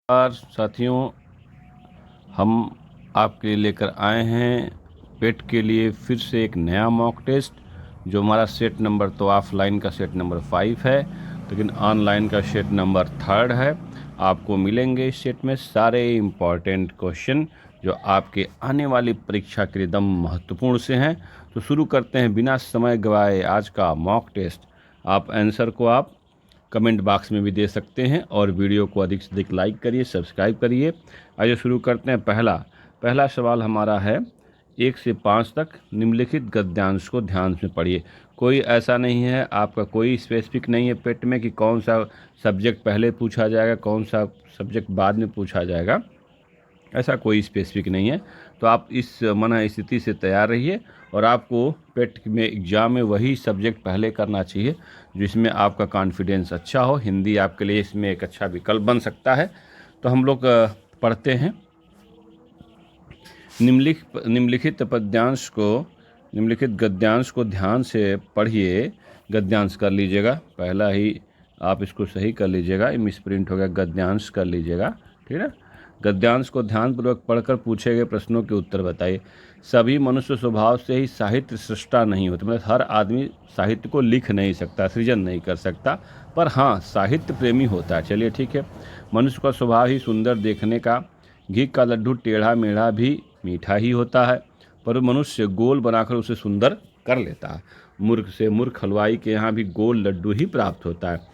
नमस्कार साथियों, हम आपके लिए लेकर आए हैं पेट के लिए फिर से एक नया मॉक टेस्ट। जो हमारा सेट नंबर तो ऑफलाइन का सेट नंबर 5 है, लेकिन ऑनलाइन का सेट नंबर 3 है। आपको मिलेंगे इस सेट में सारे इम्पॉर्टेंट क्वेश्चन जो आपके आने वाली परीक्षा के लिए एकदम महत्वपूर्ण से हैं। तो शुरू करते हैं बिना समय गवाए आज का मॉक टेस्ट। आप आंसर को आप कमेंट बॉक्स में भी दे सकते हैं और वीडियो को अधिक से अधिक लाइक करिए, सब्सक्राइब करिए। आइए शुरू करते हैं। पहला सवाल हमारा है 1 से 5 तक निम्नलिखित गद्यांश को ध्यान से पढ़िए। कोई ऐसा नहीं है, आपका कोई स्पेसिफिक नहीं है पेट में कि कौन सा सब्जेक्ट पहले पूछा जाएगा, कौन सा सब्जेक्ट बाद में पूछा जाएगा, ऐसा कोई स्पेसिफिक नहीं है। तो आप इस मन स्थिति से तैयार रहिए और आपको पेट में एग्ज़ाम में वही सब्जेक्ट पहले करना चाहिए जिसमें आपका कॉन्फिडेंस अच्छा हो। हिंदी आपके लिए इसमें एक अच्छा विकल्प बन सकता है। तो हम लोग पढ़ते हैं। निम्नलिखित गद्यांश को ध्यान से पढ़िए। गद्यांश कर लीजिएगा, पहला ही आप इसको सही कर लीजिएगा। मिसप्रिंट हो गया, गद्यांश कर लीजिएगा, ठीक है। गद्यांश को ध्यानपूर्वक पढ़कर पूछे गए प्रश्नों के उत्तर बताइए। सभी मनुष्य स्वभाव से ही साहित्य सृष्टा नहीं होते, मतलब हर आदमी साहित्य को लिख नहीं सकता, सृजन नहीं कर सकता, पर हाँ साहित्य प्रेमी होता है। चलिए ठीक है। मनुष्य का स्वभाव ही सुंदर देखने का, घी का लड्डू टेढ़ा मेढ़ा भी मीठा ही होता है, पर मनुष्य गोल बनाकर उसे सुंदर कर लेता है। मूर्ख से मूर्ख हलवाई के यहाँ भी गोल लड्डू ही प्राप्त होता है,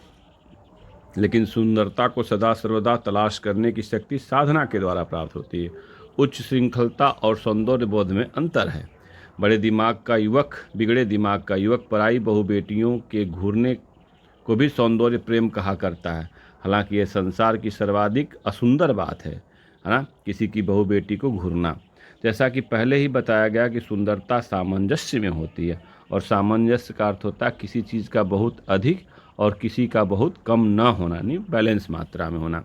लेकिन सुंदरता को सदा सर्वदा तलाश करने की शक्ति साधना के द्वारा प्राप्त होती है। उच्च श्रृंखलता और सौंदर्य बोध में अंतर है। बिगड़े दिमाग का युवक पराई बहु बेटियों के घूरने को भी सौंदर्य प्रेम कहा करता है। हालांकि यह संसार की सर्वाधिक असुंदर बात है ना, किसी की बहु बेटी को घूरना। जैसा कि पहले ही बताया गया कि सुंदरता सामंजस्य में होती है, और सामंजस्य का अर्थ होता है किसी चीज़ का बहुत अधिक और किसी का बहुत कम ना होना, नहीं बैलेंस मात्रा में होना।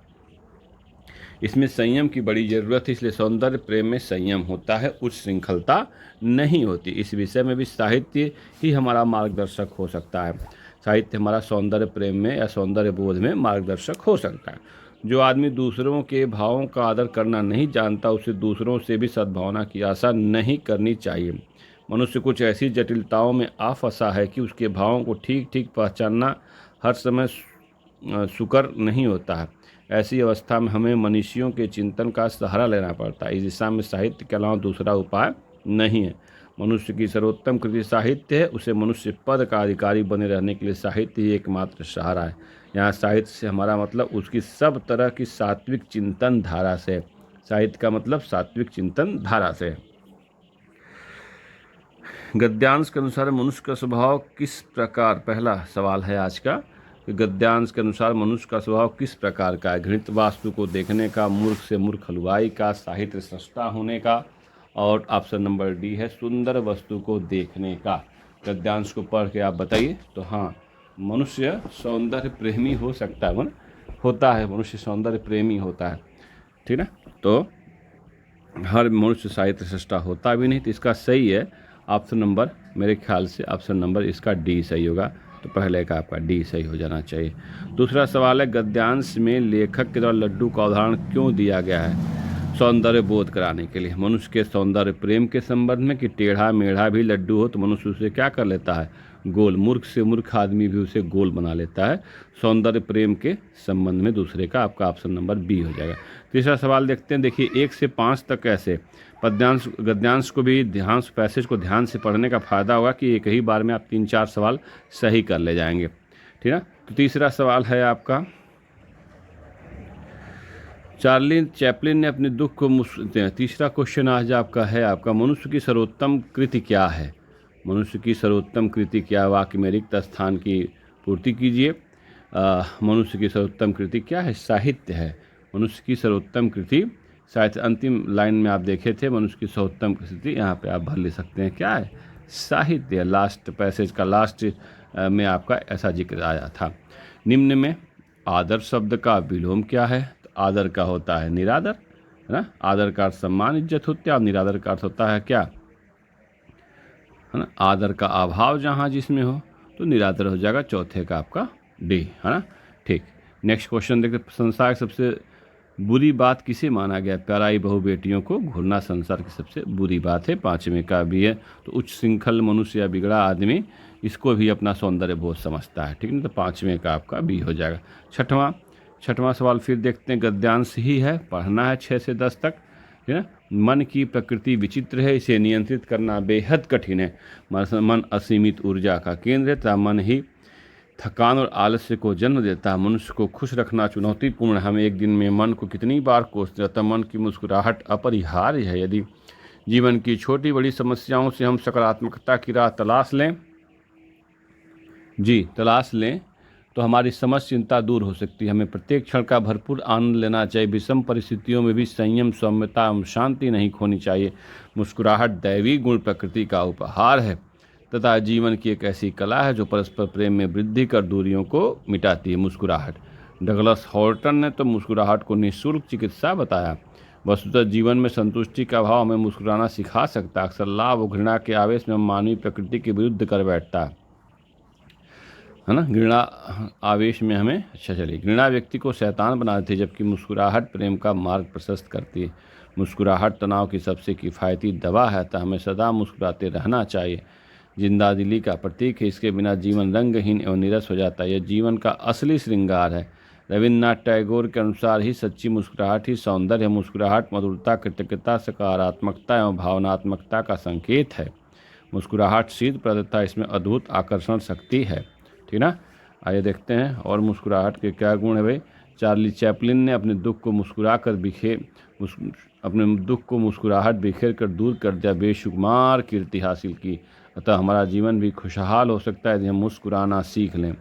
इसमें संयम की बड़ी ज़रूरत है, इसलिए सौंदर्य प्रेम में संयम होता है, उच्च श्रृंखलता नहीं होती। इस विषय में भी साहित्य ही हमारा मार्गदर्शक हो सकता है। साहित्य हमारा सौंदर्य प्रेम में या सौंदर्य बोध में मार्गदर्शक हो सकता है। जो आदमी दूसरों के भावों का आदर करना नहीं जानता, उसे दूसरों से भी सद्भावना की आशा नहीं करनी चाहिए। मनुष्य कुछ ऐसी जटिलताओं में आ फंसा है कि उसके भावों को ठीक ठीक पहचानना हर समय सुकर नहीं होता है। ऐसी अवस्था में हमें मनीषियों के चिंतन का सहारा लेना पड़ता है। इस दिशा में साहित्य के अलावा दूसरा उपाय नहीं है। मनुष्य की सर्वोत्तम कृति साहित्य है। उसे मनुष्य पद का अधिकारी बने रहने के लिए साहित्य ही एकमात्र सहारा है। यहाँ साहित्य से हमारा मतलब उसकी सब तरह की सात्विक चिंतन धारा से। साहित्य का मतलब सात्विक चिंतन धारा से। गद्यांश के अनुसार मनुष्य का स्वभाव किस प्रकार, पहला सवाल है आज का, कि गद्यांश के अनुसार मनुष्य का स्वभाव किस प्रकार का है। घृणित वास्तु को देखने का, मूर्ख से मूर्ख हलवाई का, साहित्य सृष्टा होने का, और ऑप्शन नंबर डी है सुंदर वस्तु को देखने का। गद्यांश को पढ़ के आप बताइए। तो हाँ, मनुष्य सौंदर्य प्रेमी हो सकता है, होता है, मनुष्य सौंदर्य प्रेमी होता है, ठीक है। तो हर मनुष्य साहित्य सृष्टा होता भी नहीं, तो इसका सही है ऑप्शन नंबर, मेरे ख्याल से ऑप्शन नंबर इसका डी सही होगा। तो पहले का आपका डी सही हो जाना चाहिए। दूसरा सवाल है, गद्यांश में लेखक के द्वारा लड्डू का उदाहरण क्यों दिया गया है। सौंदर्य बोध कराने के लिए, मनुष्य के सौंदर्य प्रेम के संबंध में, कि टेढ़ा मेढ़ा भी लड्डू हो तो मनुष्य उसे क्या कर लेता है, गोल। मूर्ख से मूर्ख आदमी भी उसे गोल बना लेता है। सौंदर्य प्रेम के संबंध में दूसरे का आपका ऑप्शन नंबर बी हो जाएगा। तीसरा सवाल देखते हैं। देखिए 1 से 5 तक कैसे गद्यांश को भी ध्यान, पैसेज को ध्यान से पढ़ने का फ़ायदा होगा कि एक ही बार में आप 3-4 सवाल सही कर ले जाएंगे, ठीक है। तो तीसरा सवाल है आपका, चार्ली चैपलिन ने अपने दुख को तीसरा क्वेश्चन आज आपका है आपका, मनुष्य की सर्वोत्तम कृति क्या है। मनुष्य की सर्वोत्तम कृति क्या, वाक्य में रिक्त स्थान की पूर्ति कीजिए। मनुष्य की सर्वोत्तम कृति क्या है, साहित्य है। मनुष्य की सर्वोत्तम कृति साहित्य। अंतिम लाइन में आप देखे थे, मनुष्य की सर्वोत्तम कृति, यहाँ पे आप भर ले सकते हैं, क्या है, साहित्य। लास्ट पैसेज का लास्ट में आपका ऐसा जिक्र आया था। निम्न में आदर शब्द का विलोम क्या है। तो आदर का होता है निरादर, है ना। आदर का अर्थ सम्मान इज्जत होती है, और निरादर का अर्थ होता है क्या, है ना, आदर का अभाव जहाँ जिसमें हो, तो निरादर हो जाएगा। चौथे का आपका डी, है ना। ठीक, नेक्स्ट क्वेश्चन देखते। संसार के सबसे बुरी बात किसे माना गया? प्याराई बहू बेटियों को घूरना संसार की सबसे बुरी बात है। 5वें का भी है। तो उच्च श्रृंखल मनुष्य या बिगड़ा आदमी इसको भी अपना सौंदर्य बोध समझता है, ठीक है ना। तो 5वें का आपका बी हो जाएगा। छठवां छठवां सवाल फिर देखते हैं, गद्यांश ही है, पढ़ना है 6 से 10 तक, है ना। मन की प्रकृति विचित्र है, इसे नियंत्रित करना बेहद कठिन है। मन असीमित ऊर्जा का केंद्र है तथा मन ही थकान और आलस्य को जन्म देता है। मनुष्य को खुश रखना चुनौतीपूर्ण है। हमें एक दिन में मन को कितनी बार कोस जाता है। मन की मुस्कुराहट अपरिहार्य है। यदि जीवन की छोटी बड़ी समस्याओं से हम सकारात्मकता की राह तलाश लें तो हमारी समस्त चिंता दूर हो सकती है। हमें प्रत्येक क्षण का भरपूर आनंद लेना चाहिए। विषम परिस्थितियों में भी संयम, सौम्यता एवं शांति नहीं खोनी चाहिए। मुस्कुराहट दैवी गुण प्रकृति का उपहार है तथा जीवन की एक ऐसी कला है जो परस्पर प्रेम में वृद्धि कर दूरियों को मिटाती है। मुस्कुराहट, डगलस हॉल्टन ने तो मुस्कुराहट को निःशुल्क चिकित्सा बताया। वस्तुतः जीवन में संतुष्टि का भाव हमें मुस्कुराना सिखा सकता है। अक्सर लाभ और घृणा के आवेश में मानवीय प्रकृति के विरुद्ध कर बैठता है ना। घृणा आवेश में हमें चलिए, घृणा व्यक्ति को शैतान बना देती है जबकि मुस्कुराहट प्रेम का मार्ग प्रशस्त करती है। मुस्कुराहट तनाव की सबसे किफ़ायती दवा है, तो हमें सदा मुस्कुराते रहना चाहिए। जिंदादिली का प्रतीक है, इसके बिना जीवन रंगहीन एवं नीरस हो जाता है। यह जीवन का असली श्रृंगार है। रविन्द्रनाथ टैगोर के अनुसार ही सच्ची मुस्कुराहट ही सौंदर्य है। मुस्कुराहट मधुरता, कृतज्ञता, सकारात्मकता एवं भावनात्मकता का संकेत है। मुस्कुराहट शीतप्रदता, इसमें अद्भुत आकर्षण शक्ति है, ठीक ना। आइए देखते हैं और मुस्कुराहट के क्या गुण है भाई। चार्ली चैपलिन ने अपने दुख को मुस्कुराहट बिखेर कर दूर कर दिया, बेशुमार कीर्ति हासिल की। अतः हमारा जीवन भी खुशहाल हो सकता है यदि हम मुस्कुराना सीख लें।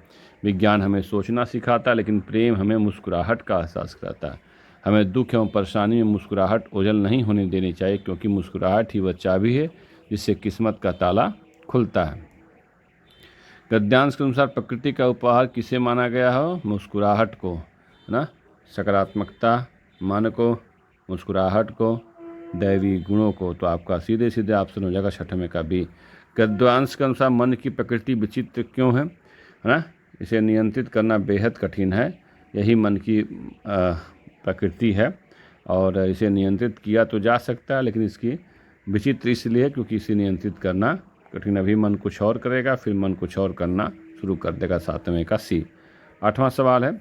विज्ञान हमें सोचना सिखाता है लेकिन प्रेम हमें मुस्कुराहट का एहसास कराता है। हमें दुख एवं परेशानी में मुस्कुराहट ओझल नहीं होने देनी चाहिए, क्योंकि मुस्कुराहट ही वह चाबी है जिससे किस्मत का ताला खुलता है। गद्यांश के अनुसार प्रकृति का उपहार किसे माना गया हो? मुस्कुराहट को, है ना। सकारात्मकता मन को, मुस्कुराहट को, दैवी गुणों को। तो आपका सीधे सीधे ऑप्शन हो जाएगा 6वें का बी। गद्यांश के अनुसार मन की प्रकृति विचित्र क्यों है ना। इसे नियंत्रित करना बेहद कठिन है। यही मन की प्रकृति है और इसे नियंत्रित किया तो जा सकता है, लेकिन इसकी विचित्र इसलिए क्योंकि इसे नियंत्रित करना कठिन। अभी मन कुछ और करेगा, फिर मन कुछ और करना शुरू कर देगा। 7वें का सी। 8वां सवाल है,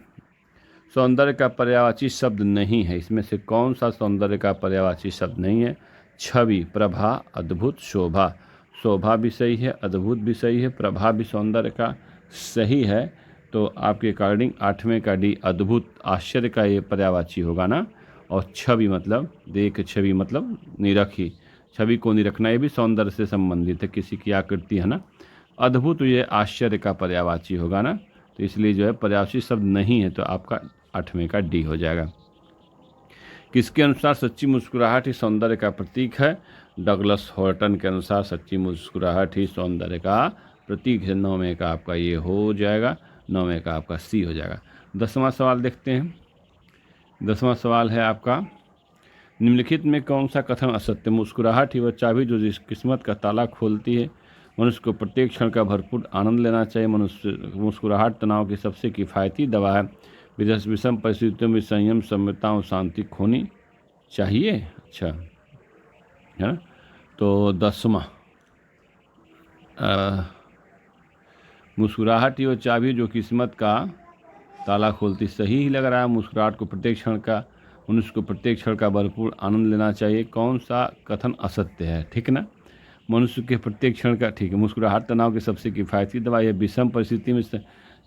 सौंदर्य का पर्यायवाची शब्द नहीं है, इसमें से कौन सा सौंदर्य का पर्यायवाची शब्द नहीं है? छवि, प्रभा, अद्भुत, शोभा। शोभा भी सही है, अद्भुत भी सही है, प्रभा भी सौंदर्य का सही है। तो आपके अकॉर्डिंग 8वें का डी, अद्भुत, आश्चर्य का ये पर्यायवाची होगा ना। और छवि मतलब देख, छवि मतलब निरखी, छवि को निरखना, ये भी सौंदर्य से संबंधित है, किसी की आकृति, है ना। अद्भुत ये आश्चर्य का पर्यायवाची होगा ना, तो इसलिए जो है पर्यायवाची शब्द नहीं है, तो आपका 8वें का डी हो जाएगा। किसके अनुसार सच्ची मुस्कुराहट ही सौंदर्य का प्रतीक है? डगलस हॉल्टन के अनुसार सच्ची मुस्कुराहट ही सौंदर्य का प्रतीक है। 9वें का आपका ये हो जाएगा, 9वें का आपका सी हो जाएगा। 10वां सवाल देखते हैं। 10वां सवाल है आपका, निम्नलिखित में कौन सा कथन असत्य? मुस्कुराहट ही वह चाबी जो जिस किस्मत का ताला खोलती है। मनुष्य को प्रत्येक क्षण का भरपूर आनंद लेना चाहिए। मुस्कुराहट तनाव की सबसे किफ़ायती दवा है। विषम परिस्थितियों में संयम, सम्यता और शांति खोनी चाहिए। अच्छा है। तो 10वां, मुस्कुराहट ही वो चाबी जो किस्मत का ताला खोलती, सही ही लग रहा है। मुस्कुराहट को प्रत्येक क्षण का, मनुष्य को प्रत्येक क्षण का भरपूर आनंद लेना चाहिए। कौन सा कथन असत्य है? ठीक ना, मनुष्य के प्रत्येक क्षण का, ठीक है। मुस्कुराहट तनाव की सबसे किफ़ायती दवा है। विषम परिस्थिति में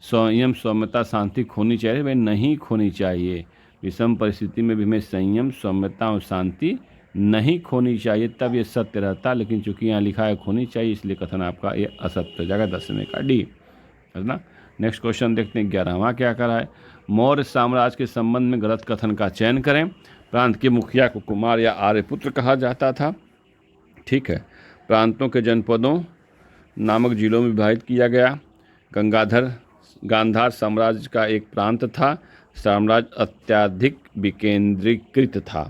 संयम, सौम्यता, शांति खोनी चाहिए। भाई नहीं खोनी चाहिए। विषम परिस्थिति में भी हमें संयम, सौम्यता और शांति नहीं खोनी चाहिए, तब ये सत्य रहता। लेकिन चूंकि यहाँ लिखा है खोनी चाहिए, इसलिए कथन आपका ये असत्य हो जाएगा। 10वें का डी, है ना। नेक्स्ट क्वेश्चन देखते हैं। 11वां क्या करा है? मौर्य साम्राज्य के संबंध में गलत कथन का चयन करें। प्रांत के मुखिया को कुमार या आर्यपुत्र कहा जाता था। ठीक है। प्रांतों के जनपदों नामक जिलों में विभाजित किया गया। गांधार साम्राज्य का एक प्रांत था। साम्राज्य अत्यधिक विकेंद्रीकृत था।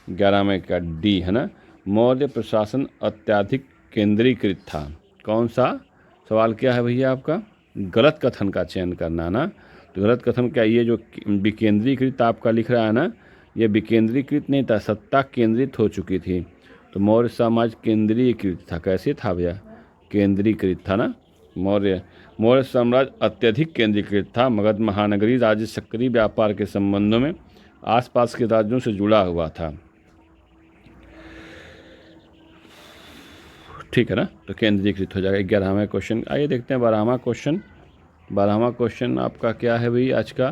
11वें का डी, है ना। मौर्य प्रशासन अत्यधिक केंद्रीकृत था। कौन सा सवाल क्या है भैया आपका? गलत कथन का चयन करना ना। तो गलत कथन क्या, ये जो विकेंद्रीकृत आपका लिख रहा है ना, यह विकेंद्रीकृत नहीं था, सत्ता केंद्रित हो चुकी थी। तो मौर्य समाज केंद्रीकृत था। कैसे था भैया? केंद्रीकृत था ना। मौर्य साम्राज्य अत्यधिक केंद्रीकृत था। मगध महानगरी राज्य सक्रिय व्यापार के संबंधों में आसपास के राज्यों से जुड़ा हुआ था। ठीक है ना, तो केंद्रीकृत हो जाएगा। 11वां क्वेश्चन आइए देखते हैं। 12वां क्वेश्चन आपका क्या है भाई आज का?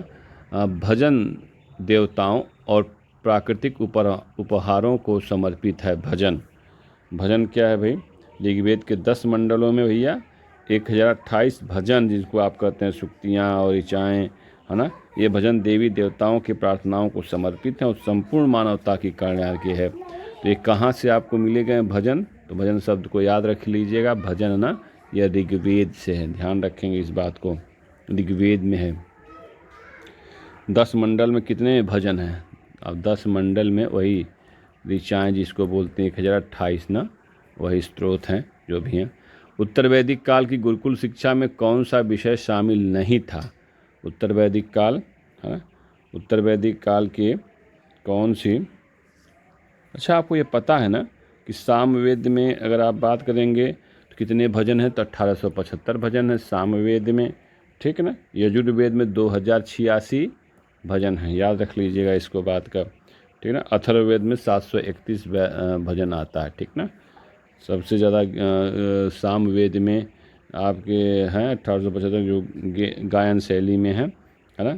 भजन देवताओं और प्राकृतिक उपहारों को समर्पित है। भजन क्या है भाई? ऋग्वेद के 10 मंडलों में भैया 1028 भजन, जिसको आप कहते हैं सुक्तियाँ और ऋचाएँ, है ना, ये भजन देवी देवताओं की प्रार्थनाओं को समर्पित हैं और संपूर्ण मानवता की कल्याण की है। तो ये कहाँ से आपको मिलेगा भजन? तो भजन शब्द को याद रख लीजिएगा। भजन ना, यह ऋग्वेद से है, ध्यान रखेंगे इस बात को, ऋग्वेद में है। 10 मंडल में कितने भजन हैं? अब 10 मंडल में वही ऋचाएँ जिसको बोलते हैं 1028 ना, वही स्त्रोत हैं जो भी हैं। उत्तर वैदिक काल की गुरुकुल शिक्षा में कौन सा विषय शामिल नहीं था? उत्तर वैदिक काल, है ना, उत्तर वैदिक काल के कौन सी, अच्छा आपको ये पता है ना कि सामवेद में अगर आप बात करेंगे तो कितने भजन हैं? तो 1875 भजन है सामवेद में, ठीक है ना। यजुर्वेद में 2086 भजन हैं, याद रख लीजिएगा इसको बात का, ठीक है ना। अथर्ववेद में 731 भजन आता है, ठीक ना। सबसे ज़्यादा सामवेद में आपके हैं 1875 जो गायन शैली में है ना।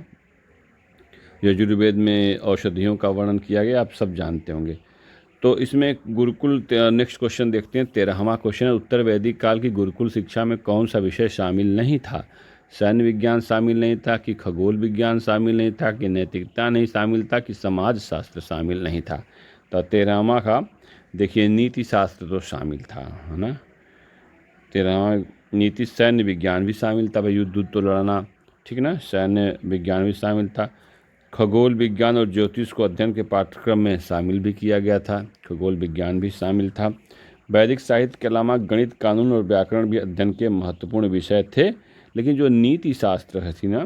यजुर्वेद में औषधियों का वर्णन किया गया, आप सब जानते होंगे। तो इसमें गुरुकुल, नेक्स्ट क्वेश्चन देखते हैं। 13वां क्वेश्चन है, उत्तर वैदिक काल की गुरुकुल शिक्षा में कौन सा विषय शामिल नहीं था? सैन्य विज्ञान शामिल नहीं था, कि खगोल विज्ञान शामिल नहीं था, कि नैतिकता नहीं शामिल था, कि समाज शास्त्र शामिल नहीं था? तो 13वां का देखिए नीति शास्त्र तो शामिल था, है ना। 13वां नीति, सैन्य विज्ञान भी शामिल था भाई, युद्ध तो लड़ना, ठीक ना, सैन्य विज्ञान भी शामिल था। खगोल विज्ञान और ज्योतिष को अध्ययन के पाठ्यक्रम में शामिल भी किया गया था, खगोल विज्ञान भी शामिल था। वैदिक साहित्य के अलावा गणित, कानून और व्याकरण भी अध्ययन के महत्वपूर्ण विषय थे, लेकिन जो नीति शास्त्र थी ना,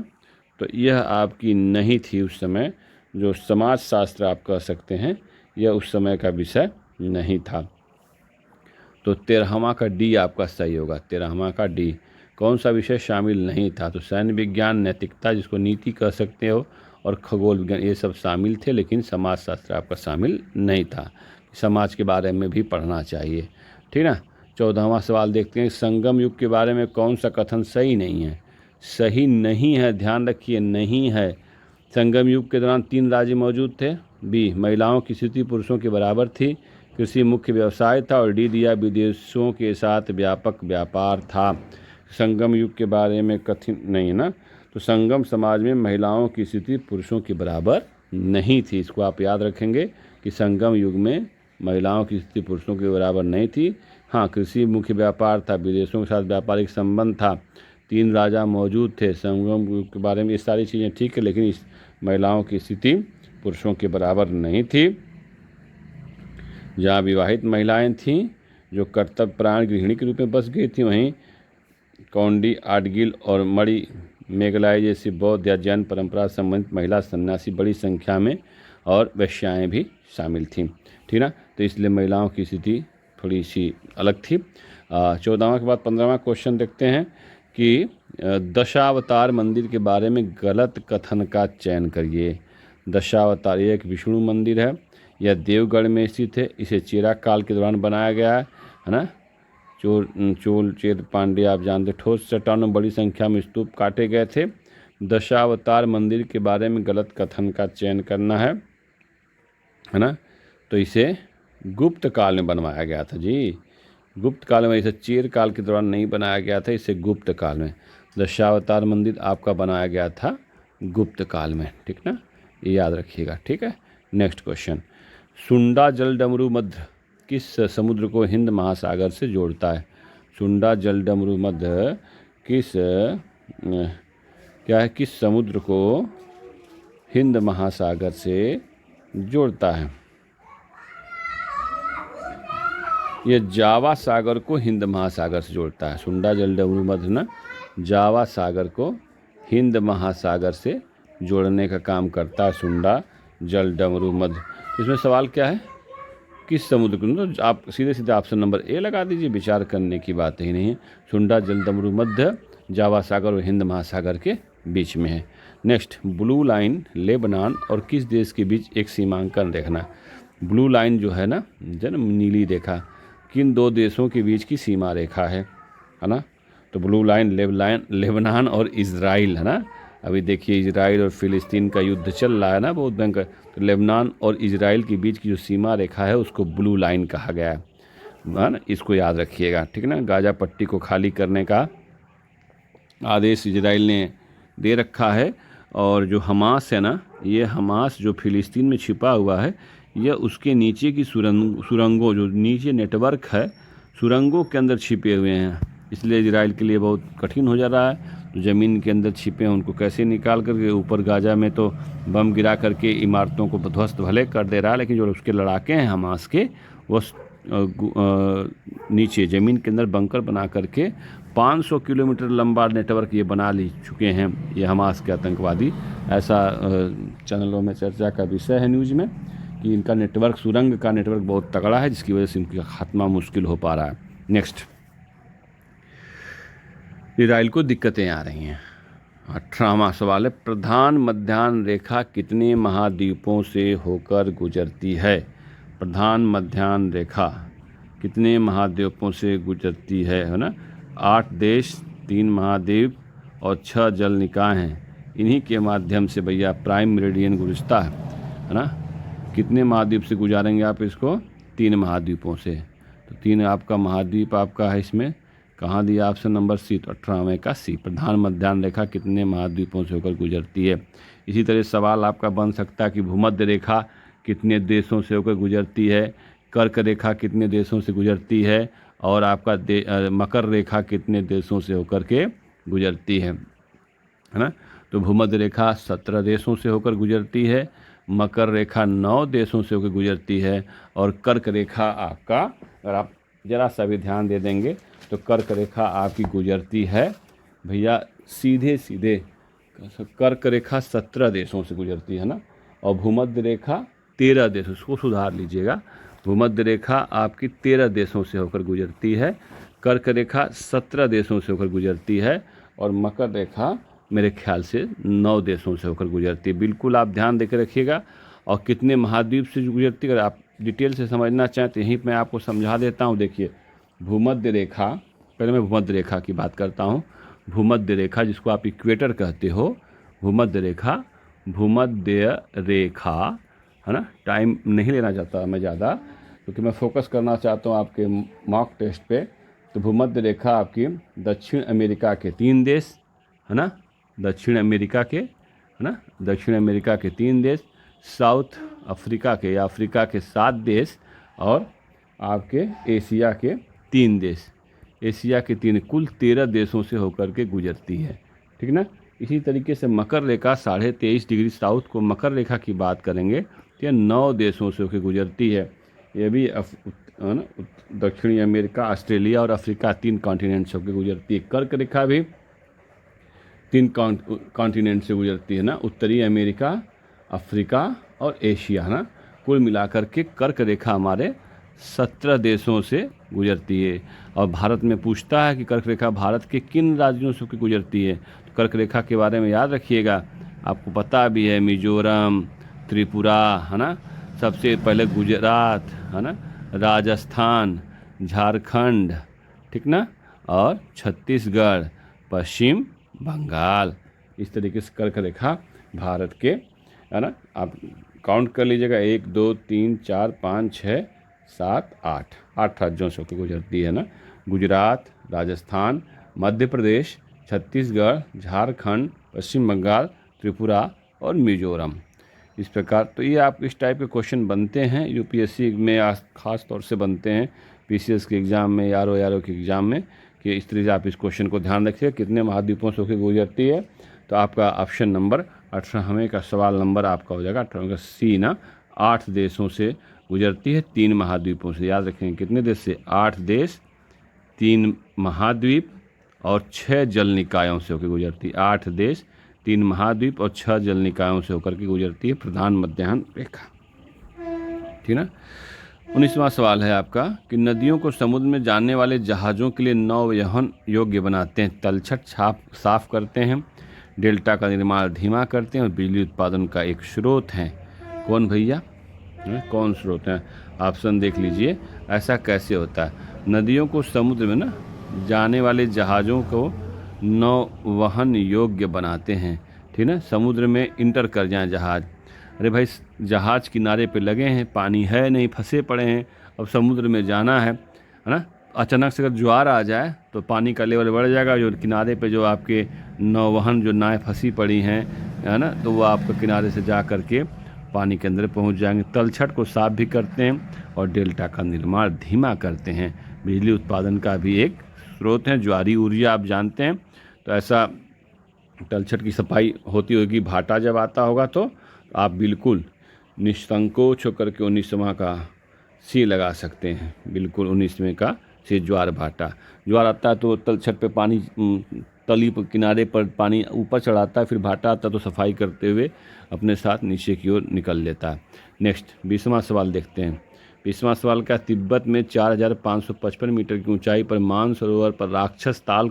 तो यह आपकी नहीं थी उस समय। जो समाज शास्त्र आप कह सकते हैं, यह उस समय का विषय नहीं था। तो 13वां का डी आपका सही होगा। 13वां का डी, कौन सा विषय शामिल नहीं था? तो सैन्य विज्ञान, नैतिकता जिसको नीति कह सकते हो, और खगोल विज्ञान, ये सब शामिल थे, लेकिन समाज शास्त्र आपका शामिल नहीं था। समाज के बारे में भी पढ़ना चाहिए, ठीक ना। 14वां सवाल देखते हैं। संगम युग के बारे में कौन सा कथन सही नहीं है? सही नहीं है, ध्यान रखिए, नहीं है। संगम युग के दौरान 3 राज्य मौजूद थे। बी, महिलाओं की स्थिति पुरुषों के बराबर थी। कृषि मुख्य व्यवसाय था। और डी दिया, विदेशों के साथ व्यापक व्यापार था। संगम युग के बारे में कथन नहीं है ना। तो संगम समाज में महिलाओं की स्थिति पुरुषों के बराबर नहीं थी। इसको आप याद रखेंगे कि संगम युग में महिलाओं की स्थिति पुरुषों के बराबर नहीं थी। हाँ, कृषि मुख्य व्यापार था, विदेशों के साथ व्यापारिक संबंध था, 3 राजा मौजूद थे। संगम युग के बारे में ये सारी चीज़ें ठीक है, लेकिन इस महिलाओं की स्थिति पुरुषों के बराबर नहीं थी। जहाँ विवाहित महिलाएं थीं जो कर्तव्यपरायण गृहिणी के रूप में बस गई थी, वहीं कौंडी, आडगिल और मणि मेघलाई जैसी बौद्ध या जैन परंपरा संबंधित महिला सन्यासी बड़ी संख्या में और वेश्याएँ भी शामिल थीं, ठीक ना। तो इसलिए महिलाओं की स्थिति थोड़ी सी अलग थी। 14वां के बाद 15वां क्वेश्चन देखते हैं कि दशावतार मंदिर के बारे में गलत कथन का चयन करिए। दशावतार, ये एक विष्णु मंदिर है, यह देवगढ़ में स्थित है। इसे चेरा काल के दौरान बनाया गया है ना। चोल चेद पांड्य आप जानते, ठोस चट्टानों में बड़ी संख्या में स्तूप काटे गए थे। दशावतार मंदिर के बारे में गलत कथन का चयन करना है ना। तो इसे गुप्त काल में बनवाया गया था जी, गुप्त काल में, इसे चेर काल के दौरान नहीं बनाया गया था, इसे गुप्त काल में। दशावतार मंदिर आपका बनाया गया था गुप्त काल में, ठीक ना, ये याद रखिएगा, ठीक है। नेक्स्ट क्वेश्चन, सुंडा जल डमरू मध्य किस समुद्र को हिंद महासागर से जोड़ता है? सुंडा जल डमरू मध्य किस समुद्र को हिंद महासागर से जोड़ता है? ये जावा सागर को हिंद महासागर से जोड़ता है। सुंडा जल डमरू मध्य ना जावा सागर को हिंद महासागर से जोड़ने का काम करता है सुंडा जल डमरू मध्य। तो इसमें सवाल क्या है, किस समुद्र को, तो आप सीधे सीधे ऑप्शन नंबर ए लगा दीजिए, विचार करने की बात ही नहीं है। सुंडा जल डमरू मध्य जावा सागर और हिंद महासागर के बीच में है। नेक्स्ट, ब्लू लाइन लेबनान और किस देश के बीच एक सीमांकन देखना। ब्लू लाइन जो है ना, नीली रेखा, किन दो देशों के बीच की सीमा रेखा है ना। तो ब्लू लाइन लेबनान और इजराइल है ना। अभी देखिए इजराइल और फिलिस्तीन का युद्ध चल रहा है ना बहुत भयंकर। तो लेबनान और इजराइल के बीच की जो सीमा रेखा है उसको ब्लू लाइन कहा गया है ना, इसको याद रखिएगा, ठीक ना। गाजा पट्टी को खाली करने का आदेश इजराइल ने दे रखा है। और जो हमास है ना, ये हमास जो फिलिस्तीन में छिपा हुआ है, यह उसके नीचे की सुरंगों, जो नीचे नेटवर्क है, सुरंगों के अंदर छिपे हुए हैं। इसलिए इजराइल के लिए बहुत कठिन हो जा रहा है। तो ज़मीन के अंदर छिपे हैं उनको कैसे निकाल करके, ऊपर गाजा में तो बम गिरा करके इमारतों को ध्वस्त भले कर दे रहा है, लेकिन जो उसके लड़ाके हैं हमास के, वो नीचे ज़मीन के अंदर बंकर बना करके 500 किलोमीटर लंबा नेटवर्क ये बना ले चुके हैं, ये हमास के आतंकवादी। ऐसा चैनलों में चर्चा का विषय है न्यूज़ में कि इनका नेटवर्क, सुरंग का नेटवर्क बहुत तगड़ा है, जिसकी वजह से इनका खात्मा मुश्किल हो पा रहा है। नेक्स्ट, इजराइल को दिक्कतें आ रही हैं। 18वां सवाल है, प्रधान मध्याह्न रेखा कितने महाद्वीपों से होकर गुजरती है। प्रधान मध्याह्न रेखा कितने महाद्वीपों से गुजरती है ना। 8 देश, 3 महाद्वीप और 6 जल निकाय हैं। इन्हीं के माध्यम से भैया प्राइम मेरिडियन गुजरता है ना। कितने महाद्वीप से गुजारेंगे आप इसको, 3 महाद्वीपों से। तो 3 आपका महाद्वीप आपका है, इसमें कहाँ दिया ऑप्शन नंबर सी, तो 18वें का सी। प्रधान मध्याह्न रेखा कितने महाद्वीपों से होकर गुजरती है। इसी तरह सवाल आपका बन सकता है कि भूमध्य रेखा कितने देशों से होकर गुजरती है, कर्क रेखा कितने देशों से गुजरती है, और आपका मकर रेखा कितने देशों से होकर के गुजरती है ना। तो भूमध्य रेखा 17 देशों से होकर गुजरती है, मकर रेखा 9 देशों से होकर गुजरती है, और कर्क रेखा आपका, अगर आप ज़रा सा भी ध्यान दे देंगे तो कर्क रेखा आपकी गुजरती है भैया सीधे सीधे, कर्क रेखा 17 देशों से गुजरती है ना, और भूमध्य रेखा 13 देशों, उसको सुधार लीजिएगा। भूमध्य रेखा आपकी 13 देशों से होकर गुजरती है, कर्क रेखा 17 देशों से होकर गुजरती है, और मकर रेखा मेरे ख्याल से 9 देशों से होकर गुजरती है। बिल्कुल आप ध्यान देकर रखिएगा। और कितने महाद्वीप से गुजरती है, अगर आप डिटेल से समझना चाहें तो यहीं मैं आपको समझा देता हूँ। देखिए भूमध्य रेखा, पहले मैं भूमध्य रेखा की बात करता हूँ। भूमध्य रेखा जिसको आप इक्वेटर कहते हो, भूमध्य रेखा, भूमध्य रेखा है ना। टाइम नहीं लेना चाहता मैं ज़्यादा, क्योंकि मैं फोकस करना चाहता हूँ आपके मॉक टेस्ट पे। तो भूमध्य रेखा आपकी दक्षिण अमेरिका के 3 देश है ना, दक्षिण अमेरिका के है ना, दक्षिण अमेरिका के 3 देश, साउथ अफ्रीका के या अफ्रीका के 7 देश, और आपके एशिया के 3 देश, एशिया के 3, कुल 13 देशों से होकर के गुजरती है, ठीक ना। इसी तरीके से मकर रेखा 23.5 डिग्री साउथ को मकर रेखा की बात करेंगे तो यह 9 देशों से होकर गुजरती है। ये भी दक्षिणी अमेरिका, ऑस्ट्रेलिया और अफ्रीका 3 कॉन्टिनेंट से होकर गुजरती है। कर्क रेखा भी 3 कॉन्टिनेंट से गुजरती है ना, उत्तरी अमेरिका, अफ्रीका और एशिया है ना। कुल मिलाकर के कर्क रेखा हमारे 17 देशों से गुजरती है। और भारत में पूछता है कि कर्क रेखा भारत के किन राज्यों से होकर गुजरती है। तो कर्क रेखा के बारे में याद रखिएगा, आपको पता भी है, मिजोरम, त्रिपुरा है ना, सबसे पहले गुजरात है ना, राजस्थान, झारखंड, ठीक ना, और छत्तीसगढ़, पश्चिम बंगाल। इस तरीके से कर्क रेखा भारत के है ना, आप काउंट कर लीजिएगा, 1 2 3 4 5 6 7 8 राज्यों से होकर गुजरती है ना। गुजरात, राजस्थान, मध्य प्रदेश, छत्तीसगढ़, झारखंड, पश्चिम बंगाल, त्रिपुरा और मिजोरम। इस प्रकार तो ये आप इस टाइप के क्वेश्चन बनते हैं यूपीएससी में, ख़ास तौर से बनते हैं पीसीएस के एग्ज़ाम में, यारो के एग्ज़ाम में, कि इस तरह से आप इस क्वेश्चन को ध्यान रखिए, कितने महाद्वीपों से होकर गुजरती है। तो आपका ऑप्शन नंबर 18वें का सवाल नंबर आपका हो जाएगा 18वें का सी ना, 8 देशों से गुजरती है, 3 महाद्वीपों से। याद रखेंगे कितने देश से, 8 देश, 3 महाद्वीप और 6 जल निकायों से होकर गुजरती है। 8 देश, 3 महाद्वीप और 6 जल निकायों से होकर के गुजरती है प्रधान मध्याह्न रेखा। ठीक ना। 19वां सवाल है आपका कि नदियों को समुद्र में जाने वाले जहाज़ों के लिए नौवहन योग्य बनाते हैं, तलछट छाप साफ करते हैं, डेल्टा का निर्माण धीमा करते हैं और बिजली उत्पादन का एक स्रोत हैं। कौन भैया? कौन स्रोत हैं? ऑप्शन देख लीजिए। ऐसा कैसे होता है? नदियों को समुद्र में ना जाने वाले जहाज़ों को नौवहन योग्य बनाते हैं। ठीक है, समुद्र में इंटर कर जाएं जहाज़। अरे भाई, जहाज़ किनारे पे लगे हैं, पानी है नहीं, फंसे पड़े हैं, अब समुद्र में जाना है ना। अचानक से अगर ज्वार आ जाए तो पानी का लेवल बढ़ जाएगा, जो किनारे पे जो आपके नौवहन जो नावें फंसी पड़ी हैं, है ना, तो वो आपको किनारे से जा कर के पानी के अंदर पहुंच जाएंगे। तलछट को साफ भी करते हैं और डेल्टा का निर्माण धीमा करते हैं। बिजली उत्पादन का भी एक स्रोत है। ज्वारी ऊर्जा आप जानते हैं, तो ऐसा तलछट की सफाई होती होगी। भाटा जब आता होगा तो आप बिल्कुल निसंकोच होकर के 19वां का सी लगा सकते हैं। बिल्कुल 19वें का सी, ज्वार भाटा। ज्वार आता है तो तलछट पे पानी, तली पर किनारे पर पानी ऊपर चढ़ाता है, फिर भाटा आता है तो सफाई करते हुए अपने साथ नीचे की ओर निकल लेता है। नेक्स्ट 20वां सवाल देखते हैं। 20वां सवाल का, तिब्बत में 4555 मीटर की ऊंचाई पर मानसरोवर पर राक्षस ताल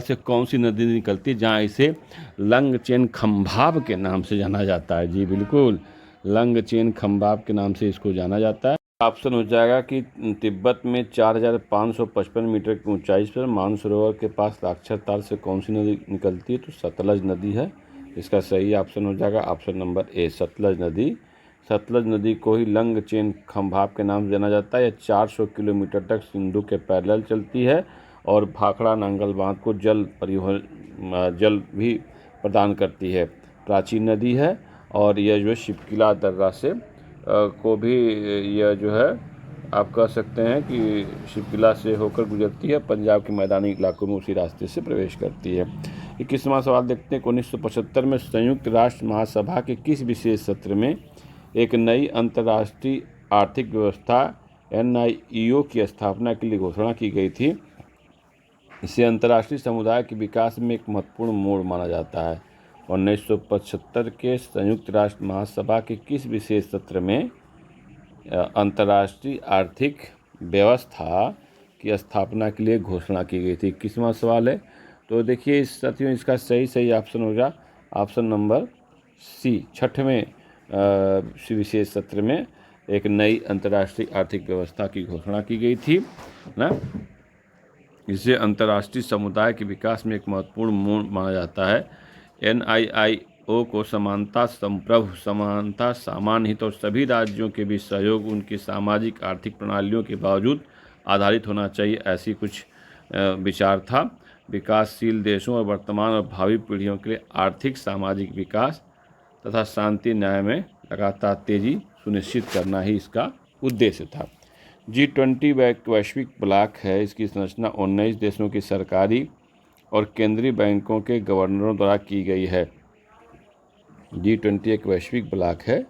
से कौन सी नदी निकलती है, जहाँ इसे लंगचेन खंभाब के नाम से जाना जाता है? जी बिल्कुल, लंगचेन खंभाब के नाम से इसको जाना जाता है। ऑप्शन हो जाएगा कि तिब्बत में 4555 मीटर की ऊंचाई पर मानसरोवर के पास राक्षस ताल से कौन सी नदी निकलती है? तो सतलज नदी है। इसका सही ऑप्शन हो जाएगा ऑप्शन नंबर ए, सतलज नदी। सतलज नदी को ही लंगचेन खंभाब के नाम से जाना जाता है। यह 400 किलोमीटर तक सिंधु के पैरेलल चलती है और भाखड़ा नांगल बांध को जल भी प्रदान करती है। प्राचीन नदी है और यह जो है शिपकिला दर्रा से को भी यह जो है आप कह सकते हैं कि शिपकिला से होकर गुजरती है, पंजाब के मैदानी इलाकों में उसी रास्ते से प्रवेश करती है। 21वां सवाल देखते हैं। 1975 में संयुक्त राष्ट्र महासभा के किस विशेष सत्र में एक नई अंतर्राष्ट्रीय आर्थिक व्यवस्था NIEO की स्थापना के लिए घोषणा की गई थी? इसे अंतर्राष्ट्रीय समुदाय के विकास में एक महत्वपूर्ण मोड़ माना जाता है। 1975 के संयुक्त राष्ट्र महासभा के किस विशेष सत्र में अंतर्राष्ट्रीय आर्थिक व्यवस्था की स्थापना के लिए घोषणा की गई थी? 21वां सवाल है। तो देखिए इस साथियों, इसका सही ऑप्शन होगा ऑप्शन नंबर सी, 6वें विशेष सत्र में एक नई अंतर्राष्ट्रीय आर्थिक व्यवस्था की घोषणा की गई थी ना। इसे अंतर्राष्ट्रीय समुदाय के विकास में एक महत्वपूर्ण मोड़ माना जाता है। NIIO को समानता, संप्रभु, समानता, समान हित और सभी राज्यों के बीच सहयोग उनकी सामाजिक आर्थिक प्रणालियों के बावजूद आधारित होना चाहिए, ऐसी कुछ विचार था। विकासशील देशों और वर्तमान और भावी पीढ़ियों के लिए आर्थिक सामाजिक विकास तथा शांति न्याय में लगातार तेजी सुनिश्चित करना ही इसका उद्देश्य था। G20 वैश्विक ब्लॉक है। इसकी संरचना 19 देशों की सरकारी और केंद्रीय बैंकों के गवर्नरों द्वारा की गई है। G20 एक वैश्विक ब्लॉक है।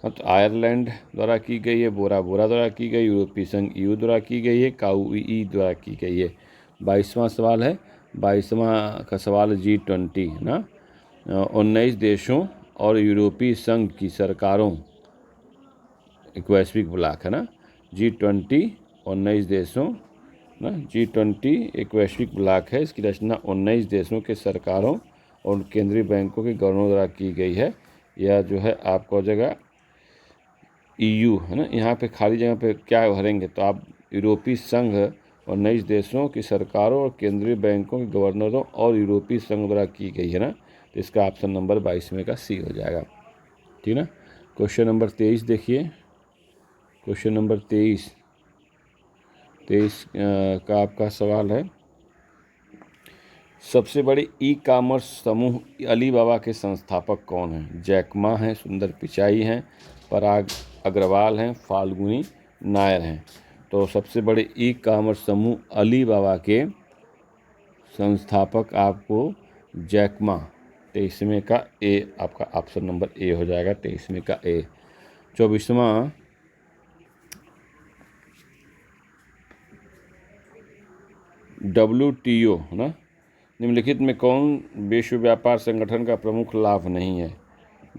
तो आयरलैंड द्वारा की गई है, बोरा बोरा द्वारा की गई, यूरोपीय संघ EU द्वारा की गई है, काउई द्वारा की गई है। 22वां सवाल है। 22वां का सवाल G20 है ना, 19 देशों और यूरोपीय संघ की सरकारों एक वैश्विक ब्लॉक है ना। G20 19 देशों ना, G20 एक वैश्विक ब्लॉक है। इसकी रचना 19 देशों के सरकारों और केंद्रीय बैंकों के गवर्नरों द्वारा की गई है। यह जो है आपको जगह EU है ना, यहाँ पे खाली जगह पे क्या भरेंगे, तो आप यूरोपीय संघ 19 देशों की सरकारों और केंद्रीय बैंकों के गवर्नरों और यूरोपीय संघ द्वारा की गई है ना। तो इसका ऑप्शन नंबर 22वें का सी हो जाएगा। ठीक ना। क्वेश्चन नंबर 23 देखिए। क्वेश्चन नंबर 23 का आपका सवाल है, सबसे बड़े ई-कॉमर्स समूह अलीबाबा के संस्थापक कौन हैं? जैक मा हैं, सुंदर पिचाई हैं, पराग अग्रवाल हैं, फाल्गुनी नायर हैं। तो सबसे बड़े ई-कॉमर्स समूह अलीबाबा के संस्थापक आपको जैक मा, 23वें का ए आपका ऑप्शन नंबर ए हो जाएगा, 23वें का ए। 24वां WTO है ना, निम्नलिखित में कौन विश्व व्यापार संगठन का प्रमुख लाभ नहीं है?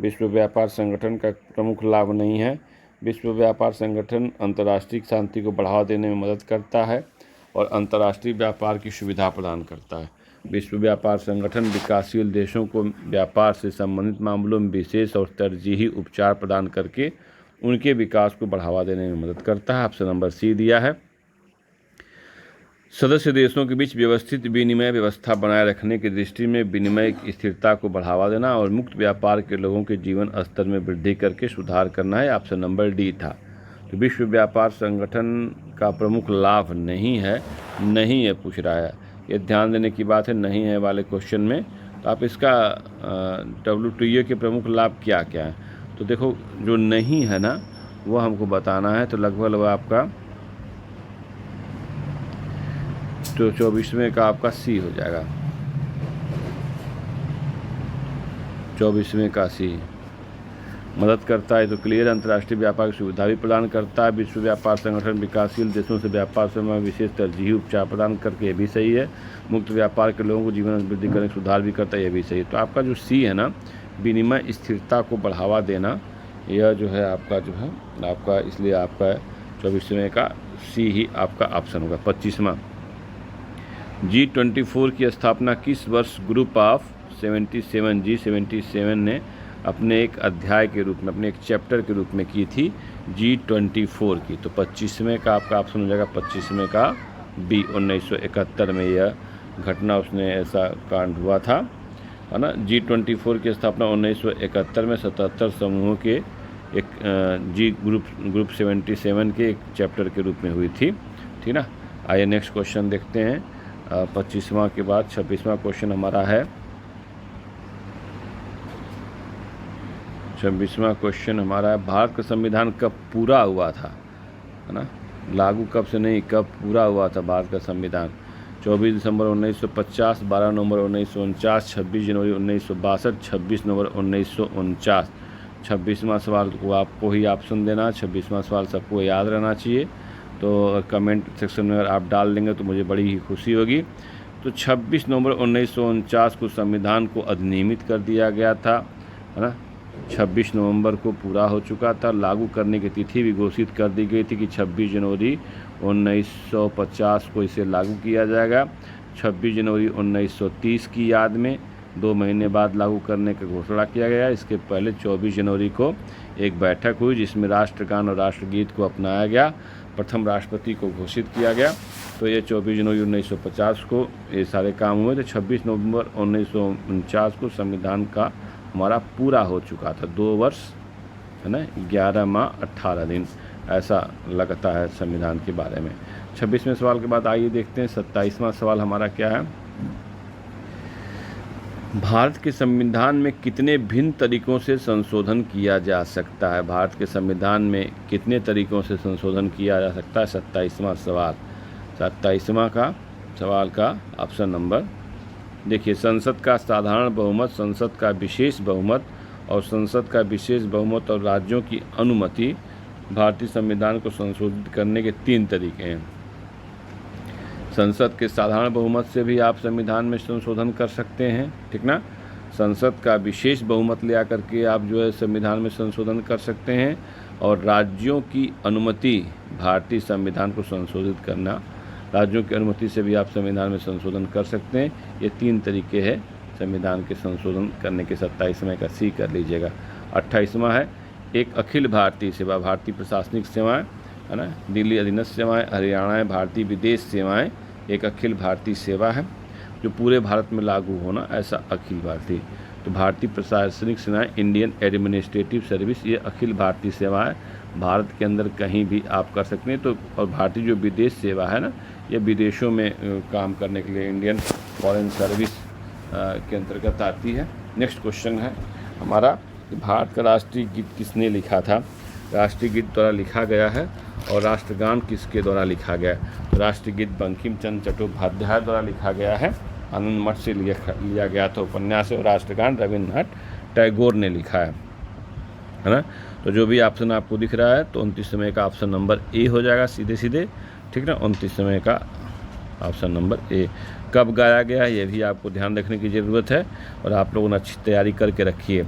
विश्व व्यापार संगठन का प्रमुख लाभ नहीं है। विश्व व्यापार संगठन अंतर्राष्ट्रीय शांति को बढ़ावा देने में मदद करता है और अंतर्राष्ट्रीय व्यापार की सुविधा प्रदान करता है। विश्व व्यापार संगठन विकासशील देशों को व्यापार से संबंधित मामलों में विशेष और तरजीही उपचार प्रदान करके उनके विकास को बढ़ावा देने में मदद करता है। ऑप्शन नंबर सी दिया है। सदस्य देशों के बीच व्यवस्थित विनिमय व्यवस्था बनाए रखने की दृष्टि में विनिमय की स्थिरता को बढ़ावा देना और मुक्त व्यापार के लोगों के जीवन स्तर में वृद्धि करके सुधार करना है। ऑप्शन नंबर डी था। तो विश्व व्यापार संगठन का प्रमुख लाभ नहीं है, नहीं है पूछ रहा है, ये ध्यान देने की बात है, नहीं है वाले क्वेश्चन में। तो आप इसका WTO के प्रमुख लाभ क्या क्या है? तो देखो जो नहीं है ना वो हमको बताना है। तो लगभग आपका तो 24वें का आपका सी हो जाएगा। 24वें का सी मदद करता है तो क्लियर। अंतर्राष्ट्रीय व्यापार की सुविधा भी प्रदान करता है। विश्व व्यापार संगठन विकासशील देशों से व्यापार में विशेष तरजीही उपचार प्रदान करके, ये भी सही है। मुक्त व्यापार के लोगों को जीवन में वृद्धि करने की सुधार भी करता है, ये भी सही है। तो आपका जो सी है ना, विनिमय स्थिरता को बढ़ावा देना, यह जो है आपका जो है आपका, इसलिए आपका 24वें का सी ही आपका ऑप्शन होगा। 25वां, G24 की स्थापना किस वर्ष ग्रुप ऑफ 77 G77 ने अपने एक अध्याय के रूप में, अपने एक चैप्टर के रूप में की थी G24 की? तो 25वें का आपका ऑप्शन हो जाएगा 25वें का बी। 1971 में यह घटना उसने ऐसा कांड हुआ था, है ना। G24 की स्थापना 1971 में 77 समूहों के एक ग्रुप 77 के एक चैप्टर के रूप में हुई थी, ठीक ना। आइए नेक्स्ट क्वेश्चन देखते हैं। 25वां के बाद 26वां क्वेश्चन हमारा है। 26वां क्वेश्चन हमारा है, भारत का संविधान कब पूरा हुआ था, है ना। लागू कब से नहीं, कब पूरा हुआ था भारत का संविधान? 24 दिसंबर 1950, 12 नवंबर 1949, 26 जनवरी 1962, 26 नवंबर 1949। 26वां सवाल को आपको ही ऑप्शन देना। 26वां सवाल सबको याद रहना चाहिए। तो कमेंट सेक्शन में अगर आप डाल देंगे तो मुझे बड़ी ही खुशी होगी। तो 26 नवंबर 1949 को संविधान को अधिनियमित कर दिया गया था, है ना। 26 नवंबर को पूरा हो चुका था। लागू करने की तिथि भी घोषित कर दी गई थी कि 26 जनवरी 1950 को इसे लागू किया जाएगा। 26 जनवरी 1930 की याद में 2 महीने बाद लागू करने का घोषणा किया गया। इसके पहले 24 जनवरी को एक बैठक हुई जिसमें राष्ट्रगान और राष्ट्रगीत को अपनाया गया, प्रथम राष्ट्रपति को घोषित किया गया। तो ये 24 जनवरी 1950 को ये सारे काम हुए थे। 26 नवंबर 1949 को संविधान का हमारा पूरा हो चुका था। 2 वर्ष, है ना, 11 माह 18 दिन, ऐसा लगता है संविधान के बारे में। 26वें सवाल के बाद आइए देखते हैं 27वां सवाल हमारा क्या है। भारत के संविधान में कितने भिन्न तरीकों से संशोधन किया जा सकता है? भारत के संविधान में कितने तरीकों से संशोधन किया जा सकता है? 27वां सवाल। 27वां का सवाल का ऑप्शन नंबर देखिए, संसद का साधारण बहुमत, संसद का विशेष बहुमत और संसद का विशेष बहुमत और राज्यों की अनुमति। भारतीय संविधान को संशोधित करने के 3 तरीके हैं। संसद के साधारण बहुमत से भी आप संविधान में संशोधन कर सकते हैं, ठीक ना। संसद का विशेष बहुमत ले आकर के आप जो है संविधान में संशोधन कर सकते हैं, और राज्यों की अनुमति, भारतीय संविधान को संशोधित करना, राज्यों की अनुमति से भी आप संविधान में संशोधन कर सकते हैं। ये 3 तरीके हैं संविधान के संशोधन करने के। 27वें का सी कर लीजिएगा। 28वां है, एक अखिल भारतीय सेवा, भारतीय प्रशासनिक सेवाएं, है ना, दिल्ली अधीनस्थ सेवाएं, हरियाणा भारतीय विदेश सेवाएं, एक अखिल भारतीय सेवा है जो पूरे भारत में लागू होना, ऐसा अखिल भारतीय। तो भारतीय प्रशासनिक सेवाएं, इंडियन एडमिनिस्ट्रेटिव सर्विस, ये अखिल भारतीय सेवा है, भारत के अंदर कहीं भी आप कर सकते हैं। तो और भारतीय जो विदेश सेवा है ना, ये विदेशों में काम करने के लिए इंडियन फॉरेन सर्विस के अंतर्गत आती है। नेक्स्ट क्वेश्चन है हमारा, भारत का राष्ट्रीय गीत किसने लिखा था? राष्ट्रीय गीत द्वारा लिखा गया है, और राष्ट्रगान किसके द्वारा लिखा गया है? राष्ट्रीय गीत बंकिम चंद्र चट्टोपाध्याय द्वारा लिखा गया है, आनंद मठ से लिया गया था उपन्यास, और राष्ट्रगान रविन्द्रनाथ टैगोर ने लिखा है ना। तो जो भी ऑप्शन आपको दिख रहा है, तो 29वें का ऑप्शन नंबर ए हो जाएगा सीधे सीधे, ठीक ना। 29वें का ऑप्शन नंबर ए। कब गाया गया है ये भी आपको ध्यान रखने की ज़रूरत है और आप लोगों ने अच्छी तैयारी करके रखिए।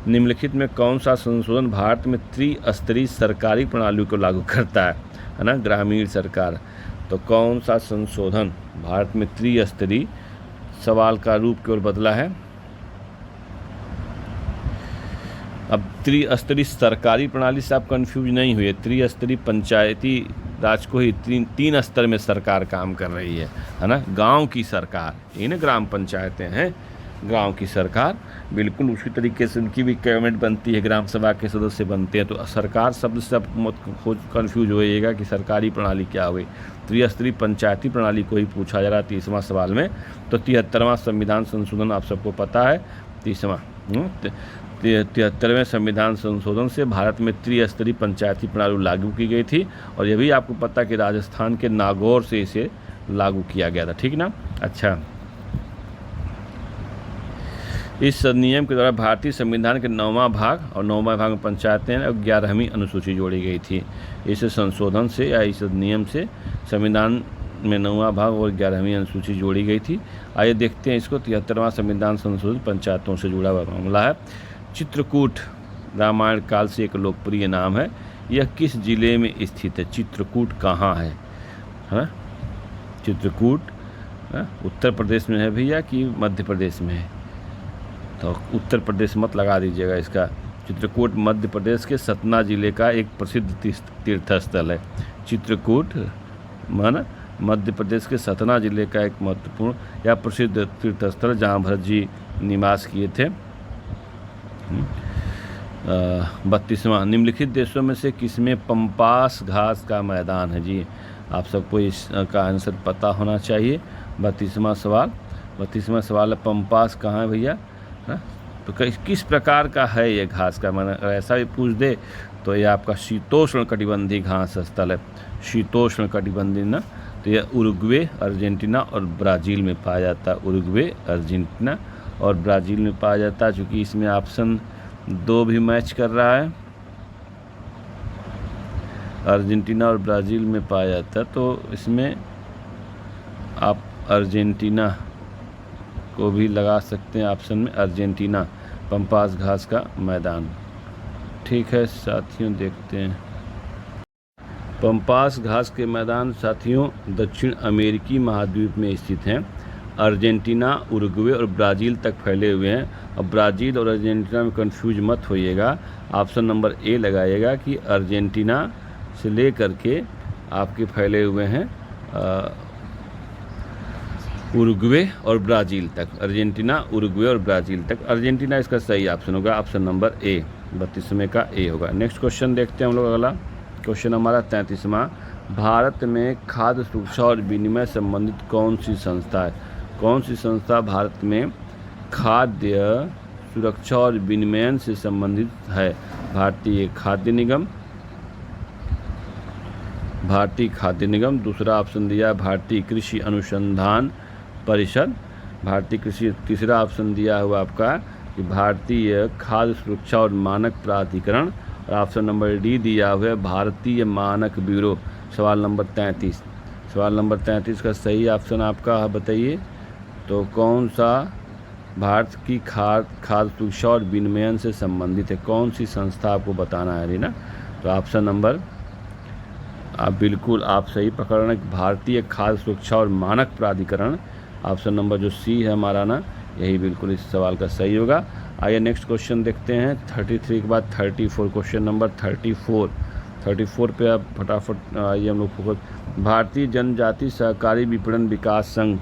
निम्नलिखित में कौन सा संशोधन भारत में त्रिस्तरीय सरकारी प्रणाली को लागू करता है ना, ग्रामीण सरकार। तो कौन सा संशोधन भारत में त्रिस्तरीय, सवाल का रूप केवल बदला है, अब त्रिस्तरीय सरकारी प्रणाली से आप कंफ्यूज नहीं हुए, त्रिस्तरीय पंचायती राज को ही तीन स्तर में सरकार काम कर रही है ना, गांव की सरकार, ये ना ग्राम पंचायतें हैं, गांव की सरकार, बिल्कुल उसी तरीके से उनकी भी कैबिनेट बनती है, ग्राम सभा के सदस्य बनते हैं। तो सरकार शब्द से आप मत कन्फ्यूज होइएगा कि सरकारी प्रणाली क्या हुई, त्रिस्तरीय पंचायती प्रणाली को ही पूछा जा रहा है 30वां सवाल में। तो 73वां संविधान संशोधन आप सबको पता है, 73वें संविधान संशोधन से भारत में त्रिस्तरीय पंचायती प्रणाली लागू की गई थी और यह भी आपको पता कि राजस्थान के नागौर से इसे लागू किया गया था, ठीक ना। अच्छा, इस नियम के द्वारा भारतीय संविधान के 9वां भाग और 9वां भाग में पंचायतें और 11वीं अनुसूची जोड़ी गई थी। इस संशोधन से या इस नियम से संविधान में 9वां भाग और 11वीं अनुसूची जोड़ी गई थी। आइए देखते हैं इसको। 73वां संविधान संशोधन पंचायतों से जुड़ा हुआ मामला है। चित्रकूट रामायण काल से एक लोकप्रिय नाम है, यह किस जिले में स्थित है? चित्रकूट कहाँ है ना? चित्रकूट उत्तर प्रदेश में है भैया कि मध्य प्रदेश में है? तो उत्तर प्रदेश मत लगा दीजिएगा इसका। चित्रकूट मध्य प्रदेश के सतना जिले का एक प्रसिद्ध तीर्थस्थल है। चित्रकूट माना मध्य प्रदेश के सतना जिले का एक महत्वपूर्ण या प्रसिद्ध तीर्थस्थल जहाँ भरत जी निवास किए थे। 32वां, निम्नलिखित देशों में से किसमें पंपास घास का मैदान है? जी आप सबको इसका आंसर पता होना चाहिए। 32वां सवाल है पंपास कहाँ है भैया? तो किस प्रकार का है ये घास का मैदान? अगर ऐसा भी पूछ दे तो ये आपका शीतोष्ण कटिबंधीय घास स्थल है। शीतोष्ण कटिबंधीय ना, तो यह उरुग्वे, अर्जेंटीना और ब्राज़ील में पाया जाता है। उरुग्वे, अर्जेंटीना और ब्राज़ील में पाया जाता है। चूँकि इसमें ऑप्शन 2 भी मैच कर रहा है, अर्जेंटीना और ब्राज़ील में पाया जाता है, तो इसमें आप अर्जेंटीना को भी लगा सकते हैं ऑप्शन में, अर्जेंटीना पंपास घास का मैदान। ठीक है साथियों, देखते हैं। पंपास घास के मैदान साथियों दक्षिण अमेरिकी महाद्वीप में स्थित हैं। अर्जेंटीना, उरुग्वे और ब्राज़ील तक फैले हुए हैं। अब ब्राज़ील और अर्जेंटीना में कंफ्यूज मत होइएगा, ऑप्शन नंबर ए लगाइएगा कि अर्जेंटीना से ले करके आपके फैले हुए हैं उरुग्वे और ब्राज़ील तक। अर्जेंटीना, उरुग्वे और ब्राज़ील तक। अर्जेंटीना इसका सही ऑप्शन होगा, ऑप्शन नंबर ए, 32वें का ए होगा। नेक्स्ट क्वेश्चन देखते हैं हम लोग। अगला क्वेश्चन हमारा 33वां, भारत में खाद्य सुरक्षा और विनिमय संबंधित कौन सी संस्था है? कौन सी संस्था भारत में खाद्य सुरक्षा और विनिमय से संबंधित है? भारतीय खाद्य निगम, भारतीय खाद्य निगम। दूसरा ऑप्शन दिया भारतीय कृषि अनुसंधान परिषद, भारतीय कृषि। तीसरा ऑप्शन दिया हुआ आपका कि भारतीय खाद्य सुरक्षा और मानक प्राधिकरण। और ऑप्शन नंबर डी दिया हुआ है भारतीय मानक ब्यूरो। सवाल नंबर 33 का सही ऑप्शन आपका बताइए। तो कौन सा भारत की खाद्य सुरक्षा और विनिमय से संबंधित है? कौन सी संस्था आपको बताना है ना? तो ऑप्शन नंबर आप बिल्कुल आप सही पकड़ रहे हैं, भारतीय खाद्य सुरक्षा और मानक प्राधिकरण। ऑप्शन नंबर जो सी है हमारा ना, यही बिल्कुल इस सवाल का सही होगा। आइए नेक्स्ट क्वेश्चन देखते हैं। 33 के बाद 34, क्वेश्चन नंबर 34 पे आप फटाफट आइए हम लोग फोकस। भारतीय जनजाति सहकारी विपणन विकास संघ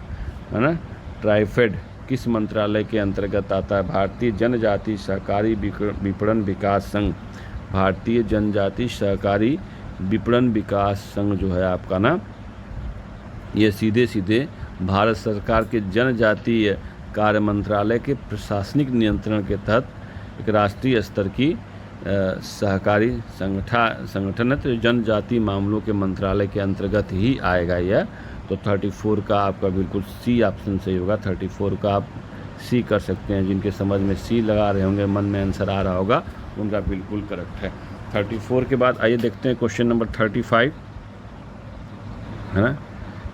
है ना, ट्राइफेड किस मंत्रालय के अंतर्गत आता है? भारतीय जनजाति सहकारी विपणन विकास संघ, भारतीय जनजाति सहकारी विपणन विकास संघ जो है आपका ना, ये सीधे भारत सरकार के जनजातीय कार्य मंत्रालय के प्रशासनिक नियंत्रण के तहत एक राष्ट्रीय स्तर की सहकारी संगठन है। तो जनजातीय मामलों के मंत्रालय के अंतर्गत ही आएगा यह। तो 34 का आपका बिल्कुल सी ऑप्शन सही होगा। 34 का आप सी कर सकते हैं। जिनके समझ में सी लगा रहे होंगे, मन में आंसर आ रहा होगा, उनका बिल्कुल करेक्ट है। 34 के बाद आइए देखते हैं क्वेश्चन नंबर 35 है ना।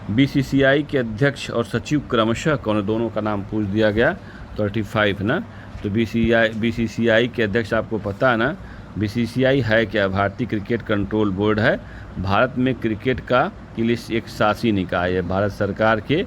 बीसीसीआई के अध्यक्ष और सचिव क्रमशः कौन, दोनों का नाम पूछ दिया गया। 35 ना। तो बीसीसीआई के अध्यक्ष आपको पता है ना, बीसीसीआई है क्या? भारतीय क्रिकेट कंट्रोल बोर्ड है। भारत में क्रिकेट के लिए एक शासी निकाय है। भारत सरकार के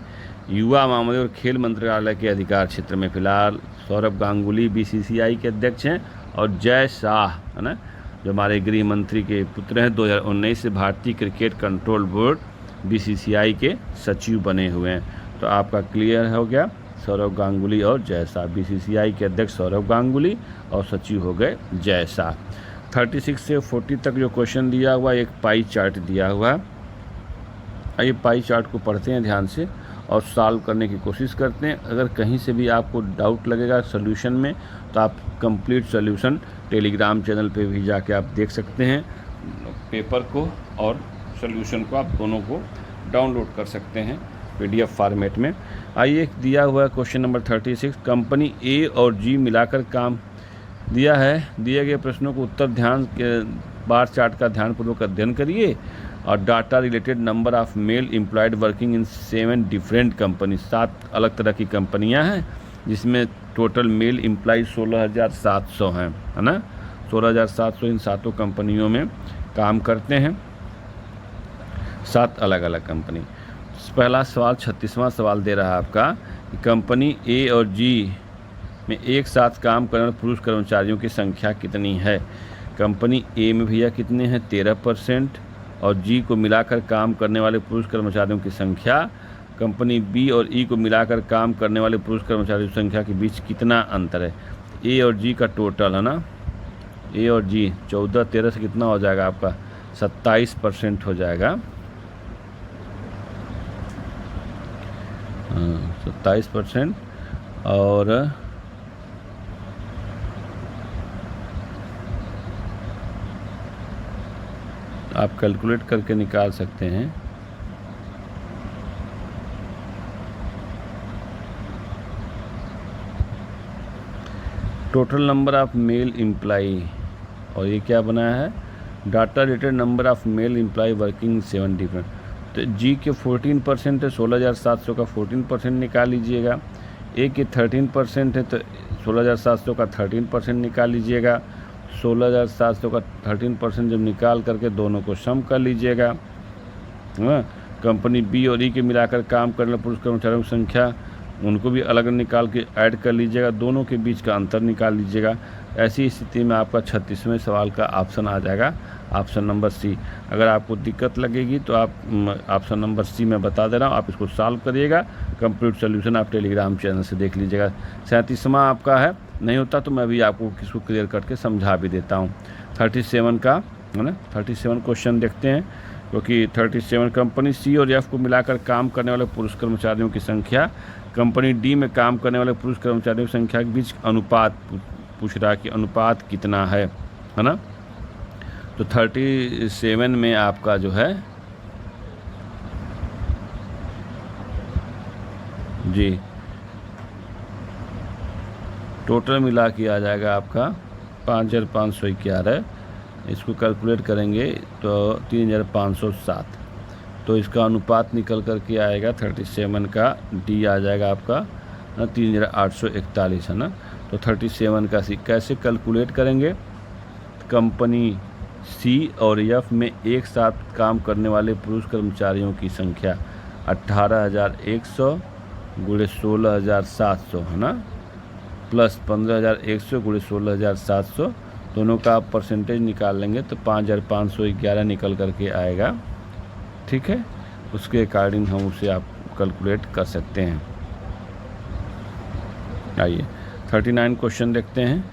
युवा मामले और खेल मंत्रालय के अधिकार क्षेत्र में फिलहाल सौरभ गांगुली बीसीसीआई के अध्यक्ष हैं, और जय शाह है ना, जो हमारे गृह मंत्री के पुत्र हैं, 2019 से भारतीय क्रिकेट कंट्रोल बोर्ड बीसीसीआई के सचिव बने हुए हैं। तो आपका क्लियर हो गया, सौरभ गांगुली और जय शाह। बीसीसीआई के अध्यक्ष सौरभ गांगुली और सचिव हो गए जय शाह। 36 से 40 तक जो क्वेश्चन दिया हुआ, एक पाई चार्ट दिया हुआ है। आइए पाई चार्ट को पढ़ते हैं ध्यान से और सॉल्व करने की कोशिश करते हैं। अगर कहीं से भी आपको डाउट लगेगा सॉल्यूशन में, तो आप कंप्लीट सॉल्यूशन टेलीग्राम चैनल पे भी जाके आप देख सकते हैं। पेपर को और सॉल्यूशन को आप दोनों को डाउनलोड कर सकते हैं पीडीएफ फॉर्मेट में। आइए दिया हुआ है क्वेश्चन नंबर 36, कंपनी ए और जी मिलाकर काम दिया है। दिए गए प्रश्नों को उत्तर ध्यान के बार चार्ट का ध्यानपूर्वक अध्ययन करिए और data related number of mail employed working in 7 different company. 7 अलग तरह की कंपनियां हैं, जिसमें टोटल मेल एम्प्लॉय 16,700 हैं, है ना। 16,700 इन 7 कंपनियों में काम करते हैं, 7 अलग अलग कंपनी। पहला सवाल 36वां सवाल दे रहा है आपका कि कंपनी ए और जी में एक साथ काम करने वाले पुरुष कर्मचारियों की संख्या कितनी है। कंपनी ए में भैया कितने हैं, 13%, और जी को मिलाकर काम करने वाले पुरुष कर्मचारियों की संख्या, कंपनी बी और ई को मिलाकर काम करने वाले पुरुष कर्मचारियों की संख्या के बीच कितना अंतर है। ए और जी का टोटल है ना, ए और जी 14, 13 से कितना हो जाएगा आपका, 27% हो जाएगा। 27%। और आप कैलकुलेट करके निकाल सकते हैं। Total number of male employee, और ये क्या बनाया है, data related number of male employ working 7 different. तो जी के 14% है, 16,700 का 14% निकाल लीजिएगा। ए के 13% है, तो 16,700 का 13% निकाल लीजिएगा। 16,700 का 13% जब निकाल करके दोनों को सम कर लीजिएगा। हाँ, कंपनी बी और ई के मिलाकर काम करने वाले पुरुष कर्मचारियों की संख्या, उनको भी अलग निकाल के ऐड कर लीजिएगा, दोनों के बीच का अंतर निकाल लीजिएगा। ऐसी स्थिति में आपका 36वें सवाल का ऑप्शन आ जाएगा, ऑप्शन नंबर सी। अगर आपको दिक्कत लगेगी तो आप ऑप्शन नंबर सी में बता दे रहा हूँ, आप इसको सॉल्व करिएगा। कंप्लीट सोल्यूशन आप टेलीग्राम चैनल से देख लीजिएगा। 37वां आपका है, नहीं होता तो मैं भी आपको किसको क्लियर करके समझा भी देता हूँ। 37 का है ना, 37 क्वेश्चन देखते हैं, क्योंकि 37 कंपनी सी और एफ को मिलाकर काम करने वाले पुरुष कर्मचारियों की संख्या, कंपनी डी में काम करने वाले पुरुष कर्मचारियों की संख्या के बीच अनुपात पूछ रहा है कि अनुपात कितना है ना। तो 37 में आपका जो है जी टोटल मिला के आ जाएगा आपका 5,511। इसको कैलकुलेट करेंगे तो 3,507। तो इसका अनुपात निकल कर के आएगा 37 का डी आ जाएगा आपका 3,841 है ना। तो 37 का सी कैसे कैलकुलेट करेंगे, कंपनी सी और एफ में एक साथ काम करने वाले पुरुष कर्मचारियों की संख्या 18,100 गुणे 16,700 है ना, प्लस 15,100 गुणे 16,700, दोनों का आप परसेंटेज निकाल लेंगे तो 5,511 निकल करके आएगा। ठीक है, उसके अकॉर्डिंग हम उसे आप कैलकुलेट कर सकते हैं। आइए 39 क्वेश्चन देखते हैं।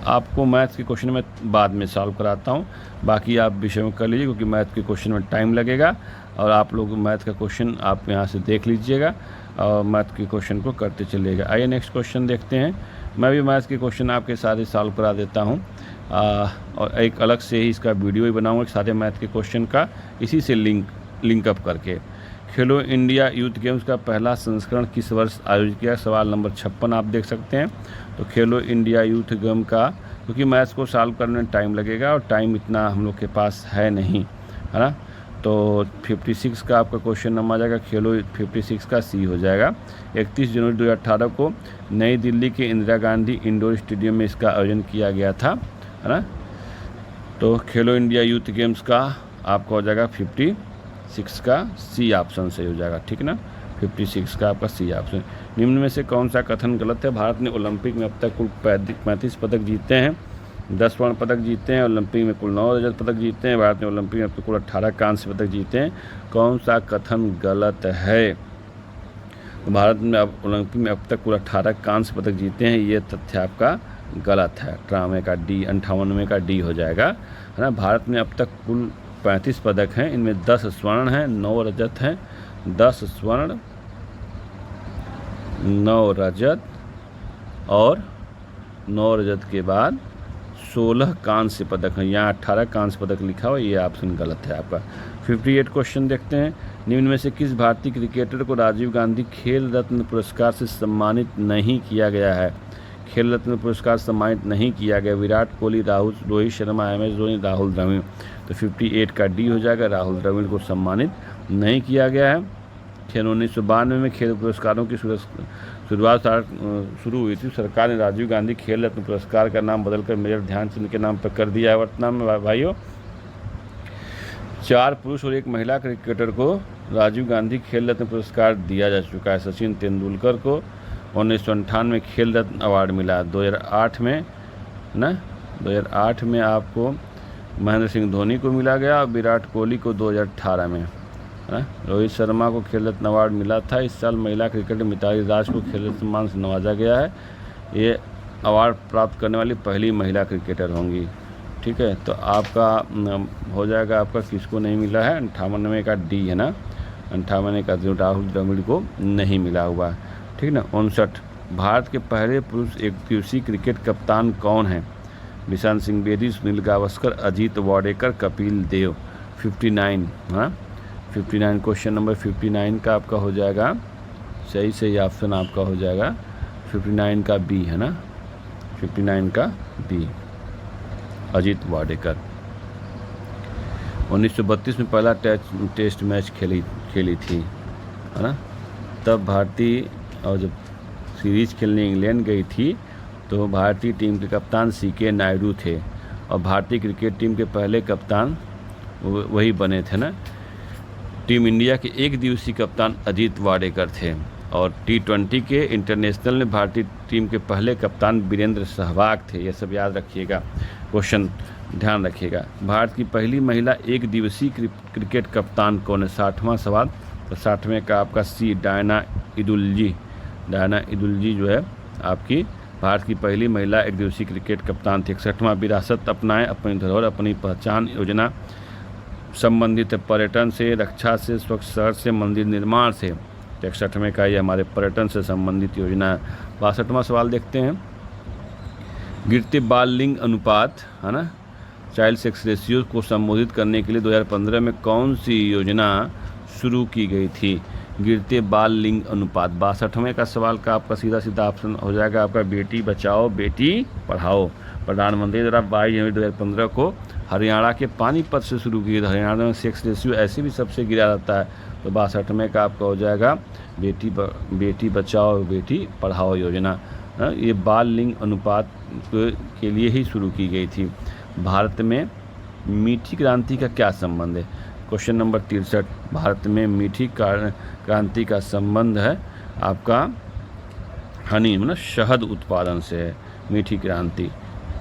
आपको मैथ्स के क्वेश्चन में बाद में सॉल्व कराता हूँ, बाकी आप विषय में कर लीजिए, क्योंकि मैथ के क्वेश्चन में टाइम लगेगा और आप लोग मैथ का क्वेश्चन आप यहाँ से देख लीजिएगा और मैथ के क्वेश्चन को करते चलिएगा। आइए नेक्स्ट क्वेश्चन देखते हैं। मैं भी मैथ्स के क्वेश्चन आपके साथ ही सॉल्व करा देता हूँ और एक अलग से ही इसका वीडियो भी बनाऊँगा सारे मैथ के क्वेश्चन का, इसी से लिंकअप करके। खेलो इंडिया यूथ गेम्स का पहला संस्करण किस वर्ष आयोजित किया, सवाल नंबर 56 आप देख सकते हैं। तो खेलो इंडिया यूथ गेम का, क्योंकि मैथ्स को सॉल्व करने में टाइम लगेगा और टाइम इतना हम लोग के पास है नहीं, है ना। तो 56 का आपका क्वेश्चन नंबर आ जाएगा खेलो 56 का सी हो जाएगा। 31 जनवरी 2018 को नई दिल्ली के इंदिरा गांधी इंडोर स्टेडियम में इसका आयोजन किया गया था, है ना। तो खेलो इंडिया यूथ गेम्स का आपका हो जाएगा 56 का सी ऑप्शन सही हो जाएगा, ठीक ना। 56 का आपका सी ऑप्शन। निम्न में से कौन सा कथन गलत है? भारत ने ओलंपिक में अब तक कुल 35 पदक जीते हैं, 10 स्वर्ण पदक जीते हैं, ओलंपिक में कुल 9 रजत पदक जीते हैं। भारत ने ओलंपिक में अब तक कुल 18 कांस्य पदक जीते हैं। कौन सा कथन गलत है? तो भारत में अब ओलंपिक में अब तक कुल 18 कांस्य पदक जीते हैं, ये तथ्य आपका गलत है। 58 का डी, 58 का डी हो जाएगा, है ना। भारत में अब तक कुल 35 पदक हैं, इनमें 10 स्वर्ण हैं, 9 रजत हैं। 10 स्वर्ण, 9 रजत और 9 रजत के बाद 16 कांस्य पदक हैं। यहाँ 18 कांस्य पदक लिखा हुआ, ये ऑप्शन गलत है आपका। 58 क्वेश्चन देखते हैं। निम्न में से किस भारतीय क्रिकेटर को राजीव गांधी खेल रत्न पुरस्कार से सम्मानित नहीं किया गया है? खेल रत्न पुरस्कार सम्मानित नहीं किया गया। विराट कोहली, राहुल, रोहित शर्मा, MS धोनी, राहुल द्रविड़। तो 58 का डी हो जाएगा, राहुल द्रविड़ को सम्मानित नहीं किया गया है। खेल 1992 में खेल पुरस्कारों की शुरुआत शुरू हुई थी। सरकार ने राजीव गांधी खेल रत्न पुरस्कार का नाम बदलकर मेजर ध्यानचंद के नाम पर कर दिया है। वर्तमान में भाइयों 4 पुरुष और 1 महिला क्रिकेटर को राजीव गांधी खेल रत्न पुरस्कार दिया जा चुका है। सचिन तेंदुलकर को 1998 में खेल रत्न अवार्ड मिला। 2008 में ना 2008 में आपको महेंद्र सिंह धोनी को मिला गया और विराट कोहली को 2018 में, है। रोहित शर्मा को खेल रत्न अवार्ड मिला था। इस साल महिला क्रिकेटर मिताली राज को खेल रत्न सम्मान से नवाजा गया है। ये अवार्ड प्राप्त करने वाली पहली महिला क्रिकेटर होंगी, ठीक है। तो आपका हो जाएगा, आपका किसको नहीं मिला है? 98 का डी है ना, 98 का राहुल द्रविड़ को नहीं मिला हुआ, ठीक ना। 59 भारत के पहले पुरुष एकदिवसीय क्रिकेट कप्तान कौन है? विशांत सिंह बेदी, सुनील गावस्कर, अजीत वाडेकर, कपिल देव। 59, हाँ 59 क्वेश्चन नंबर 59 का आपका हो जाएगा सही ऑप्शन आपका हो जाएगा 59 का बी, है ना। 59 का बी, अजीत वाडेकर। 1932 में पहला टेस्ट मैच खेली थी, है ना। तब भारतीय, और जब सीरीज खेलने इंग्लैंड गई थी तो भारतीय टीम के कप्तान CK नायडू थे और भारतीय क्रिकेट टीम के पहले कप्तान वही बने थे ना। टीम इंडिया के एक दिवसीय कप्तान अजीत वाडेकर थे और T20 के इंटरनेशनल में भारतीय टीम के पहले कप्तान वीरेंद्र सहवाग थे। ये सब याद रखिएगा, क्वेश्चन ध्यान रखिएगा। भारत की पहली महिला एक दिवसीय क्रिकेट कप्तान कौन है? 60वां सवाल। तो 60वें का आपका सी, डायना इदुल्जी। डायना इदुल्जी जो है आपकी भारत की पहली महिला एक दिवसीय क्रिकेट कप्तान थी। 61वां विरासत अपनाएं, अपनी धरोहर अपनी पहचान योजना संबंधित है पर्यटन से, रक्षा से, स्वच्छ शहर से, मंदिर निर्माण से। 61वें का ये हमारे पर्यटन से संबंधित योजना है। 62वां सवाल देखते हैं। गिरते बाल लिंग अनुपात, है ना, चाइल्ड सेक्स रेशियो को संबोधित करने के लिए 2015 में कौन सी योजना शुरू की गई थी? गिरते बाल लिंग अनुपात। 62वें का सवाल का आपका सीधा ऑप्शन हो जाएगा आपका बेटी बचाओ बेटी पढ़ाओ। प्रधानमंत्री द्वारा 22 जनवरी 2015 को हरियाणा के पानीपत से शुरू की। हरियाणा में सेक्स रेशियो ऐसे भी सबसे गिरा रहता है। तो 62वें का आपका हो जाएगा बेटी बचाओ बेटी पढ़ाओ योजना। ये बाल लिंग अनुपात के लिए ही शुरू की गई थी। भारत में मीठी क्रांति का क्या संबंध है? Question number 63। भारत में मीठी क्रांति का संबंध है आपका हनी, मतलब शहद उत्पादन से है मीठी क्रांति।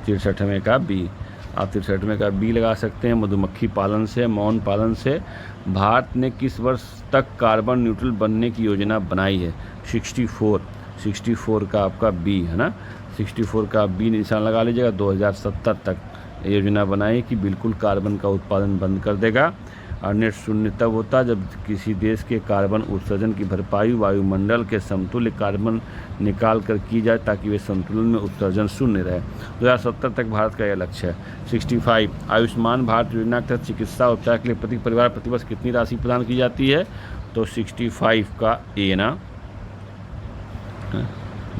63वें का बी, आप 63वें का बी लगा सकते हैं। मधुमक्खी पालन से, मौन पालन से। भारत ने किस वर्ष तक कार्बन न्यूट्रल बनने की योजना बनाई है? 64 का आपका बी, है ना। 64 का बी निशान लगा लीजिएगा। 2070 तक योजना बनाई कि बिल्कुल कार्बन का उत्पादन बंद कर देगा। और नेट शून्य तब होता जब किसी देश के कार्बन उत्सर्जन की भरपाई वायुमंडल के समतुल्य कार्बन निकाल कर की जाए ताकि वे संतुलन में उत्सर्जन शून्य रहे। 2070 तक भारत का यह लक्ष्य है। 65 आयुष्मान भारत योजना के तहत चिकित्सा उपचार के लिए प्रति परिवार प्रतिवर्ष कितनी राशि प्रदान की जाती है? तो 65 का ए ना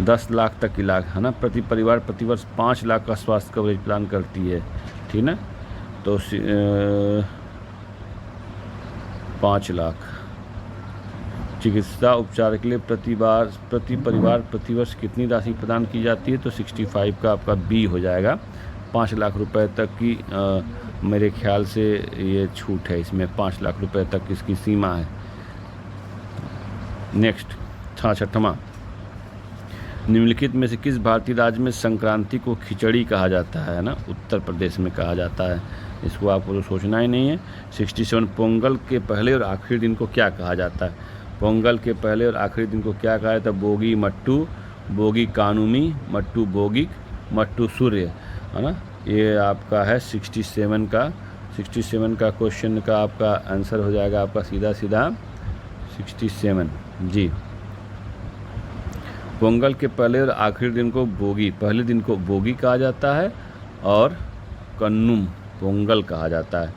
10 लाख तक इलाज, है ना। प्रति परिवार प्रतिवर्ष 5 लाख का स्वास्थ्य कवरेज प्रदान करती है, ठीक ना। तो 5 लाख। चिकित्सा उपचार के लिए प्रति परिवार प्रतिवर्ष कितनी राशि प्रदान की जाती है? तो 65 का आपका बी हो जाएगा। 5 लाख रुपए तक की मेरे ख्याल से ये छूट है इसमें, 5 लाख रुपए तक इसकी सीमा है। नेक्स्ट 6वां, निम्नलिखित में से किस भारतीय राज्य में संक्रांति को खिचड़ी कहा जाता है ना? उत्तर प्रदेश में कहा जाता है। इसको आपको तो सोचना ही नहीं है। 67, पोंगल के पहले और आखिरी दिन को क्या कहा जाता है? पोंगल के पहले और आखिरी दिन को क्या कहा जाता है? बोगी मट्टू, बोगी कानुमी, मट्टू बोगिक, मट्टू सूर्य, है ना? ये आपका है 67 का क्वेश्चन का आपका आंसर हो जाएगा आपका सीधा 67 जी। पोंगल के पहले और आखिरी दिन को बोगी, पहले दिन को बोगी कहा जाता है और कन्नुम पोंगल कहा जाता है।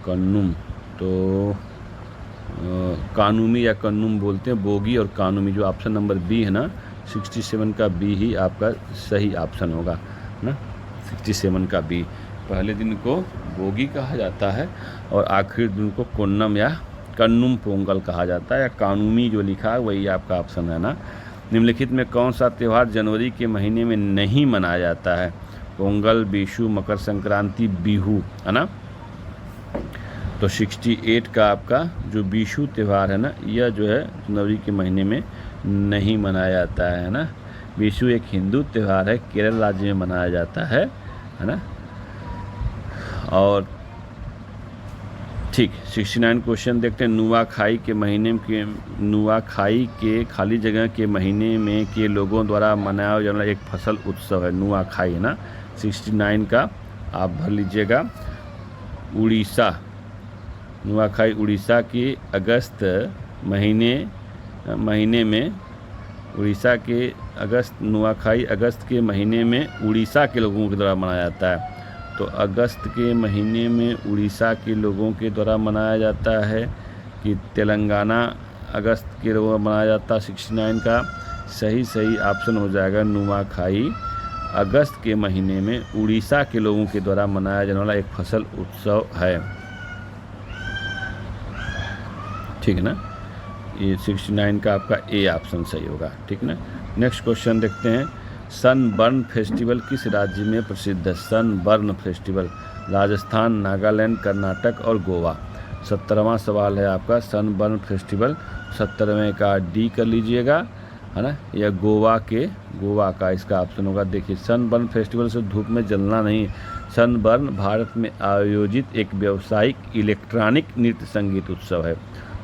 कन्नुम तो कानुमी या कन्नुम बोलते हैं, बोगी और कानुमी। जो ऑप्शन नंबर बी है ना, 67 का बी ही आपका सही ऑप्शन होगा ना। 67 का बी, पहले दिन को बोगी कहा जाता है और आखिरी दिन को कोन्नम या कन्नुम पोंगल कहा जाता है, या कानुमी जो लिखा है वही आपका ऑप्शन है ना। निम्नलिखित में कौन सा त्यौहार जनवरी के महीने में नहीं मनाया जाता है? पोंगल, बिशु, मकर संक्रांति, बिहू, है ना। तो 68 का आपका जो बिशु त्यौहार है ना, यह जो है जनवरी के महीने में नहीं मनाया जाता है ना। बिशु एक हिंदू त्यौहार है, केरल राज्य में मनाया जाता है ना। और ठीक 69 क्वेश्चन देखते हैं। नुआखाई के खाली जगह के महीने में के लोगों द्वारा मनाया जाने वाला एक फसल उत्सव है नुआखाई, है ना। 69 का आप भर लीजिएगा। उड़ीसा, नुआखाई उड़ीसा के अगस्त महीने में, उड़ीसा के नुआखाई अगस्त के महीने में उड़ीसा के लोगों के द्वारा मनाया जाता है। तो अगस्त के महीने में उड़ीसा के लोगों के द्वारा मनाया जाता है कि तेलंगाना अगस्त के लोगों द्वारा मनाया जाता है। 69 का सही ऑप्शन हो जाएगा नुआखाई अगस्त के महीने में उड़ीसा के लोगों के द्वारा मनाया जाने वाला एक फसल उत्सव है, ठीक है ना। ये 69 का आपका ए ऑप्शन सही होगा, ठीक ना। नेक्स्ट क्वेश्चन देखते हैं। सनबर्न फेस्टिवल किस राज्य में प्रसिद्ध है? सनबर्न फेस्टिवल राजस्थान, नागालैंड, कर्नाटक और गोवा। 17वां सवाल है आपका सनबर्न फेस्टिवल। 17वें का डी कर लीजिएगा, है ना। यह गोवा का इसका ऑप्शन होगा। देखिए सनबर्न फेस्टिवल से धूप में जलना नहीं। सनबर्न भारत में आयोजित एक व्यावसायिक इलेक्ट्रॉनिक नृत्य संगीत उत्सव है।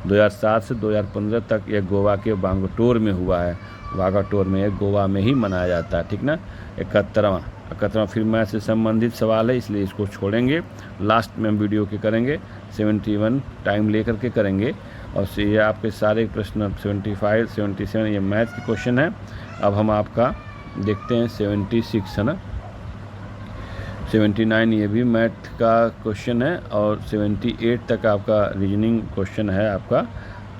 2007 से 2015 तक यह गोवा के वागाटोर में हुआ है। वागाटोर में, यह गोवा में ही मनाया जाता है, ठीक ना। 71वां फिर मैथ से संबंधित सवाल है, इसलिए इसको छोड़ेंगे, लास्ट में हम वीडियो के करेंगे। 71 टाइम लेकर के करेंगे। और ये आपके सारे प्रश्न 75, 77 ये मैथ के क्वेश्चन है। अब हम आपका देखते हैं 76, है ना। 79 ये भी मैथ का क्वेश्चन है और 78 तक आपका रीजनिंग क्वेश्चन है आपका।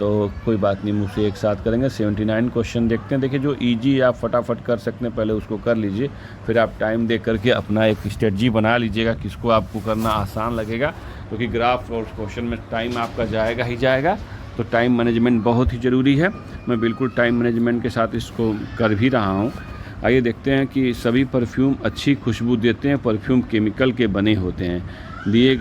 तो कोई बात नहीं, मुझसे एक साथ करेंगे। 79 क्वेश्चन देखते हैं। देखिए जो इजी आप फटाफट कर सकते हैं पहले उसको कर लीजिए, फिर आप टाइम दे करके अपना एक स्ट्रेटजी बना लीजिएगा किसको आपको करना आसान लगेगा, क्योंकि ग्राफ और क्वेश्चन में टाइम आपका जाएगा ही जाएगा। तो टाइम मैनेजमेंट बहुत ही ज़रूरी है। मैं बिल्कुल टाइम मैनेजमेंट के साथ इसको कर भी रहा हूँ। आइए देखते हैं कि सभी परफ्यूम अच्छी खुशबू देते हैं। परफ्यूम केमिकल के बने होते हैं।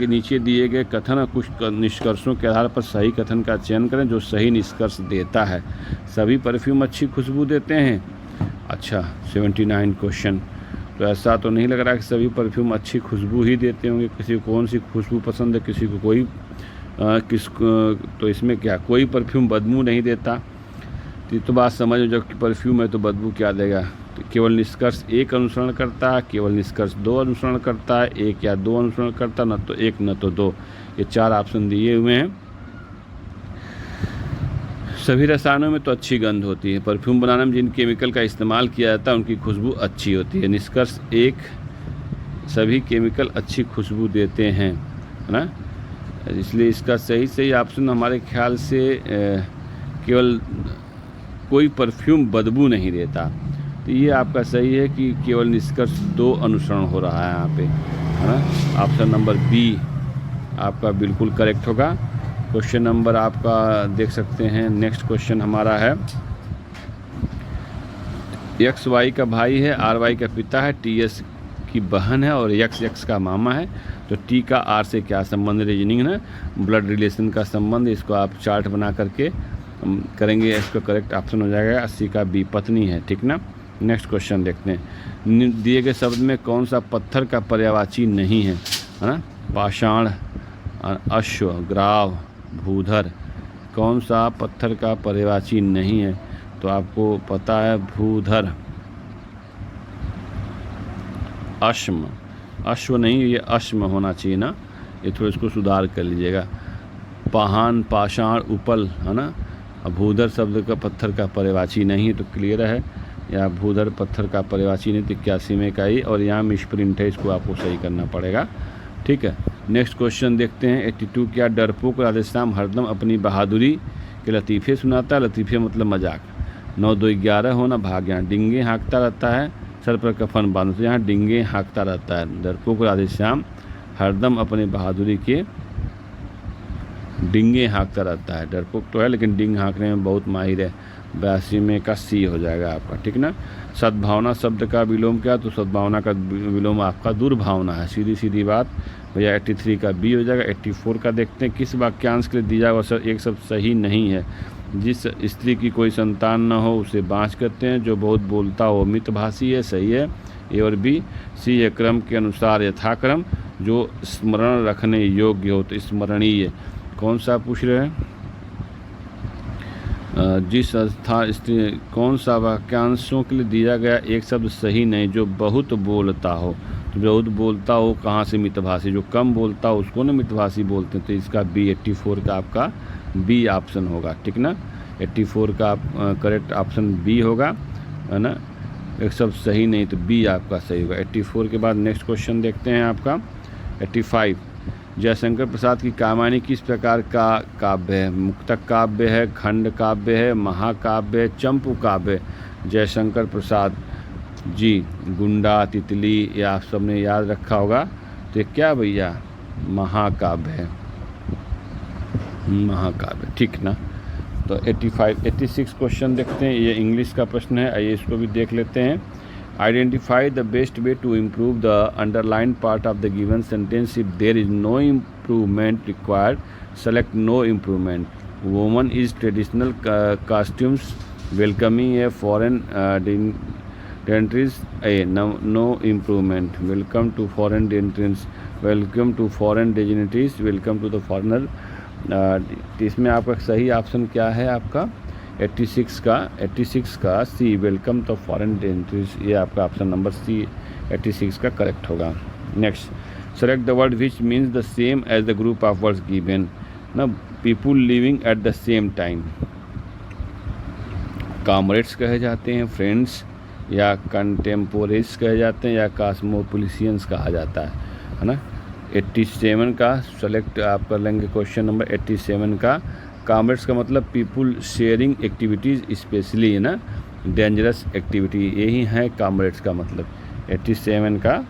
नीचे दिए गए कथन और कुछ निष्कर्षों के आधार पर सही कथन का चयन करें जो सही निष्कर्ष देता है। सभी परफ्यूम अच्छी खुशबू देते हैं। अच्छा 79 क्वेश्चन, तो ऐसा तो नहीं लग रहा कि सभी परफ्यूम अच्छी खुशबू ही देते होंगे। किसी को कौन सी खुशबू पसंद है, किसी को कोई तो इसमें क्या कोई परफ्यूम बदबू नहीं देता। तो बात समझ में, जब परफ्यूम है तो बदबू क्या देगा। तो केवल निष्कर्ष 1 अनुसरण करता है, केवल निष्कर्ष 2 अनुसरण करता है, 1 या 2 अनुसरण करता है, न तो 1 न तो 2। ये 4 ऑप्शन दिए हुए हैं। सभी रसायनों में तो अच्छी गंध होती है। परफ्यूम बनाने में जिन केमिकल का इस्तेमाल किया जाता है उनकी खुशबू अच्छी होती है। निष्कर्ष 1 सभी केमिकल अच्छी खुशबू देते हैं, है ना। इसलिए इसका सही ऑप्शन हमारे ख्याल से केवल कोई परफ्यूम बदबू नहीं देता। तो ये आपका सही है कि केवल निष्कर्ष 2 अनुसरण हो रहा है यहाँ पे, है ना। ऑप्शन नंबर बी आपका बिल्कुल करेक्ट होगा। क्वेश्चन नंबर आपका देख सकते हैं। नेक्स्ट क्वेश्चन हमारा है, एक्स वाई का भाई है, आर वाई का पिता है, टी एस की बहन है और एक्स एक्स का मामा है। तो टी का आर से क्या संबंध, रीजनिंग है, ब्लड रिलेशन का संबंध। इसको आप चार्ट बना करके करेंगे, इसका करेक्ट ऑप्शन हो जाएगा 80 का बी, पत्नी है, ठीक ना। नेक्स्ट क्वेश्चन देखते हैं, दिए गए शब्द में कौन सा पत्थर का पर्यायवाची नहीं है ना। पाषाण, अश्व, ग्राव, भूधर, कौन सा पत्थर का पर्यायवाची नहीं है? तो आपको पता है भूधर। अश्म, अश्व नहीं, ये अश्म होना चाहिए ना, ये थोड़ा इसको सुधार कर लीजिएगा। पाहान, पाषाण, उपल, है ना। भूधर शब्द का पत्थर का पर्यायवाची नहीं है, तो क्लियर है, या भूधर पत्थर का पर्यायवाची नहीं, तो 81 में का ही, और यहाँ मिसप्रिंट है, इसको आपको सही करना पड़ेगा, ठीक है। नेक्स्ट क्वेश्चन देखते हैं, 82, क्या डरपोक राधेश्याम हरदम अपनी बहादुरी के लतीफ़े सुनाता है? लतीफ़े मतलब मजाक। 9 2 11 होना, भाग, यहाँ डिंगे हाँकता रहता है, सर पर कफन बांध, तो यहाँ डिंगे हाँकता रहता है। डरपोक राधेश्याम हरदम अपनी बहादुरी के डिंगे हाँकता रहता है। डरपोक तो है लेकिन डिंग हाँकने में बहुत माहिर है। 82 में का सी हो जाएगा आपका, ठीक ना। सद्भावना शब्द का विलोम क्या? तो सद्भावना का विलोम आपका दुर्भावना है, सीधी सीधी बात भैया। 83 का बी हो जाएगा। 84 का देखते हैं, किस वाक्यांश के लिए दिया हुआ सर एक शब्द सही नहीं है? जिस स्त्री की कोई संतान न हो उसे बाँझ कहते हैं, जो बहुत बोलता हो मितभाषी है, सही है, ए और बी। सी है क्रम के अनुसार यथाक्रम, जो स्मरण रखने योग्य हो, तो स्मरणीय। कौन सा पूछ रहे हैं? जिस स्थान स्त्री, कौन सा वाक्यांशों के लिए दिया गया एक शब्द सही नहीं? जो बहुत बोलता हो, तो बहुत बोलता हो कहाँ से मितभाषी? जो कम बोलता हो उसको ना मितभाषी बोलते हैं, तो इसका बी 84 का आपका बी ऑप्शन होगा, ठीक ना। 84 का करेक्ट ऑप्शन बी होगा, है ना। एक शब्द सही नहीं तो बी आपका सही होगा। 84 के बाद नेक्स्ट क्वेश्चन देखते हैं आपका 85, जयशंकर प्रसाद की कामायनी किस प्रकार का काव्य है? मुक्तक काव्य है, खंड काव्य है, महाकाव्य है, चंपू काव्य है? जयशंकर प्रसाद जी, गुंडा, तितली, ये आप सबने याद रखा होगा, तो ये क्या भैया महाकाव्य है, महाकाव्य, ठीक ना। तो 86 क्वेश्चन देखते हैं, ये इंग्लिश का प्रश्न है, आइए इसको भी देख लेते हैं। Identify the best way to improve the underline part of the given sentence if there is no improvement required, select no improvement. Woman is traditional costumes welcoming a foreign dignitaries, no improvement. Welcome to foreign dignitaries, welcome to foreign dignitaries, welcome to the foreigner। इसमें आपका सही option क्या है? आपका 86 का C, welcome to foreign dignitaries, ये आपका option number C 86 का करेक्ट होगा। Next, select the word which means the same as the group of words given ना। People living at the same time, comrades कहे जाते हैं, फ्रेंड्स या कंटेम्पोरेरीज कहे जाते हैं, या कॉस्मोपोलिशियंस कहा जाता है ना। 87 का सेलेक्ट आप कर लेंगे क्वेश्चन नंबर 87 का। कॉमरेड्स का मतलब पीपुल शेयरिंग एक्टिविटीज़, स्पेशली है ना डेंजरस एक्टिविटी, यही है कॉमरेड्स का मतलब। 87 का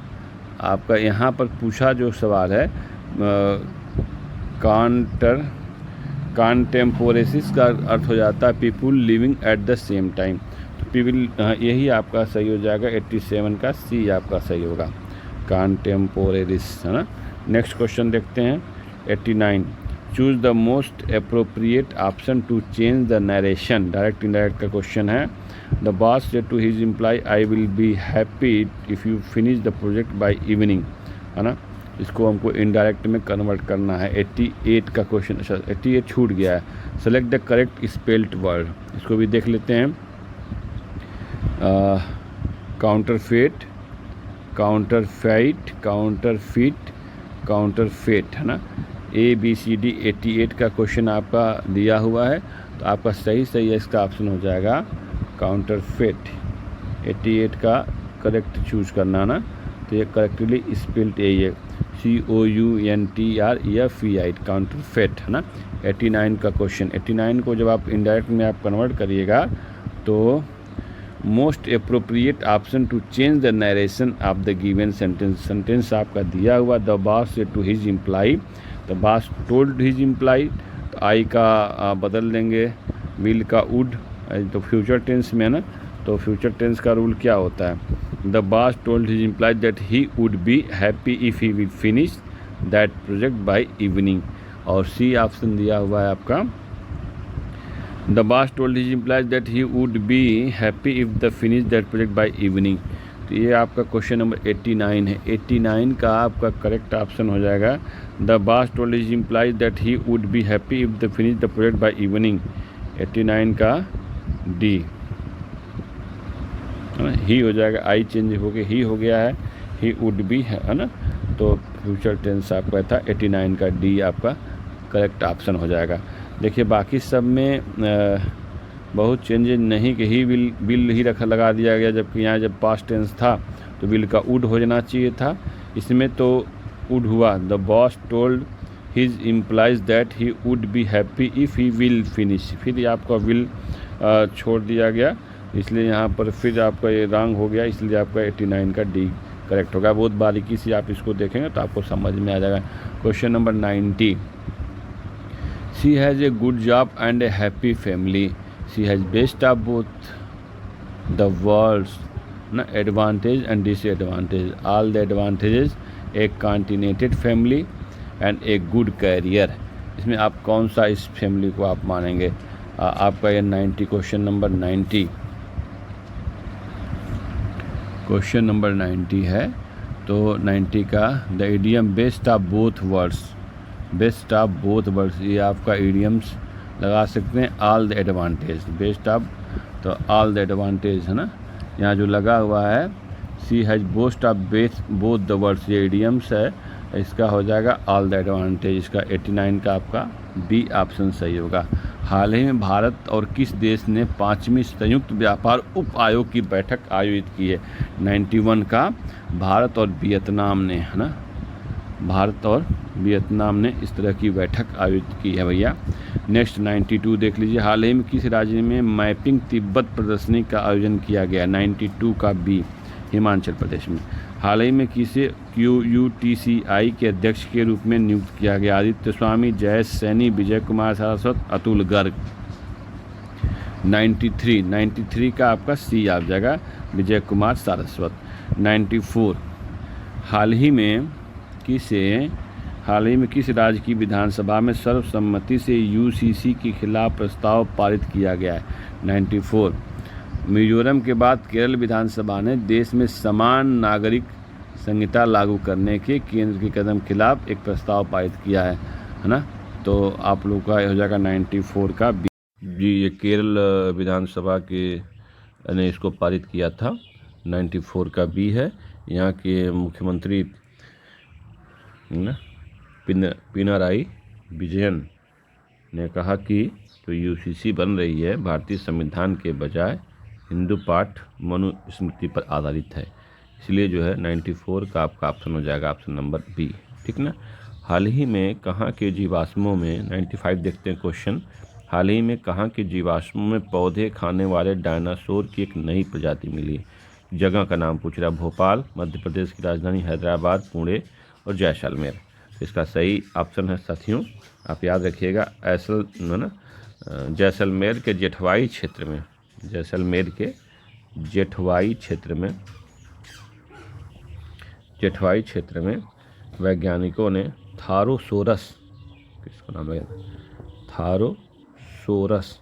आपका यहाँ पर पूछा जो सवाल है, कॉन्टेम्पोरेरीज का अर्थ हो जाता है people living at the same time, तो पीपल, यही आपका सही हो जाएगा। 87 का सी आपका सही होगा, कॉन्टेम्पोरेरीज, है ना। नेक्स्ट क्वेश्चन देखते हैं 89, choose the most appropriate option to change the narration. Direct indirect का क्वेश्चन है। The boss said to his employ I will be happy if you finish the project by evening, है ना। इसको हमको indirect में convert करना है। 88 का क्वेश्चन, अच्छा 88 छूट गया है। Select the correct spelled word, इसको भी देख लेते हैं। काउंटरफेट, काउंटरफेट, काउंटरफिट, काउंटरफेट, है ना। ABCD 88 का क्वेश्चन आपका दिया हुआ है, तो आपका सही है, इसका ऑप्शन हो जाएगा काउंटरफेट। 88 का करेक्ट चूज करना ना, तो ये करेक्टली स्पेल्ड यही है, COUNTRFEI, काउंटरफेट, है ना। 89 का क्वेश्चन, 89 को जब आप इनडायरेक्ट में आप कन्वर्ट करिएगा तो most appropriate option to change the narration of the given sentence. Sentence आपका दिया हुआ, the boss said to his employee, the boss told his employ, I का बदल देंगे, विल का वुड, तो फ्यूचर टेंस में है ना, तो फ्यूचर टेंस का रूल क्या होता है, the boss told his employees that he would be happy if he will finish that project by evening. और सी ऑप्शन दिया हुआ है आपका, the boss told his employees that he would be happy if the finish that project by evening. तो ये आपका question number 89 है। 89 का आपका करेक्ट ऑप्शन हो जाएगा, the boss told his employees that he would be happy if the finish the project by evening. 89 का D है ना, ही हो जाएगा, आई चेंज हो गया, ही हो गया है, ही वुड बी है ना, तो फ्यूचर टेंस आपका था 89 का डी आपका करेक्ट ऑप्शन हो जाएगा। देखिए बाकी सब में बहुत चेंजेज नहीं कि ही विल ही लगा दिया गया, जबकि यहाँ जब पास्ट टेंस था तो विल का वुड हो जाना चाहिए था, इसमें तो वुड हुआ। The boss told his employees that he would be happy if he will finish, फिर आपका विल छोड़ दिया गया, इसलिए यहाँ पर फिर आपका ये रॉन्ग हो गया, इसलिए आपका 89 का डी करेक्ट होगा। बहुत बारीकी से आप इसको देखेंगे तो आपको समझ में आ जाएगा। Question number 90, she has a good job and a happy family, she has best of both the worlds ना, advantage and disadvantage, all the advantages, a contented family and a good career. इसमें आप कौन सा इस family को आप मानेंगे? आपका ये 90 क्वेश्चन नंबर 90 क्वेश्चन नंबर 90 है। तो 90 का the idiom best of both words, best of both words, ये आपका इडियम्स लगा सकते हैं। All the advantage, best of, तो ऑल द एडवांटेज है ना, यहाँ जो लगा हुआ है she has boast of best both the words, ये इडियम्स है, इसका हो जाएगा ऑल द एडवांटेज। इसका 89 का आपका बी ऑप्शन सही होगा। हाल ही में भारत और किस देश ने 5वीं संयुक्त व्यापार उप आयोग की बैठक आयोजित की है? 91 का भारत और वियतनाम ने, है ना, भारत और वियतनाम ने इस तरह की बैठक आयोजित की है भैया। नेक्स्ट 92 देख लीजिए, हाल ही में किस राज्य में मैपिंग तिब्बत प्रदर्शनी का आयोजन किया गया? 92 का बी, हिमाचल प्रदेश में। हाल ही में किसे QUTCI के अध्यक्ष के रूप में नियुक्त किया गया? आदित्य स्वामी, जयेश सैनी, विजय कुमार सारस्वत, अतुल गर्ग। 93 का आपका सी आ जाएगा, विजय कुमार सारस्वत। 94, हाल ही में किस राज्य की विधानसभा में सर्वसम्मति से UCC के खिलाफ प्रस्ताव पारित किया गया है? 94, मिजोरम के बाद केरल विधानसभा ने देश में समान नागरिक संहिता लागू करने के केंद्र के कदम खिलाफ एक प्रस्ताव पारित किया है ना, तो आप लोग का हो जाएगा 94 का बी। जी, ये केरल विधानसभा के ने इसको पारित किया था, 94 का बी है। यहाँ के मुख्यमंत्री ना पिनाराई विजयन ने कहा कि जो UCC बन रही है भारतीय संविधान के बजाय हिंदू पाठ मनुस्मृति पर आधारित है, इसलिए जो है 94 का आपका ऑप्शन हो जाएगा ऑप्शन नंबर बी, ठीक ना। हाल ही में कहाँ के जीवाश्मों में, 95 देखते हैं क्वेश्चन, हाल ही में कहाँ के जीवाश्मों में पौधे खाने वाले डायनासोर की एक नई प्रजाति मिली? जगह का नाम पूछ रहा, भोपाल, मध्य प्रदेश की राजधानी हैदराबाद, पुणे और जैसलमेर। इसका सही ऑप्शन है साथियों, आप याद रखिएगा, जैसलमेर के जेठवाई क्षेत्र में, जैसलमेर के जेठवाई क्षेत्र में वैज्ञानिकों ने थारोसोरस, किसको नाम है, थारोसोरस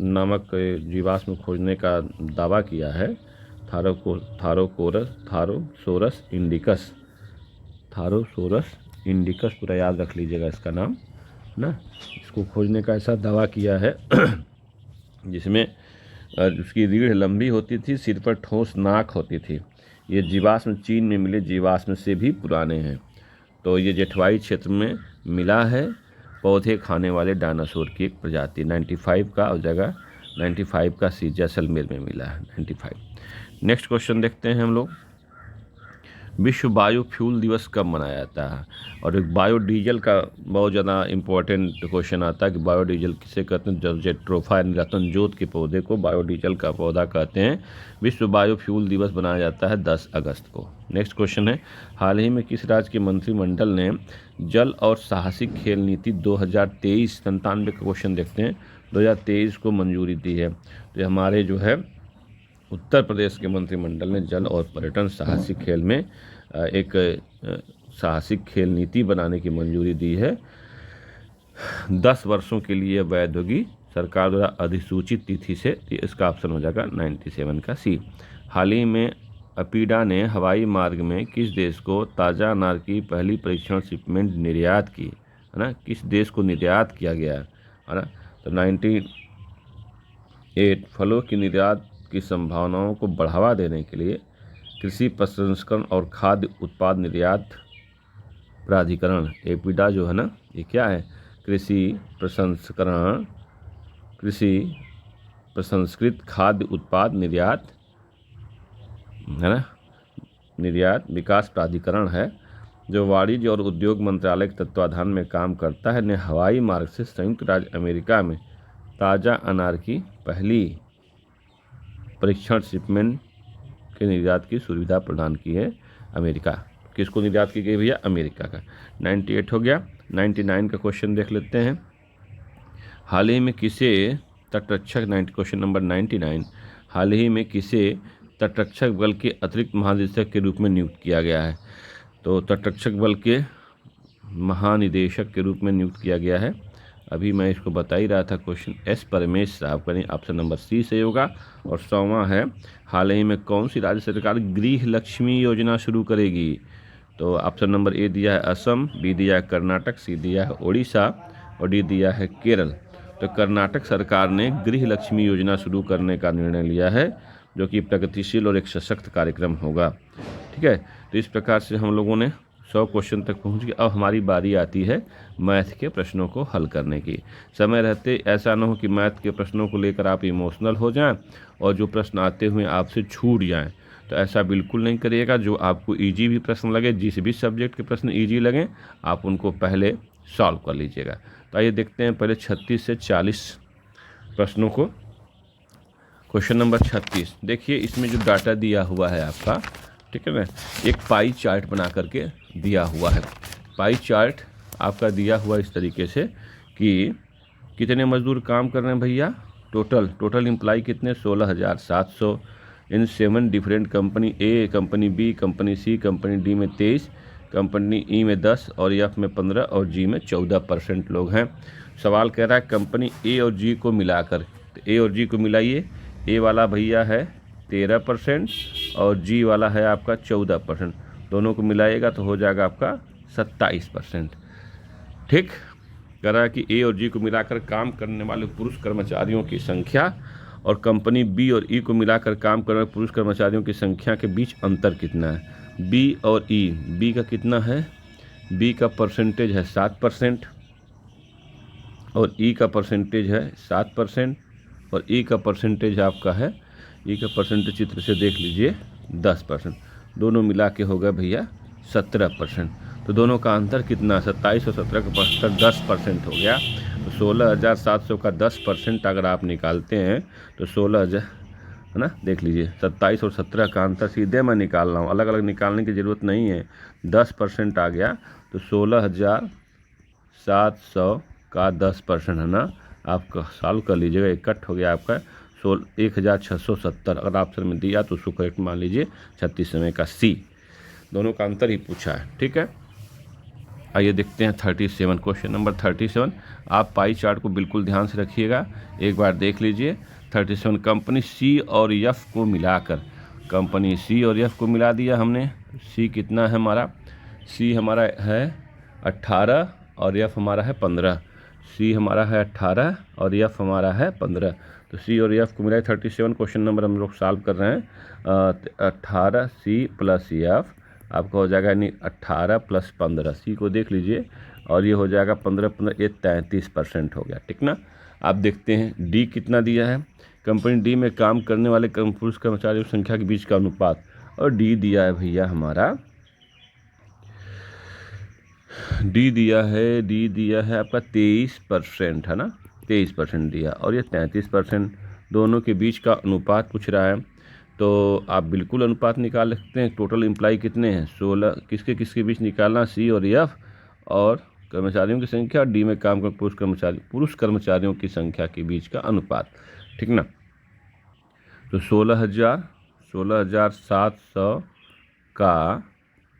नामक जीवाश्म खोजने का दावा किया है। थारोसोरस इंडिकस पूरा याद रख लीजिएगा इसका नाम ना, इसको खोजने का ऐसा दावा किया है जिसमें उसकी रीढ़ लंबी होती थी, सिर पर ठोस नाक होती थी। ये जीवाश्म चीन में मिले जीवाश्म से भी पुराने हैं। तो ये जेठवाई क्षेत्र में मिला है पौधे खाने वाले डायनासोर की एक प्रजाति। 95 का हो जाएगा, 95 का सी, जैसलमेर में मिला है 95। नेक्स्ट क्वेश्चन देखते हैं हम लोग। विश्व बायोफ्यूल दिवस कब मनाया जाता है? और एक बायोडीजल का बहुत ज़्यादा इम्पोर्टेंट क्वेश्चन आता है कि बायोडीजल किसे कहते हैं? जेट्रोफा यानी रतन जोत के पौधे को बायोडीजल का पौधा कहते हैं। विश्व बायोफ्यूल दिवस मनाया जाता है 10 अगस्त को। नेक्स्ट क्वेश्चन है, हाल ही में किस राज्य के मंत्रिमंडल ने जल और साहसिक खेल नीति 2023 97 का क्वेश्चन देखते हैं 2023 को मंजूरी दी है? तो हमारे जो है उत्तर प्रदेश के मंत्रिमंडल ने जल और पर्यटन साहसिक खेल में एक साहसिक खेल नीति बनाने की मंजूरी दी है। 10 वर्षों के लिए वैध होगी सरकार द्वारा अधिसूचित तिथि से। इसका ऑप्शन हो जाएगा 97 का सी। हाल ही में अपीडा ने हवाई मार्ग में किस देश को ताज़ा अनार की पहली परीक्षण शिपमेंट निर्यात की, है ना? किस देश को निर्यात किया गया है ना? तो 98 फलों की निर्यात की संभावनाओं को बढ़ावा देने के लिए कृषि प्रसंस्करण और खाद्य उत्पाद निर्यात प्राधिकरण एपीडा जो है ना, ये क्या है? कृषि प्रसंस्कृत खाद्य उत्पाद निर्यात, है ना, निर्यात विकास प्राधिकरण है जो वाणिज्य और उद्योग मंत्रालय के तत्वाधान में काम करता है। ने हवाई मार्ग से संयुक्त राज्य अमेरिका में ताज़ा अनार की पहली परीक्षण शिपमेंट के निर्यात की सुविधा प्रदान की है। अमेरिका किसको निर्यात की गई भैया? अमेरिका का। 98 हो गया। 99 का क्वेश्चन देख लेते हैं। हाल ही में किसे तटरक्षक क्वेश्चन नंबर 99 हाल ही में किसे तटरक्षक बल के अतिरिक्त महानिदेशक के रूप में नियुक्त किया गया है? तो तटरक्षक बल के महानिदेशक के रूप में नियुक्त किया गया है, अभी मैं इसको बता ही रहा था, क्वेश्चन एस परमेश राव का, नहीं ऑप्शन नंबर सी से होगा। और 100वां है, हाल ही में कौन सी राज्य सरकार गृह लक्ष्मी योजना शुरू करेगी? तो ऑप्शन नंबर ए दिया है असम, बी दिया है कर्नाटक, सी दिया है उड़ीसा और डी दिया है केरल। तो कर्नाटक सरकार ने गृह लक्ष्मी योजना शुरू करने का निर्णय लिया है जो कि प्रगतिशील और एक सशक्त कार्यक्रम होगा। ठीक है, तो इस प्रकार से हम लोगों ने 100 क्वेश्चन तक पहुंच गए। अब हमारी बारी आती है मैथ के प्रश्नों को हल करने की। समय रहते ऐसा ना हो कि मैथ के प्रश्नों को लेकर आप इमोशनल हो जाएं और जो प्रश्न आते हुए आपसे छूट जाएं, तो ऐसा बिल्कुल नहीं करिएगा। जो आपको इजी भी प्रश्न लगे, जिस भी सब्जेक्ट के प्रश्न इजी लगें, आप उनको पहले सॉल्व कर लीजिएगा। तो आइए देखते हैं पहले 36 से 40 प्रश्नों को। क्वेश्चन नंबर 36 देखिए, इसमें जो डाटा दिया हुआ है आपका, ठीक है ना, एक पाई चार्ट बना करके दिया हुआ है। पाई चार्ट आपका दिया हुआ इस तरीके से कि कितने मजदूर काम कर रहे हैं भैया, टोटल एम्प्लाई कितने, 16,700 इन 7 डिफरेंट कंपनी ए, कंपनी बी, कंपनी सी, कंपनी डी में 23, कंपनी ई में 10 और एफ में 15 और जी में 14% लोग हैं। सवाल कह रहा है कंपनी ए और जी को मिलाकर, तो ए और जी को मिलाइए। ए वाला भैया है 13% और जी वाला है आपका 14%, दोनों को मिलाइएगा तो हो जाएगा आपका 27%। ठीक, कह रहा है कि ए और जी को मिलाकर काम करने वाले पुरुष कर्मचारियों की संख्या और कंपनी बी और ई को मिलाकर काम करने वाले पुरुष कर्मचारियों की संख्या के बीच अंतर कितना है। बी और ई, बी का कितना है, बी का परसेंटेज है 7% और ई का परसेंटेज है 7% और ई का परसेंटेज आपका है, ई का परसेंटेज चित्र से देख लीजिए 10%, दोनों मिला के होगा भैया 17%। तो दोनों का अंतर कितना, 27 और 17 का 75, 10% हो गया। तो 16,700 का 10% अगर आप निकालते हैं तो 16,000, है ना, देख लीजिए 27 और 17 का अंतर सीधे मैं निकाल रहा हूँ, अलग अलग निकालने की ज़रूरत नहीं है। 10% आ गया तो 16,700 का 10% है ना, आपका सॉल्व कर लीजिएगा। एक कट हो गया आपका 16,670। अगर ऑप्शन में दिया तो उसको करेक्ट मान लीजिए 36वें का सी। दोनों का अंतर ही पूछा है। ठीक है, आइए देखते हैं 37 क्वेश्चन नंबर 37। आप पाई चार्ट को बिल्कुल ध्यान से रखिएगा, एक बार देख लीजिए। 37 कंपनी सी और एफ को मिलाकर, कंपनी सी और एफ को मिला दिया हमने। सी कितना है हमारा, सी हमारा है 18 और एफ हमारा है 15। सी हमारा है 18 और एफ हमारा है 15। तो सी और एफ को मिला 37 क्वेश्चन नंबर हम लोग सॉल्व कर रहे हैं। 18 सी प्लस एफ आपका हो जाएगा, यानी 18 प्लस 15, सी को देख लीजिए और ये हो जाएगा 15, ये 33% हो गया। ठीक ना। आप देखते हैं डी कितना दिया है, कंपनी डी में काम करने वाले पुरुष कर्मचारियों की संख्या के बीच का अनुपात, और डी दिया है भैया हमारा डी दिया है आपका 23%, है ना, 23% दिया, और ये 33%, दोनों के बीच का अनुपात पूछ रहा है। तो आप बिल्कुल अनुपात निकाल सकते हैं। टोटल एम्प्लाई कितने हैं, 16, किसके किसके बीच निकालना, सी और एफ, और कर्मचारियों की संख्या, डी में काम कर पुरुष कर्मचारियों की संख्या के बीच का अनुपात, ठीक ना। तो 16,700 का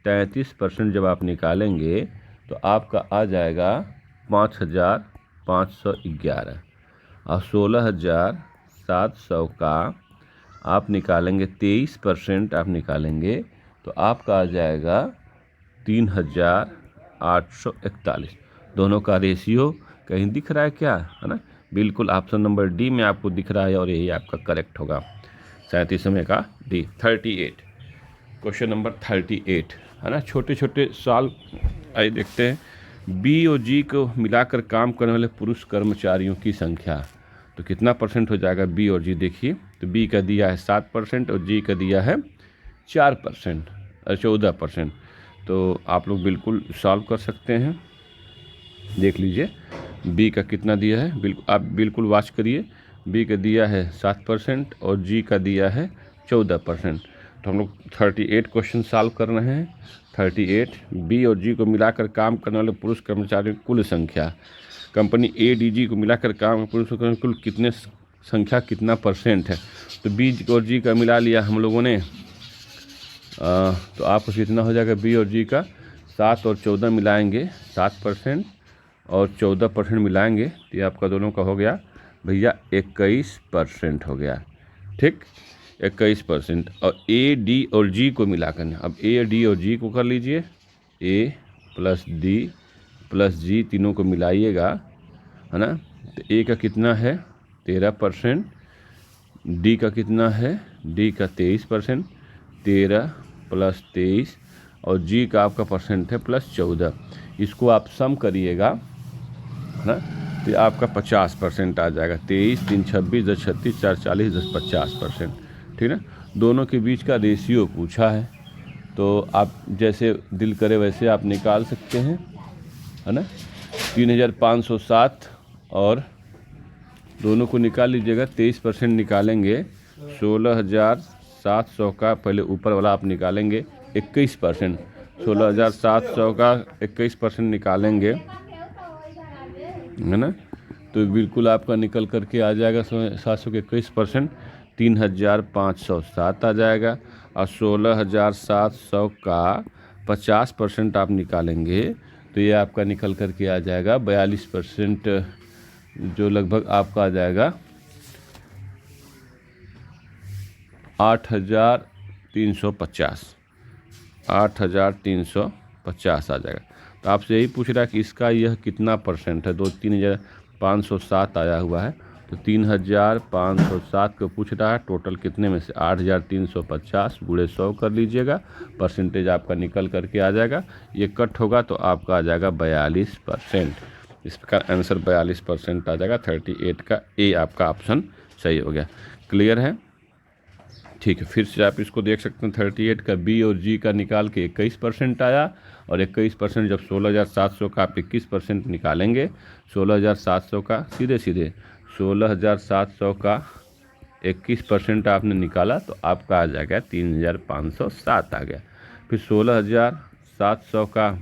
33% जब आप निकालेंगे तो आपका आ जाएगा 5,511, और 16,700 का आप निकालेंगे 23% आप निकालेंगे तो आपका आ जाएगा 3,841। दोनों का रेशियो कहीं दिख रहा है क्या, है ना, बिल्कुल ऑप्शन नंबर डी में आपको दिख रहा है, और यही आपका करेक्ट होगा 37वें का डी। 38, क्वेश्चन नंबर 38, है ना। छोटे छोटे सवाल आइए देखते हैं। बी और जी को मिलाकर काम करने वाले पुरुष कर्मचारियों की संख्या, तो कितना परसेंट हो जाएगा बी और जी, देखिए। तो बी का दिया है 7% और जी का दिया है 4% और 14%। तो आप लोग बिल्कुल सॉल्व कर सकते हैं। देख लीजिए बी का कितना दिया है, बिल्कुल आप बिल्कुल वॉच करिए। बी का दिया है 7% और जी का दिया है 14%। तो हम लोग 38 क्वेश्चन सॉल्व कर रहे हैं। 38, बी और जी को मिलाकर काम करने वाले पुरुष कर्मचारियों की कुल संख्या, कंपनी ए डी जी को मिलाकर काम पुरुष कर्मचारियों कुल कितने संख्या कितना परसेंट है। तो बी और जी का मिला लिया हम लोगों ने, तो आपको कितना हो जाएगा बी और जी का, 7 और 14 मिलाएंगे 7% और 14% मिलाएंगे तो ये आपका दोनों का हो गया भैया 21% हो गया, ठीक, 21%। और ए डी और जी को मिलाकर, अब ए डी और जी को कर लीजिए, ए प्लस डी प्लस जी तीनों को मिलाइएगा, है ना। तो ए का कितना है 13%, डी का कितना है, डी का 23%, 13 + 23, और जी का आपका परसेंट है +14। इसको आप सम करिएगा, है ना, तो आपका 50% आ जाएगा। 23, 3, 26, 10, 36, 4, 40, 10, 50%, ठीक है। दोनों के बीच का रेशियो पूछा है, तो आप जैसे दिल करे वैसे आप निकाल सकते हैं, है ना। 3,507 और दोनों को निकाल लीजिएगा। 23% निकालेंगे, 16,700 का पहले ऊपर वाला आप निकालेंगे 21%, 16,700 का 21% निकालेंगे, है ना। तो बिल्कुल आपका निकल करके आ जाएगा 700 के 21%, 3,507 आ जाएगा। और 16,700 का 50% आप निकालेंगे तो ये आपका निकल करके आ जाएगा 42%, जो लगभग आपका आ जाएगा 8,350, 8,350 आ जाएगा। तो आपसे यही पूछ रहा है कि इसका यह कितना परसेंट है। 3,507 आया हुआ है, तो 3,507 को पूछ रहा है टोटल कितने में से, 8,350 × 100 कर लीजिएगा, परसेंटेज आपका निकल करके आ जाएगा। ये कट होगा तो आपका आ जाएगा 42%। इसका आंसर 42% आ जाएगा। 38 का ए आपका ऑप्शन सही हो गया। क्लियर है, ठीक है। फिर से आप इसको देख सकते हैं। 38 का बी और जी का निकाल के 21% आया, और 21% जब 16,700 का आप 21% निकालेंगे, 16,700 का सीधे 16,700 का 21% आपने निकाला तो आपका आ जाएगा 3,507 आ गया। फिर 16,700 का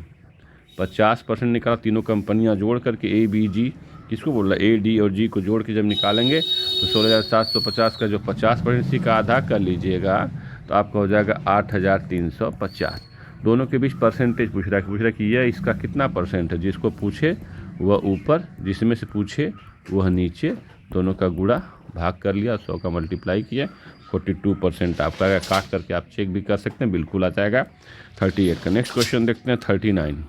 50% निकाला, तीनों कंपनियां जोड़ करके ए बी जी, किसको बोल रहा है, ए डी और जी को जोड़ के जब निकालेंगे तो 16,750 का जो 50% सी का आधा कर लीजिएगा तो आपका हो जाएगा 8,350। दोनों के बीच परसेंटेज पूछ रहा है कि यह इसका कितना परसेंट है। जिसको पूछे वह ऊपर, जिसमें से पूछे वह नीचे, दोनों का गुणा भाग कर लिया, 100 का मल्टीप्लाई किया, 42% आपका काट करके आप चेक भी कर सकते हैं, बिल्कुल आ जाएगा 38 का। नेक्स्ट क्वेश्चन देखते हैं 39।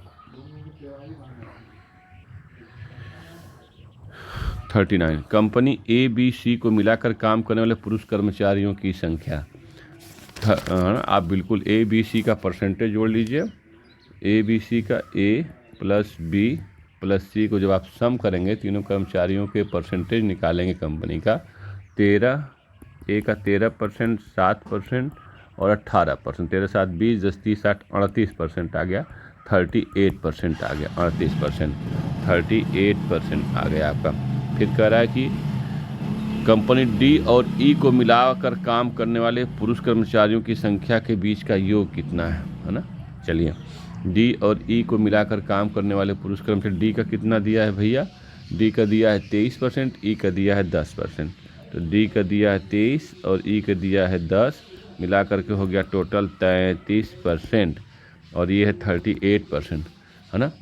कंपनी ए बी सी को मिलाकर काम करने वाले पुरुष कर्मचारियों की संख्या, आप बिल्कुल ए बी सी का परसेंटेज जोड़ लीजिए। ए बी सी का ए प्लस बी प्लस सी को जब आप सम करेंगे, तीनों कर्मचारियों के परसेंटेज निकालेंगे कंपनी का, 13, ए का 13%, 7% और 18%, 13, 7, 20, 10, 30, 60, 38% आ गया। 38% आ गया, 38%, 38% आ गया आपका। फिर कह रहा है कि कंपनी डी और ई को मिलाकर काम करने वाले पुरुष कर्मचारियों की संख्या के बीच का योग कितना है ना। चलिए, डी और ई को मिलाकर काम करने वाले पुरुष कर्मचारी, डी का कितना दिया है भैया, डी का दिया है 23%, ई का दिया है 10%। तो डी का दिया है 23 और ई का दिया है 10, मिला करके हो गया टोटल 33%, और ये है 38%, है ना।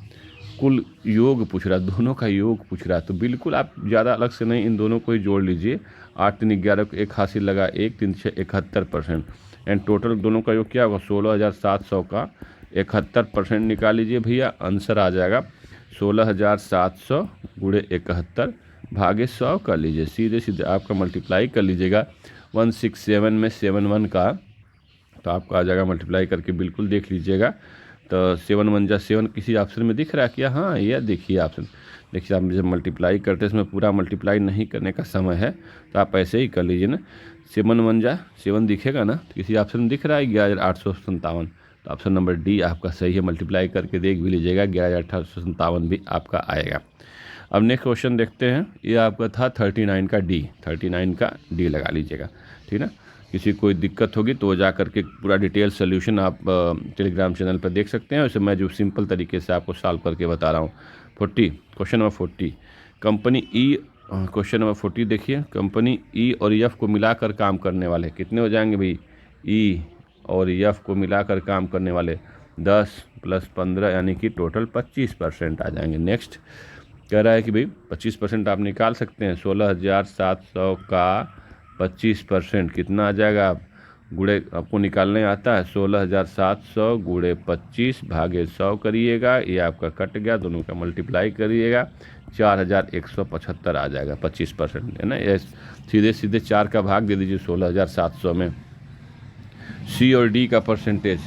कुल योग पूछ रहा, दोनों का योग पूछ रहा, तो बिल्कुल आप ज़्यादा अलग से नहीं, इन दोनों को ही जोड़ लीजिए। 8 3 11 को 1 हासिल लगा, 1 3 6 71%, एंड टोटल दोनों का योग क्या होगा, 16,700 का 71% निकाल लीजिए भैया। आंसर आ जाएगा 16,700 गुणे 71 भागे 100 कर लीजिए, सीधे सीधे आपका मल्टीप्लाई कर लीजिएगा 167 में 71 का, तो आपका आ जाएगा मल्टीप्लाई करके, बिल्कुल देख लीजिएगा। तो 7 1 जा 7 किसी ऑप्शन में दिख रहा है क्या, हाँ यह देखिए ऑप्शन, देखिए आप जब मल्टीप्लाई करते हैं इसमें पूरा मल्टीप्लाई नहीं करने का समय है, तो आप ऐसे ही कर लीजिए ना। 7 1 जा 7 दिखेगा ना, तो किसी ऑप्शन में दिख रहा है 11,857, तो ऑप्शन नंबर डी आपका सही है। मल्टीप्लाई करके देख भी लीजिएगा, 11,857 भी आपका आएगा। अब नेक्स्ट क्वेश्चन देखते हैं, ये आपका था 39 का डी, 39 का डी लगा लीजिएगा, ठीक है ना। किसी कोई दिक्कत होगी तो जा करके पूरा डिटेल सोल्यूशन आप टेलीग्राम चैनल पर देख सकते हैं। वैसे मैं जो सिंपल तरीके से आपको सॉल्व करके बता रहा हूँ। 40 क्वेश्चन नंबर 40, कंपनी ई, क्वेश्चन नंबर 40 देखिए, कंपनी ई और एफ को मिलाकर काम करने वाले कितने हो जाएंगे भाई, ई और एफ को मिलाकर काम करने वाले 10 + 15 यानी कि टोटल 25% आ जाएंगे। नेक्स्ट कह रहा है कि भाई 25% आप निकाल सकते हैं, 16,700 का 25% कितना आ जाएगा, आप गुणे आपको निकालने आता है, 16,700 गुणे 25 भागे 100 करिएगा, ये आपका कट गया, दोनों का मल्टीप्लाई करिएगा, 4,175 आ जाएगा, 25% है ना। ये सीधे सीधे 4 का भाग दे दीजिए 16,700 में। सी और डी का परसेंटेज,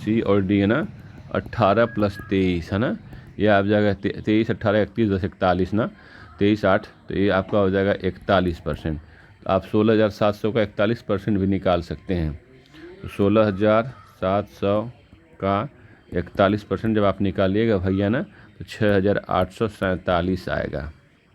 सी और डी है ना, 18 + 23 है ना, ये आप जाएगा 23 18 31 10 41 ना, 23 8, तो ये आपका हो जाएगा 41%। तो आप 16,700 का 41% भी निकाल सकते हैं। तो 16,700 का 41% जब आप निकालिएगा भैया ना, तो 6,847 आएगा,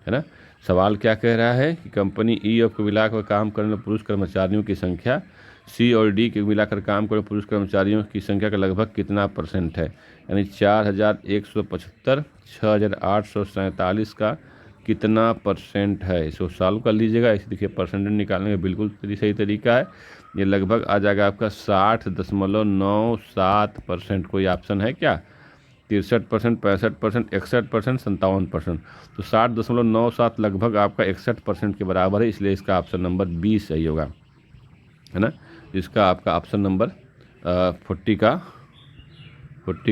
है ना। सवाल क्या कह रहा है कि कंपनी ई और को मिलाकर काम करने वाले पुरुष कर्मचारियों की संख्या सी और डी के मिलाकर काम करने पुरुष कर्मचारियों की संख्या का लगभग कितना % है, यानी 4,175, 6,847 का कितना % है, इसको सॉल्व कर लीजिएगा। इसे देखिए परसेंटेज निकालने का बिल्कुल सही तरीका है, ये लगभग आ जाएगा आपका 60.97%। कोई ऑप्शन है क्या, 63%, 65%, 61%, 57%, तो 60.97 लगभग आपका 61% के बराबर है, इसलिए इसका ऑप्शन नंबर 20 सही होगा, है ना। इसका आपका ऑप्शन नंबर 40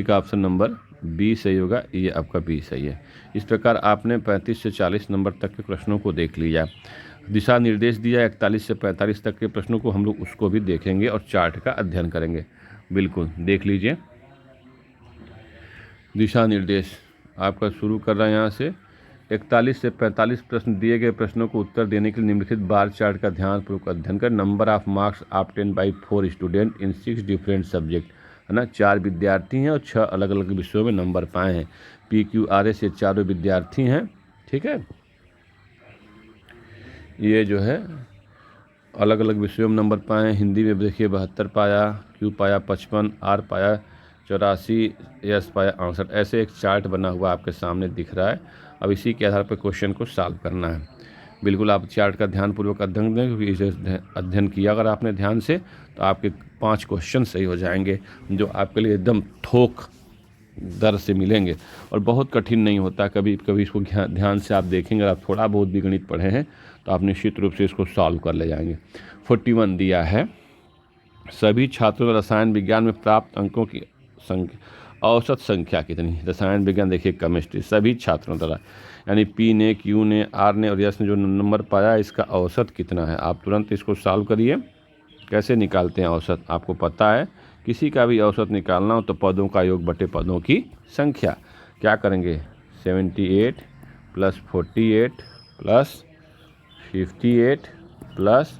का ऑप्शन नंबर 20 सही होगा, ये आपका 20 सही है। इस प्रकार आपने 35 से 40 नंबर तक के प्रश्नों को देख लिया। दिशा निर्देश दिया 41 से 45 तक के प्रश्नों को, हम लोग उसको भी देखेंगे और चार्ट का अध्ययन करेंगे। बिल्कुल देख लीजिए, दिशा निर्देश आपका शुरू कर रहा है यहाँ से। 41 से 45 प्रश्न दिए गए प्रश्नों को उत्तर देने के लिए निम्नलिखित बार चार्ट का ध्यानपूर्वक अध्ययन कर number of marks obtain bye 4 student in 6 different subject, है ना। 4 विद्यार्थी हैं और 6 अलग अलग विषयों में नंबर पाए हैं। PQRS ये चारों विद्यार्थी हैं, ठीक है। ये जो है अलग अलग विषयों में नंबर पाए हैं। हिंदी में देखिए 72 पाया, Q पाया 55, R पाया 84, S पाया 68। ऐसे एक चार्ट बना हुआ आपके सामने दिख रहा है। अब इसी के आधार पर क्वेश्चन को सॉल्व करना है। बिल्कुल आप चार्ट का ध्यानपूर्वक अध्ययन दें, क्योंकि इसे अध्ययन किया अगर आपने ध्यान से तो आपके 5 क्वेश्चन सही हो जाएंगे, जो आपके लिए एकदम थोक दर से मिलेंगे और बहुत कठिन नहीं होता। कभी कभी इसको ध्यान से आप देखेंगे, आप थोड़ा बहुत भी गणित पढ़े हैं तो आप निश्चित रूप से इसको सॉल्व कर ले जाएंगे। 41 दिया है, सभी छात्रों को रसायन विज्ञान में प्राप्त अंकों की औसत संख्या कितनी। रसायन विज्ञान देखिए केमिस्ट्री, सभी छात्रों द्वारा, यानी P ने, Q ने, R ने और S ने जो नंबर पाया, इसका औसत कितना है। आप तुरंत इसको सॉल्व करिए। कैसे निकालते हैं औसत, आपको पता है। किसी का भी औसत निकालना हो तो पदों का योग बटे पदों की संख्या। क्या करेंगे, 78 + 48 + 58 +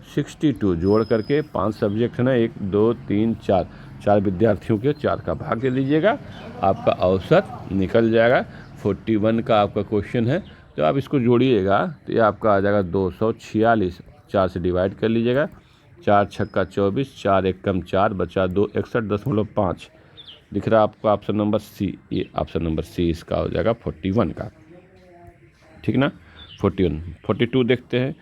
62 जोड़ करके 5 सब्जेक्ट है ना, 1 2 3 4 4 विद्यार्थियों के 4 का भाग दे दीजिएगा, आपका औसत निकल जाएगा। 41 का आपका क्वेश्चन है, तो आप इसको जोड़िएगा तो ये आपका आ जाएगा 246। 4 से डिवाइड कर लीजिएगा, 4 छक्का 24, 4 एक कम 4 बचा 2, 61.5 दिख रहा है आपको ऑप्शन नंबर सी। ये ऑप्शन नंबर सी इसका हो जाएगा 41 का, ठीक ना। 41 42 देखते हैं।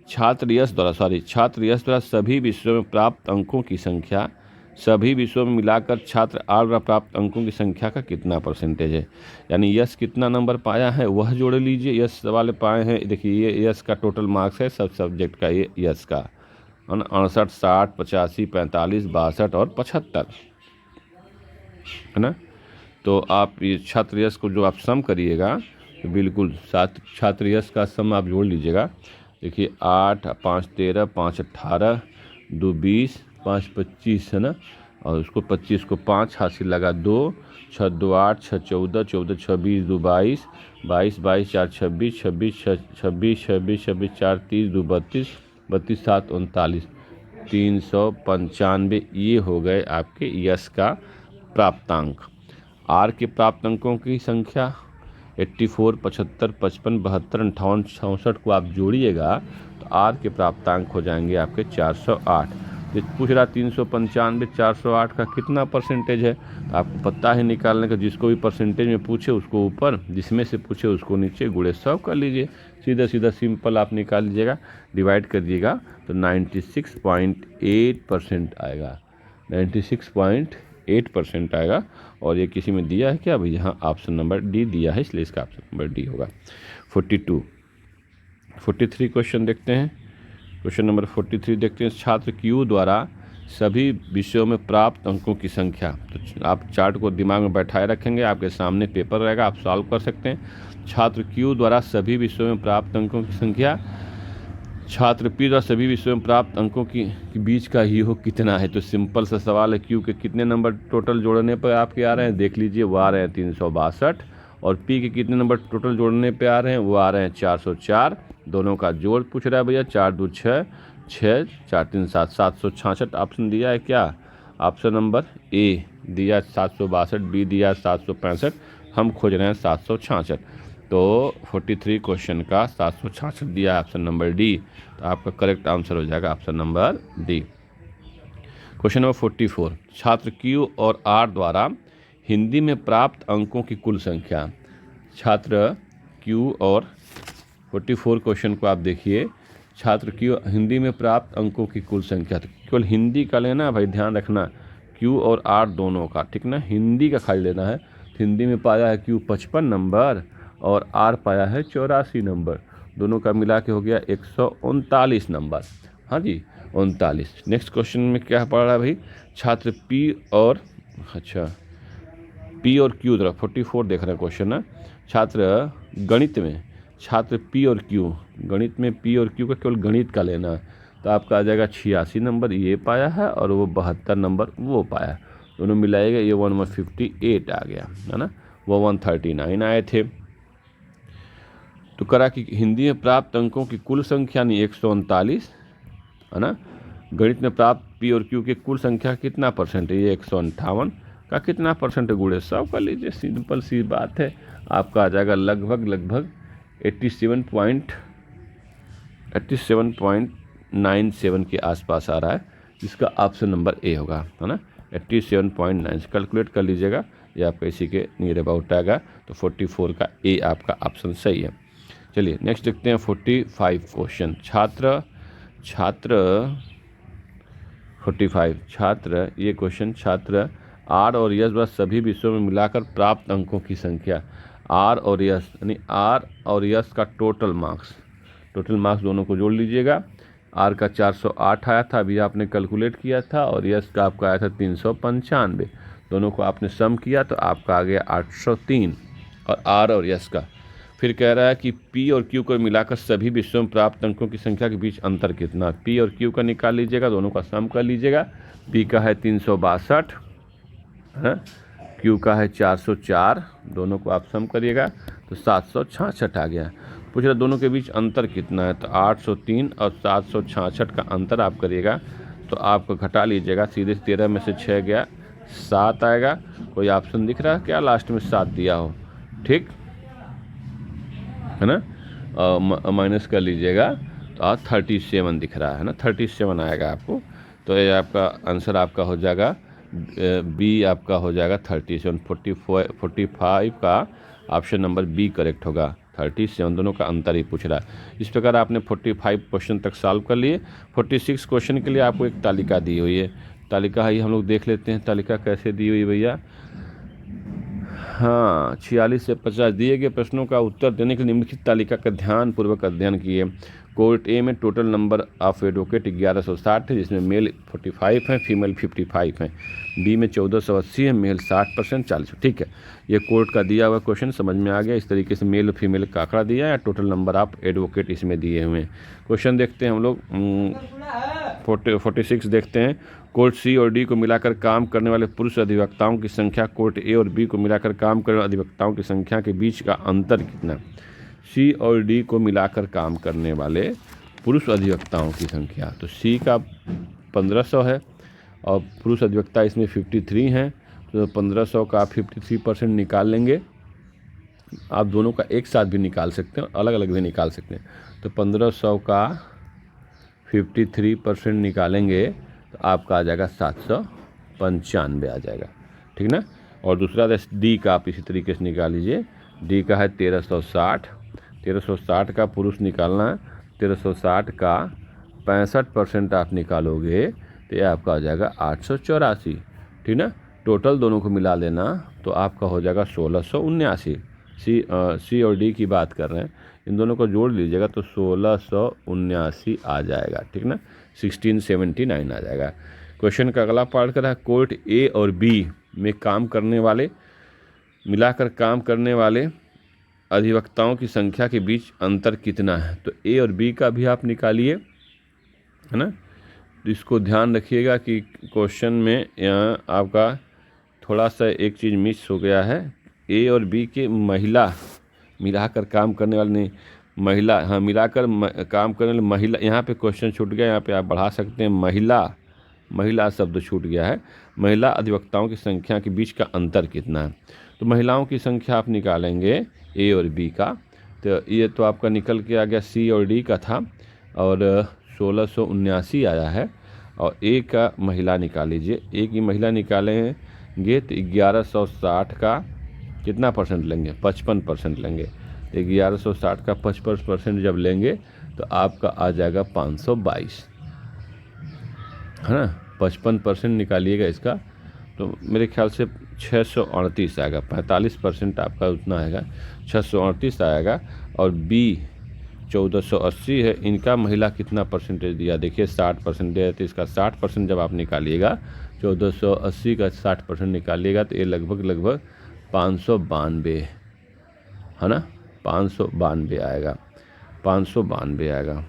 छात्र यश द्वारा सभी विषयों में प्राप्त अंकों की संख्या, सभी विषयों में मिलाकर छात्र आर द्वारा प्राप्त अंकों की संख्या का कितना परसेंटेज है। यानी यश कितना नंबर पाया है वह जोड़ लीजिए। यश वाले पाए हैं, देखिए ये यश का टोटल मार्क्स है सब सब्जेक्ट का, ये यश का 68, 60, 85, 45, 62 और 75 है ना। तो आप ये छात्र यश को जो आप सम करिएगा तो बिल्कुल छात्र यश का सम आप जोड़ लीजिएगा। देखिए 8, 5, 13, 5, 18, 2, 20, 5, 25 है ना, और उसको 25 को 5 हासिल लगा 2, 6, 2, 8, 6, 14, 14, 26, 2, 22, 22, 22, 4, 26, 26, 26, 26, 26, 4, 30, 2, 32, 32, 7, 39, 395 ये हो गए आपके यश का प्राप्तांक। आर के प्राप्त अंकों की संख्या 84, 75, 55, 72, 58, 64 को आप जोड़िएगा तो आर के प्राप्तांक हो जाएंगे आपके 408। तो पूछ रहा 395 408 का कितना परसेंटेज है, तो आपको पता है निकालने का। जिसको भी परसेंटेज में पूछे उसको ऊपर, जिसमें से पूछे उसको नीचे, गुणे 100 कर लीजिए। सीधा सीधा सिंपल आप निकाल लीजिएगा, डिवाइड कर दिएगा तो 96.8% आएगा। 96.8% आएगा। और ये किसी में दिया है क्या भाई, यहाँ ऑप्शन नंबर डी दिया है, इसलिए इसका ऑप्शन नंबर डी होगा। 43 क्वेश्चन देखते हैं। क्वेश्चन नंबर 43 देखते हैं। छात्र क्यू द्वारा सभी विषयों में प्राप्त अंकों की संख्या। तो आप चार्ट को दिमाग में बैठाए रखेंगे, आपके सामने पेपर रहेगा, आप सॉल्व कर सकते हैं। छात्र क्यू द्वारा सभी विषयों में प्राप्त अंकों की संख्या छात्र पी द्वारा सभी विषयों में प्राप्त अंकों की बीच का योग कितना है। तो सिंपल सा सवाल है, क्यू के कितने नंबर टोटल जोड़ने पर आपके आ रहे हैं, देख लीजिए वो आ रहे हैं 362, और पी के कितने नंबर टोटल जोड़ने पे आ रहे हैं, वो आ रहे हैं 404। दोनों का जोड़ पूछ रहा है भैया, 4 2 6, 6 4 3 7, 766 ऑप्शन दिया है क्या, ऑप्शन नंबर ए दिया 762, बी दिया 765, हम खोज रहे हैं 766। तो 43 क्वेश्चन का 766 दिया ऑप्शन नंबर डी, तो आपका करेक्ट आंसर हो जाएगा option number D. Question number 44। छात्र क्यू और आर द्वारा हिंदी में प्राप्त अंकों की कुल संख्या। छात्र क्यू और 44 क्वेश्चन को आप देखिए, छात्र क्यू हिंदी में प्राप्त अंकों की कुल संख्या। तो केवल हिंदी का लेना भाई, ध्यान रखना, क्यू और आर दोनों का, ठीक ना, हिंदी का खाली लेना है। हिंदी में पाया है क्यू 55 नंबर और आर पाया है 84 नंबर, दोनों का मिला के हो गया 139 नंबर। हाँ जी 39। नेक्स्ट क्वेश्चन में क्या पढ़ रहा है भाई, छात्र पी और क्यू द्वारा 44 देख रहे हैं क्वेश्चन है। छात्र गणित में छात्र पी और क्यू, गणित में पी और क्यू का केवल गणित का लेना है, तो आपका आ जाएगा 86 नंबर ये पाया है और वो 72 नंबर वो पाया, दोनों मिलाएगा ये 158 आ गया है ना, वो 139 आए थे। तो करा कि हिंदी में प्राप्त अंकों की कुल संख्या नहीं 139 है ना, गणित में प्राप्त पी और क्यू की कुल संख्या कितना परसेंट है, ये 158 का कितना परसेंट है, गुणे 100 कर लीजिए, सिंपल सी बात है। आपका आ जाएगा लगभग 87.97 के आसपास आ रहा है, जिसका ऑप्शन नंबर ए होगा, है ना, 87.9 कैलकुलेट कर लीजिएगा, ये आपका इसी के नियर अबाउट आएगा। तो 44 का ए आपका ऑप्शन सही है। चलिए नेक्स्ट देखते हैं 45 क्वेश्चन। छात्र 45 छात्र ये क्वेश्चन, छात्र आर और यश द्वारा सभी विषयों में मिलाकर प्राप्त अंकों की संख्या। आर और यश यानी आर और यश का टोटल मार्क्स दोनों को जोड़ लीजिएगा। आर का 408 आया था, अभी आपने कैलकुलेट किया था, और यश का आपका आया था 395, दोनों को आपने सम किया तो आपका आ गया 803 और आर और यश का। फिर कह रहा है कि पी और क्यू को मिलाकर सभी विषयों में प्राप्त अंकों की संख्या के बीच अंतर कितना। पी और क्यू का निकाल लीजिएगा, दोनों का सम कर लीजिएगा। पी का है 362 है, क्यू का है 404, दोनों को आप सम करिएगा तो 766 आ गया। पूछ रहा दोनों के बीच अंतर कितना है, तो 803 और 766 का अंतर आप करिएगा तो आप घटा लीजिएगा, सीधे 13 में से 6 गया 7 आएगा। कोई ऑप्शन दिख रहा है क्या लास्ट में 7 दिया हो? ठीक है ना, माइनस कर लीजिएगा तो आज 37 दिख रहा है ना, 37 आएगा आपको। तो ये आपका आंसर आपका हो जाएगा बी, आपका हो जाएगा 37। 45 का ऑप्शन नंबर बी करेक्ट होगा। 37 दोनों का अंतर ही पूछ रहा है। इस प्रकार आपने 45 क्वेश्चन तक सॉल्व कर लिए। 46 क्वेश्चन के लिए आपको एक तालिका दी हुई है। तालिका ही हम लोग देख लेते हैं, तालिका कैसे दी हुई भैया। हाँ, 46 से 50 दिए गए प्रश्नों का उत्तर देने के लिए निम्नलिखित तालिका का ध्यानपूर्वक अध्ययन किए। कोर्ट ए में टोटल नंबर ऑफ एडवोकेट 1160 है, जिसमें मेल 45 हैं, फीमेल 55 हैं। बी में 1480 है, मेल 60% 40। ठीक है, ये कोर्ट का दिया हुआ क्वेश्चन समझ में आ गया। इस तरीके से मेल और फीमेल का आंकड़ा दिया है, टोटल नंबर ऑफ एडवोकेट इसमें दिए हुए हैं। क्वेश्चन देखते हैं हम लोग 46 देखते हैं। कोर्ट सी और डी को मिलाकर काम करने वाले पुरुष अधिवक्ताओं की संख्या कोर्ट ए और बी को मिलाकर काम करने वाले अधिवक्ताओं की संख्या के बीच का अंतर कितना? सी और डी को मिलाकर काम करने वाले पुरुष अधिवक्ताओं की संख्या, तो सी का 1500 है और पुरुष अधिवक्ता इसमें 53 हैं, तो 1500 का आप 53% निकाल लेंगे। आप दोनों का एक साथ भी निकाल सकते हैं, अलग अलग भी निकाल सकते हैं। तो 1500 का 53% निकालेंगे तो आपका आ जाएगा 795 आ जाएगा। ठीक ना। और दूसरा डी का आप इसी तरीके से निकाल लीजिए। डी का है 1360 का पुरुष निकालना है। 1360 का 65% आप निकालोगे तो ये आपका हो जाएगा 884। ठीक ना। टोटल दोनों को मिला लेना तो आपका हो जाएगा 1679। सी और डी की बात कर रहे हैं, इन दोनों को जोड़ लीजिएगा तो 1679 आ जाएगा। ठीक ना, 1679 आ जाएगा। क्वेश्चन का अगला पार्ट कर रहा है, कोर्ट ए और बी में काम करने वाले मिलाकर काम करने वाले अधिवक्ताओं की संख्या के बीच अंतर कितना है? तो ए और बी का भी आप निकालिए, है ना। तो इसको ध्यान रखिएगा कि क्वेश्चन में यहाँ आपका थोड़ा सा एक चीज़ मिस हो गया है। ए और बी के महिला मिलाकर काम करने वाले नहीं, महिला, हाँ मिलाकर काम करने वाले महिला, यहाँ पे क्वेश्चन छूट गया। यहाँ पे आप बढ़ा सकते हैं, महिला शब्द छूट गया है। महिला अधिवक्ताओं की संख्या के बीच का अंतर कितना है? तो महिलाओं की संख्या आप निकालेंगे ए और बी का, तो ये तो आपका निकल के आ गया सी और डी का था और 1679 आया है। और ए का महिला निकाल लीजिए। ए की महिला निकालेंगे तो 1160 का कितना परसेंट लेंगे? 55% लेंगे। 1160 का 55% जब लेंगे तो आपका आ जाएगा 522, है ना। 55% निकालिएगा इसका तो मेरे ख्याल से 638 आएगा। 45% आपका उतना आएगा, 638 आएगा। और बी 1480 है, इनका महिला कितना परसेंटेज दिया? देखिए 60% दिया, तो इसका 60% जब आप निकालिएगा, 1480 का 60% निकालिएगा तो ये लगभग 592, है ना, 592 आएगा, 592 आएगा।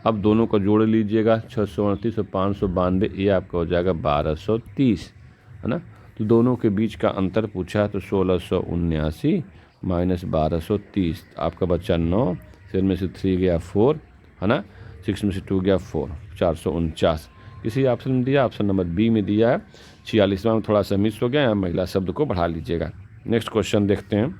अब दोनों को जोड़ लीजिएगा, 638 और 592, ये आपका हो जाएगा 1230, है ना। तो दोनों के बीच का अंतर पूछा तो 1679 माइनस 1230, आपका बच्चा 9, 7 में से 3 गया 4, है ना, 6 में से 2 गया 4, 449। किसी ऑप्शन में दिया, ऑप्शन नंबर बी में दिया है। 46वां में थोड़ा सा मिस हो गया, यहाँ महिला शब्द को बढ़ा लीजिएगा। नेक्स्ट क्वेश्चन देखते हैं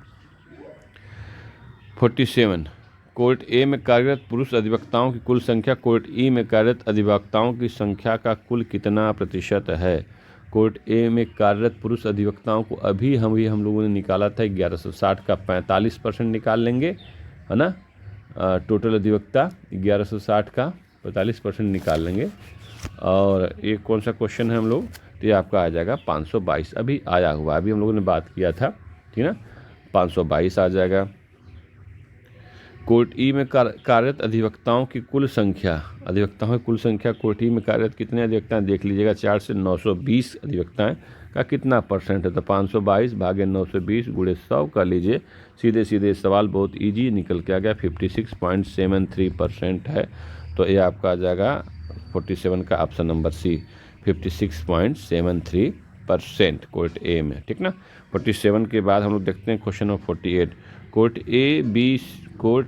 47। कोर्ट ए में कार्यरत पुरुष अधिवक्ताओं की कुल संख्या कोर्ट ई में कार्यरत अधिवक्ताओं की संख्या का कुल कितना प्रतिशत है? कोर्ट ए में कार्यरत पुरुष अधिवक्ताओं को अभी हम लोगों ने निकाला था 1160 का 45% निकाल लेंगे, है ना। टोटल अधिवक्ता 1160 का 45% निकाल लेंगे। और ये कौन सा क्वेश्चन है हम लोग, तो ये आपका आ जाएगा 522, अभी आया हुआ, अभी हम लोगों ने बात किया था, ठीक ना। 522 आ जाएगा। कोर्ट ई में कार्यरत अधिवक्ताओं की कुल संख्या, अधिवक्ताओं की कुल संख्या कोर्ट ई में कार्यरत कितने अधिवक्ता हैं देख लीजिएगा। 4 से 920 अधिवक्ताएं का कितना परसेंट है? तो 522 भागे 920 गुणे 100 कर लीजिए। सीधे सीधे सवाल बहुत इजी निकल के आ गया, 56.73% है। तो ये आपका आ जाएगा 47 का ऑप्शन नंबर सी, 56.73% कोर्ट ए में, ठीक ना। 47 के बाद हम लोग देखते हैं क्वेश्चन नंबर 48। कोर्ट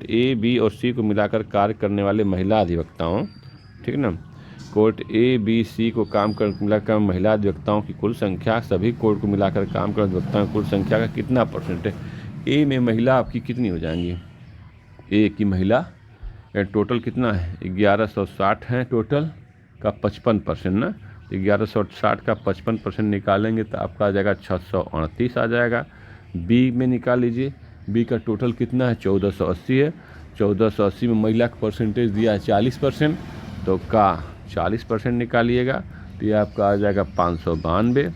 ए, बी और सी को मिलाकर कार्य करने वाले महिला अधिवक्ताओं, ठीक ना, कोर्ट ए बी सी को काम कर मिलाकर महिला अधिवक्ताओं की कुल संख्या सभी कोर्ट को मिलाकर काम कर अधिवक्ताओं की कुल संख्या का कितना परसेंट है। ए में महिला आपकी कितनी हो जाएंगी, ए की महिला टोटल कितना है 1160 है, टोटल का 55% ना, 1160 का 55% निकालेंगे तो आपका आ जाएगा 638 आ जाएगा। बी में निकाल लीजिए, बी का टोटल कितना है 1480 है, 1480 में महिला का परसेंटेज दिया है 40%, तो का 40% निकालिएगा तो ये आपका आ जाएगा 592।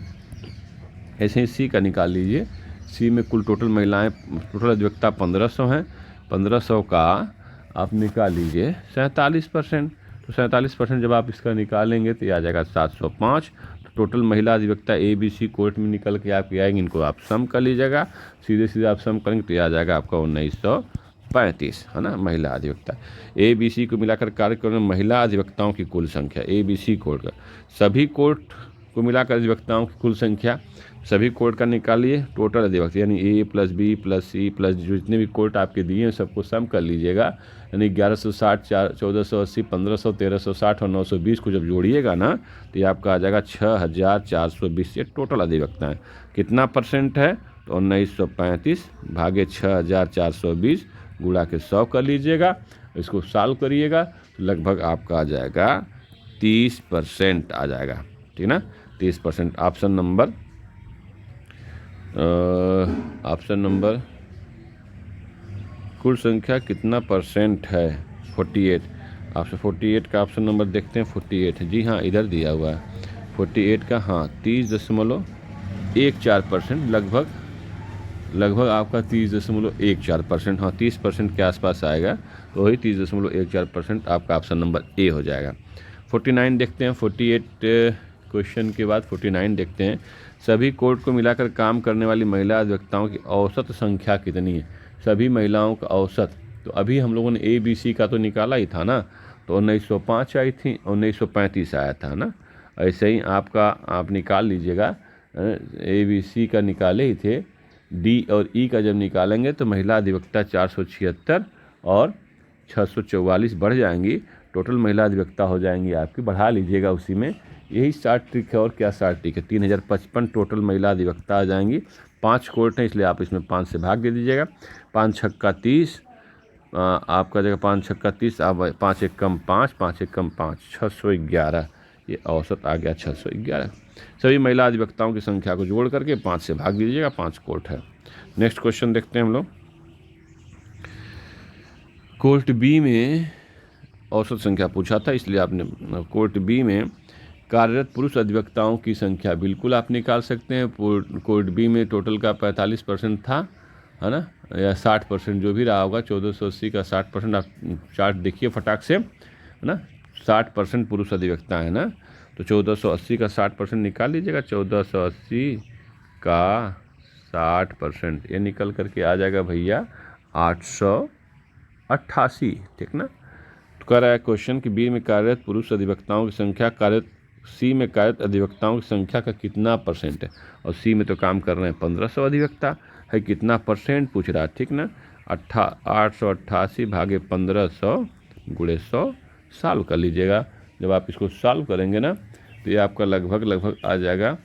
ऐसे ही सी का निकाल लीजिए, सी में कुल टोटल महिलाएं टोटल अधिवक्ता 1500 हैं, 1500 का आप निकाल लीजिए 47%, तो 47% जब आप इसका निकालेंगे तो ये आ जाएगा 705। तो टोटल महिला अधिवक्ता ए बी सी कोर्ट में निकल के आपके आएंगे, इनको आप सम कर लीजिएगा, सीधे सीधे आप सम करेंगे तो ये आ जाएगा आपका 1935, है ना। महिला अधिवक्ता ए बी सी को मिलाकर कार्य करने महिला अधिवक्ताओं की कुल संख्या, ए बी सी कोर्ट का सभी कोर्ट को मिलाकर अधिवक्ताओं की कुल संख्या सभी कोर्ट का निकालिए, टोटल अधिवक्ता यानी A plus B plus C plus जो जितने भी कोर्ट आपके दिए हैं सबको सम कर लीजिएगा, यानी 1160 1480 1500 1360 और 920 को जब जोड़िएगा ना तो ये आपका आ जाएगा 6420। ये टोटल अधिवक्ता है, कितना परसेंट है तो 1935 भागे 6420 गुणा के 100 कर लीजिएगा, इसको सॉल्व करिएगा तो लगभग आपका आ जाएगा 30% आ जाएगा, ठीक ना, 30%। ऑप्शन नंबर कुल संख्या कितना परसेंट है 48, आपसे 48 का ऑप्शन नंबर देखते हैं 48 जी हाँ इधर दिया हुआ है 48 का, हाँ 30.14%, लगभग आपका 30.14%, हाँ 30% के आसपास आएगा, तो वही 30.14% आपका ऑप्शन नंबर ए हो जाएगा। 49 देखते हैं, 48 क्वेश्चन के बाद 49 देखते हैं, सभी कोर्ट को मिलाकर काम करने वाली महिला अधिवक्ताओं की औसत संख्या कितनी है, सभी महिलाओं का औसत। तो अभी हम लोगों ने ए बी सी का तो निकाला ही था ना, तो 1905 आई थी, 1935 आया था ना, ऐसे ही आप निकाल लीजिएगा, ए बी सी का निकाले ही थे, डी और ई का जब निकालेंगे तो महिला अधिवक्ता 476 और 644 बढ़ जाएंगी, टोटल महिला अधिवक्ता हो जाएंगी आपकी, बढ़ा लीजिएगा उसी में, यही 60 ट्रिक है और क्या 60 ट्रिक है, 3055 टोटल महिला अधिवक्ता आ जाएंगी। 5 कोर्ट हैं इसलिए आप इसमें 5 से भाग दे दीजिएगा, 5 छक्का 30 आपका जगह 5 छक्का 30, आप 5 एक कम 5 5 एक कम 5 611, ये औसत आ गया 611। सभी महिला अधिवक्ताओं की संख्या को जोड़ करके 5 से भाग दीजिएगा, 5 कोर्ट है। नेक्स्ट क्वेश्चन देखते हैं हम लोग, कोर्ट बी में औसत संख्या पूछा था इसलिए आपने कोर्ट बी में कार्यरत पुरुष अधिवक्ताओं की संख्या बिल्कुल आप निकाल सकते हैं। कोर्ट बी में टोटल का 45% था, है ना, या 60% जो भी रहा होगा, 1480 का 60%, आप चार्ट देखिए फटाक से, है ना, 60% पुरुष अधिवक्ता है ना, तो 1480 का 60% निकाल लीजिएगा, 1480 का 60% ये निकल करके आ जाएगा भैया 888, ठीक ना। तो कह रहा है क्वेश्चन कि बी में कार्यरत पुरुष अधिवक्ताओं की संख्या सी में कार्यरत अधिवक्ताओं की संख्या का कितना परसेंट है, और सी में तो काम कर रहे हैं 1500 अधिवक्ता है, कितना परसेंट पूछ रहा है, ठीक ना। 888 भागे 1500 गुणे 100 सॉल्व कर लीजिएगा, जब आप इसको सॉल्व करेंगे ना तो ये आपका लगभग आ जाएगा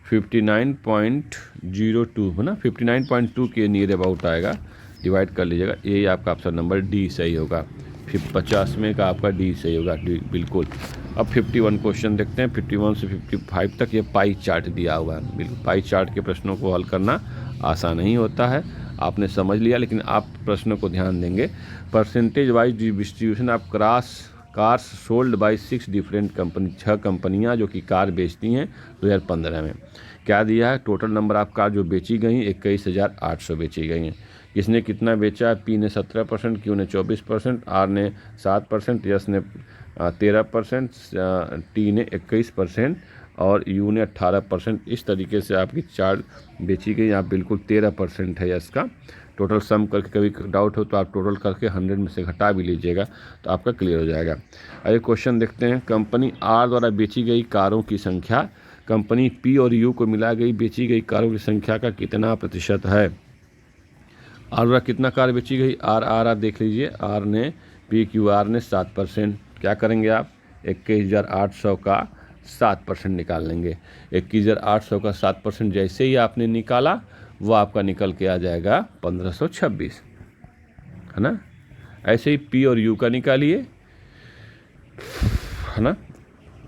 59.02 है ना, 59.2 के नियर अबाउट आएगा, डिवाइड कर लीजिएगा, यही आपका ऑप्शन नंबर डी सही होगा, 50 में का आपका डी सही होगा, डी बिल्कुल। अब 51 क्वेश्चन देखते हैं, 51 से 55 तक ये पाई चार्ट दिया हुआ है, बिल्कुल पाई चार्ट के प्रश्नों को हल करना आसान नहीं होता है, आपने समझ लिया, लेकिन आप प्रश्नों को ध्यान देंगे। Percentage wise distribution of cars sold by 6 different company, 6 कंपनियां जो कि कार बेचती हैं 2015 में, क्या दिया है, टोटल नंबर ऑफ कार जो बेची गई 21,800 बेची गई हैं, किसने कितना बेचा, पी ने 17%, क्यू ने 24%, आर ने 7%, यस ने 13%, टी ने 21% और यू ने 18%। इस तरीके से आपकी चार्ट बेची गई, आप बिल्कुल 13% है यस का। टोटल सम करके कभी डाउट हो तो आप टोटल करके 100 में से घटा भी लीजिएगा तो आपका क्लियर हो जाएगा। अगले क्वेश्चन देखते हैं, कंपनी आर द्वारा बेची गई कारों की संख्या कंपनी पी और यू को मिला गई बेची गई कारों की संख्या का कितना प्रतिशत है। आर कितना कार बेची गई, आर देख लीजिए, आर ने PQR ने 7%। क्या करेंगे आप, 21,800 का 7% निकाल लेंगे। 21,800 का 7% जैसे ही आपने निकाला वो आपका निकल के आ जाएगा 1526, है ना। ऐसे ही P और U का निकालिए, है ना।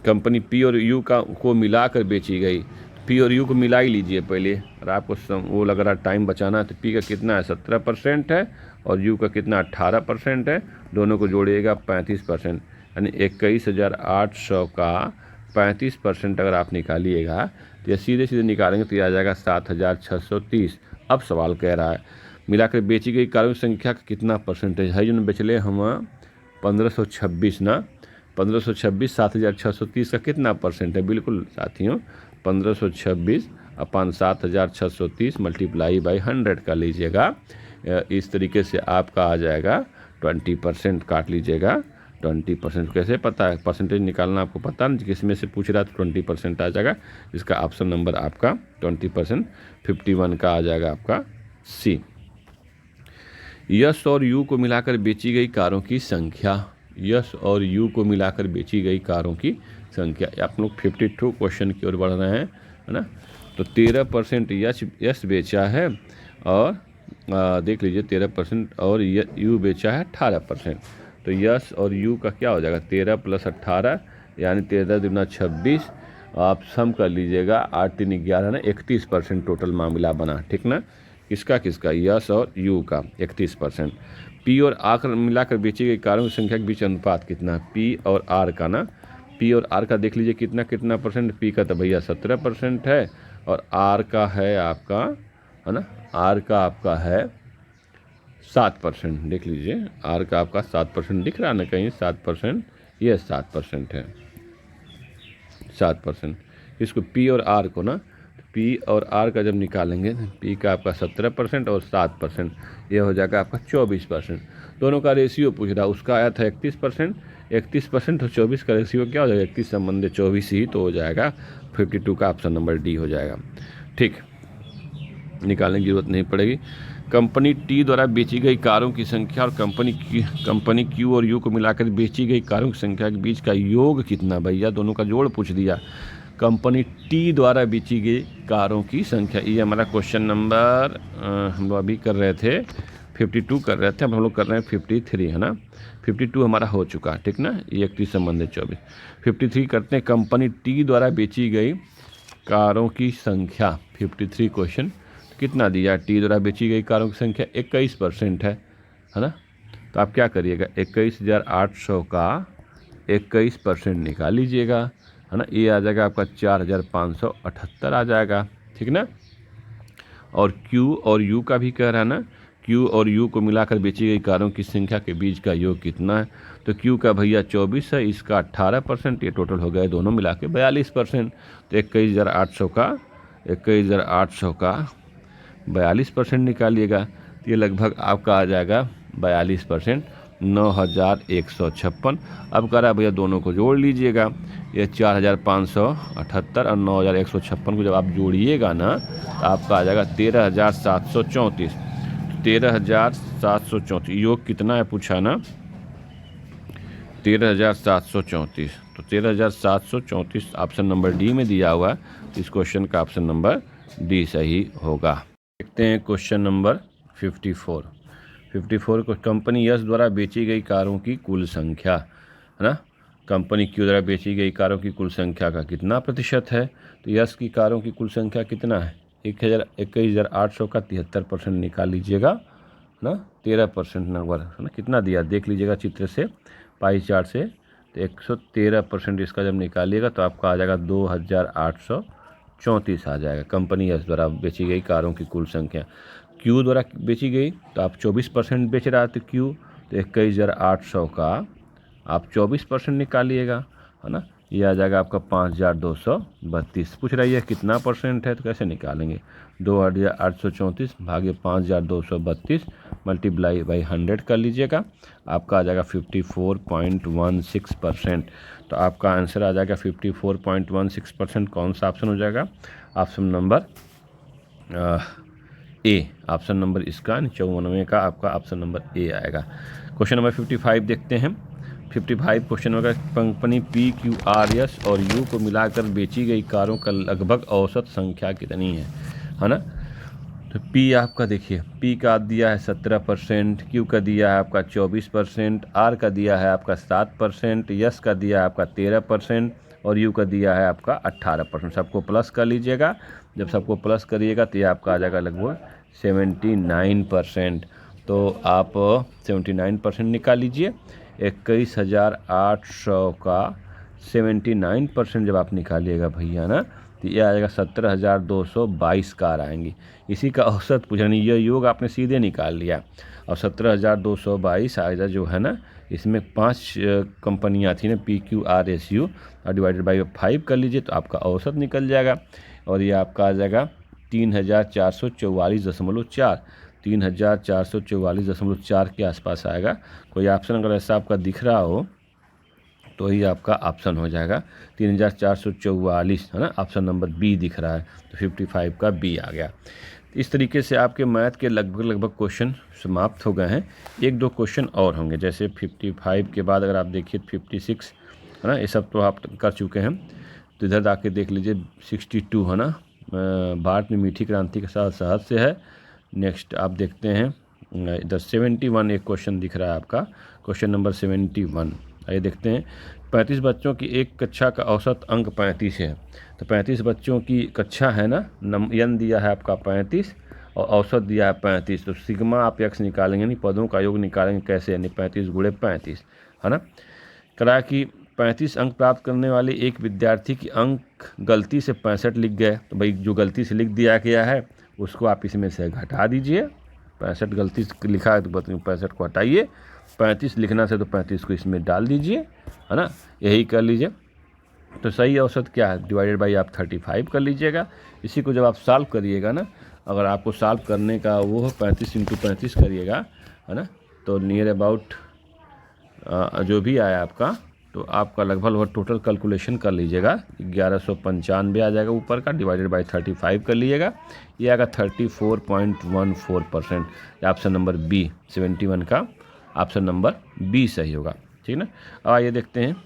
कंपनी P और U को मिलाकर बेची गई। P और U को मिला ही लीजिए पहले, और आपको वो लग रहा टाइम बचाना है तो P का कितना है 17% है और U का कितना 18% है, दोनों को जोड़िएगा 35%, यानी 21,800 का 35% अगर आप निकालिएगा तो ये सीधे सीधे निकालेंगे तो ये आ जाएगा 7,630। अब सवाल कह रहा है मिलाकर बेची गई कारों की संख्या का कितना परसेंटेज है, जो बेचले हम 1526 ना, 1526 7,630 का कितना परसेंट है, बिल्कुल साथियों 1526 अपन 7,630 मल्टीप्लाई बाई 100 का लीजिएगा। इस तरीके से आपका आ जाएगा 20%, काट लीजिएगा 20%। कैसे पता है परसेंटेज निकालना, आपको पता नहीं किस में से पूछ रहा है तो 20% आ जाएगा। इसका ऑप्शन नंबर आपका 20%, 51 का आ जाएगा आपका C। यस और यू को मिलाकर बेची गई कारों की संख्या, यस और यू को मिलाकर बेची गई कारों की संख्या। आप लोग 52 क्वेश्चन की ओर बढ़ रहे हैं, है ना। तो 13% यस बेचा है और देख लीजिए 13% और यू बेचा है 18%। तो यस और यू का क्या हो जाएगा 13 + 18 यानी 13 दूना 26। आप सम कर लीजिएगा 8 3 11 ना, 31% टोटल मामला बना, ठीक ना। किसका किसका, यस और यू का 31%। पी और आर मिलाकर बेची गई कारों की संख्या के बीच अनुपात कितना, पी और आर का ना, पी और आर का देख लीजिए कितना कितना परसेंट। पी का तो भैया 17% है और आर का है आपका, है ना, आर का आपका है 7%। देख लीजिए आर का आपका 7% दिख रहा है ना कहीं, 7%, ये 7% है, 7%। इसको पी और आर को ना, पी और आर का जब निकालेंगे, पी का आपका 17% और 7%, ये हो जाएगा आपका 24%। दोनों का रेशियो पूछ रहा, उसका आया था 31%, 31% और 24 का रेशियो क्या हो जाएगा, 31 संबंध 24 ही तो हो जाएगा। 52 का ऑप्शन नंबर डी हो जाएगा, ठीक, निकालने की जरूरत नहीं पड़ेगी। कंपनी टी द्वारा बेची गई कारों की संख्या और कंपनी क्यू और यू को मिलाकर बेची गई कारों की संख्या के बीच का योग कितना, भैया दोनों का जोड़ पूछ दिया। कंपनी टी द्वारा बेची गई कारों की संख्या, ये हमारा क्वेश्चन नंबर हम लोग अभी कर रहे थे 52 कर रहे थे, अब हम लोग कर रहे हैं 53, है ना। 52 हमारा हो चुका, ठीक ना, ये 31 संबंधित 24। 53 करते हैं, कंपनी टी द्वारा बेची गई कारों की संख्या 53 क्वेश्चन कितना दिया, टी द्वारा बेची गई कारों की संख्या 21% है ना। तो आप क्या करिएगा 21,800 का 21% निकाल लीजिएगा, है ना। ये आ जाएगा आपका 4,578 आ जाएगा, ठीक ना। और क्यू और यू का भी कह रहा है ना, क्यू और यू को मिलाकर बेची गई कारों की संख्या के बीच का योग कितना है। तो क्यू का भैया 24 है, इसका 18%, ये टोटल हो गए दोनों मिला के 42%। तो 21,800 का 42% निकालिएगा तो ये लगभग आपका आ जाएगा 42%, 9,156। अब कह रहा है भैया दोनों को जोड़ लीजिएगा, ये 4,578 और 9,156 को जब आप जोड़िएगा ना तो आपका आ जाएगा 13,734। 13,734 योग कितना है पूछा ना, 13,734। तो 13,734 ऑप्शन नंबर डी में दिया हुआ है, इस क्वेश्चन का ऑप्शन नंबर डी सही होगा। देखते हैं क्वेश्चन नंबर 54। 54 को कंपनी यस द्वारा बेची गई कारों की कुल संख्या, है ना। कंपनी क्यू द्वारा बेची गई कारों की कुल संख्या का कितना प्रतिशत है। तो यस की कारों की कुल संख्या कितना है, 21,800 का 73% निकाल लीजिएगा, है ना। 13% नंबर, है ना, कितना दिया देख लीजिएगा चित्र से, पाई चार्ट से। तो 113% इसका जब निकालिएगा तो आपका आ जाएगा 2,834 आ जाएगा। कंपनी यस द्वारा बेची गई कारों की कुल संख्या, क्यू द्वारा बेची गई तो आप 24% बेच रहा था क्यू, तो 21,800 का आप 24% निकालिएगा, है ना। ये आ जाएगा आपका 5,232। पूछ रही है कितना परसेंट है, तो कैसे निकालेंगे, 2,834 भागे 5,232 मल्टीप्लाई बाई 100 कर लीजिएगा, आपका आ जाएगा 54.16%। तो आपका आंसर आ जाएगा 54.16%। कौन सा ऑप्शन हो जाएगा, option number A, option number इसका 94 का आपका ऑप्शन नंबर ए आएगा। क्वेश्चन नंबर 55 देखते हैं। 55 question number, company P, Q, R, S और यू को मिलाकर बेची गई कारों का लगभग औसत संख्या कितनी है ना। तो पी आपका देखिए, पी का दिया है 17%, क्यू का दिया है आपका 24%, आर का दिया है आपका 7%, यस का दिया है आपका 13% और यू का दिया है आपका 18%। सबको प्लस कर लीजिएगा। जब सबको प्लस करिएगा तो ये आपका आ जाएगा लगभग 79%। तो आप 79% निकाल लीजिए। 21,800 का 79% जब आप निकालिएगा भैया ना, तो ये आ जाएगा 17,222 कार आएंगी। इसी का औसत पूछनी, ये योग आपने सीधे निकाल लिया। और 17,222 आएगा जो है ना, इसमें 5 कंपनियाँ थी ना, P, Q, R, S, U, और डिवाइडेड बाई 5 कर लीजिए तो आपका औसत निकल जाएगा। और ये आपका आ जाएगा 3,444.4, 3,444.4 के आसपास आएगा। कोई ऑप्शन अगर ऐसा आपका दिख रहा हो तो ही आपका ऑप्शन हो जाएगा 3,444, है ना। ऑप्शन नंबर बी दिख रहा है, तो 55 का बी आ गया। इस तरीके से आपके मैथ के लगभग क्वेश्चन समाप्त हो गए हैं। 1-2 क्वेश्चन और होंगे, जैसे 55 के बाद अगर आप देखिए 56, है ना, ये सब तो आप कर चुके हैं। तो इधर आके देख लीजिए 62, है ना, भारत में मीठी क्रांति के साथ शहद से है। नेक्स्ट आप देखते हैं इधर 71 एक क्वेश्चन दिख रहा है आपका, क्वेश्चन नंबर 71। आइए देखते हैं। 35 बच्चों की एक कक्षा का औसत अंक 35 है। तो 35 बच्चों की कक्षा है ना, यन दिया है आपका 35 और औसत दिया है 35। तो सिग्मा आप एक्स निकालेंगे, नहीं पदों का योग निकालेंगे कैसे, यानी 35 गुणे 35, है ना। करा कि 35 अंक प्राप्त करने वाले एक विद्यार्थी की अंक गलती से 65 लिख गए। तो भाई जो गलती से लिख दिया गया है उसको आप इसमें से घटा दीजिए। 65 गलती से लिखा है तो 65 को हटाइए, 35 लिखना से तो 35 को इसमें डाल दीजिए, है ना। यही कर लीजिए। तो सही औसत क्या है, डिवाइडेड बाई आप 35 कर लीजिएगा। इसी को जब आप सॉल्व करिएगा ना, अगर आपको सॉल्व करने का वो हो 35 × 35 करिएगा, है ना, तो नियर अबाउट जो भी आया आपका, तो आपका लगभग टोटल कैलकुलेशन कर लीजिएगा 1195 आ जाएगा ऊपर का, डिवाइडेड बाई 35 कर लीजिएगा। ये आएगा 34.14%। ऑप्शन नंबर बी 71 का ऑप्शन नंबर बी सही होगा, ठीक ना। अब आइए देखते हैं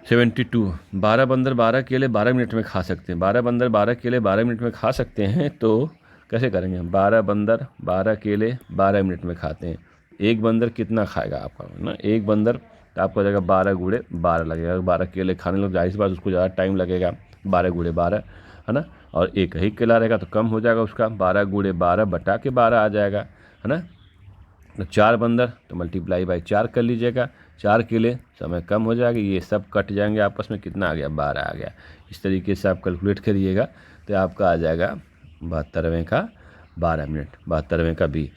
72। 12 बंदर 12 केले 12 मिनट में खा सकते हैं। 12 बंदर 12 केले 12 मिनट में खा सकते हैं, तो कैसे करेंगे। 12 बंदर 12 केले 12 मिनट में खाते हैं। एक बंदर कितना खाएगा आपका ना, एक बंदर तो आपको जाएगा 12 गुणे 12 लगेगा। 12 केले खाने लग, जाहिर सी बात उसको ज़्यादा टाइम लगेगा, 12 गुणे 12, है ना। और एक ही केला रहेगा तो कम हो जाएगा उसका, 12 गुणे 12 बटा के 12 आ जाएगा, है ना। तो 4 बंदर तो मल्टीप्लाई बाई 4 कर लीजिएगा। 4 केले समय कम हो जाएगा, ये सब कट जाएंगे आपस में, कितना आ गया 12 आ गया। इस तरीके से आप कैलकुलेट करिएगा तो आपका आ जाएगा 72वें का 12 मिनट, 72वें का बी।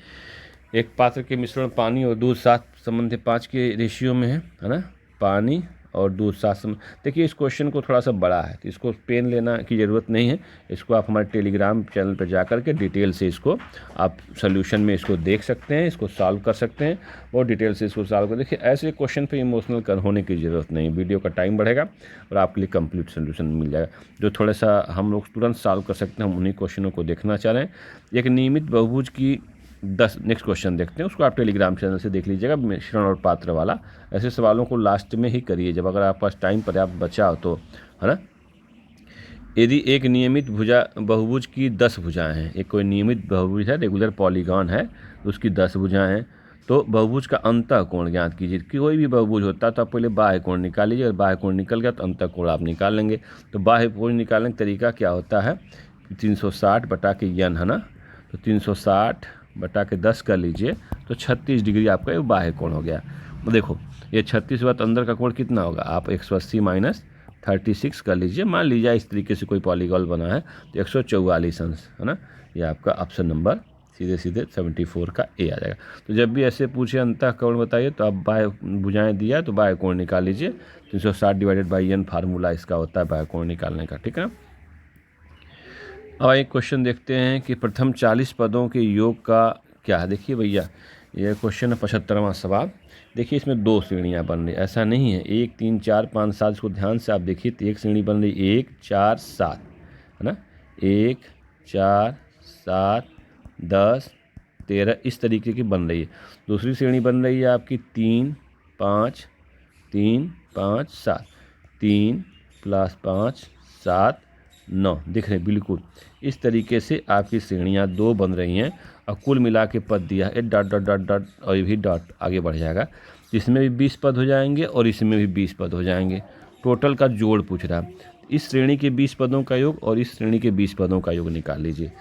एक पात्र के मिश्रण पानी और दूध 7:5 के रेशियो में है ना। पानी और दूध 7। देखिए इस क्वेश्चन को थोड़ा सा बड़ा है तो इसको पेन लेना की ज़रूरत नहीं है। इसको आप हमारे टेलीग्राम चैनल पर जा कर के डिटेल से इसको आप सोल्यूशन में इसको देख सकते हैं, इसको सॉल्व कर सकते हैं, बहुत डिटेल से इसको सॉल्व कर। देखिए ऐसे क्वेश्चन पे इमोशनल होने की ज़रूरत नहीं, वीडियो का टाइम बढ़ेगा और आपके लिए कंप्लीट सोल्यूशन मिल जाएगा। जो थोड़ा सा हम लोग तुरंत सॉल्व कर सकते हैं, हम उन्हीं क्वेश्चनों को देखना चाह रहे हैं। एक नियमित बहुभुज की 10। नेक्स्ट क्वेश्चन देखते हैं, उसको आप टेलीग्राम चैनल से देख लीजिएगा, मिश्रण और पात्र वाला। ऐसे सवालों को लास्ट में ही करिए जब अगर आपके पास टाइम पर्याप्त बचा हो तो, है ना। यदि एक नियमित बहुभुज की 10 भुजाएं हैं, एक कोई नियमित बहुभुज है, रेगुलर पॉलीगॉन है, उसकी 10 भुजाएं हैं, तो बहुभुज का अंतःकोण ज्ञात कीजिए। कोई भी बहुभुज होता है तो आप पहले बाह्य कोण निकाल लीजिए, अगर बाह्य कोण निकल गया तो अंतःकोण आप निकाल लेंगे। तो बाह्य कोण निकालने का तरीका क्या होता है, 360 बटा के यन, है ना। तो 360 बटा के 10 कर लीजिए तो 36 डिग्री आपका ये बाह्य कोण हो गया। तो देखो ये 36 बात अंदर का कोण कितना होगा, आप 180 माइनस 36 कर लीजिए। मान लीजिए इस तरीके से कोई पॉलीगॉन बना है तो 144 अंश, है ना। ये आपका ऑप्शन नंबर सीधे 74 का ए आ जाएगा। तो जब भी ऐसे पूछे अंतःकोण बताइए तो आप बाह्य भुजाएं दिया तो बाह्य कोण निकाल लीजिए। 360 डिवाइडेड बाई एन फार्मूला इसका होता है बाह्य कोण निकालने का, ठीक है ना। अब एक क्वेश्चन देखते हैं कि प्रथम 40 पदों के योग का क्या है। देखिए भैया ये क्वेश्चन है 75वां सवाल। देखिए इसमें 2 श्रेणियां बन रही, ऐसा नहीं है 1 3 4 5 7। इसको ध्यान से आप देखिए तो एक श्रेणी बन रही 1 4 7, है ना। 1 4 7, 10, 13 इस तरीके की बन रही है। दूसरी श्रेणी बन रही है आपकी 3, 5, 3, 5, 7, 3 + 5, 7, 9 दिख रहे बिल्कुल। इस तरीके से आपकी श्रेणियाँ 2 बन रही हैं और कुल मिला के पद दिया है डॉट डॉट डॉट डॉट और ये भी डॉट आगे बढ़ जाएगा। इसमें भी 20 पद हो जाएंगे और इसमें भी 20 पद हो जाएंगे। टोटल का जोड़ पूछ रहा है। इस श्रेणी के 20 पदों का योग और इस श्रेणी के 20 पदों का योग निकाल लीजिए,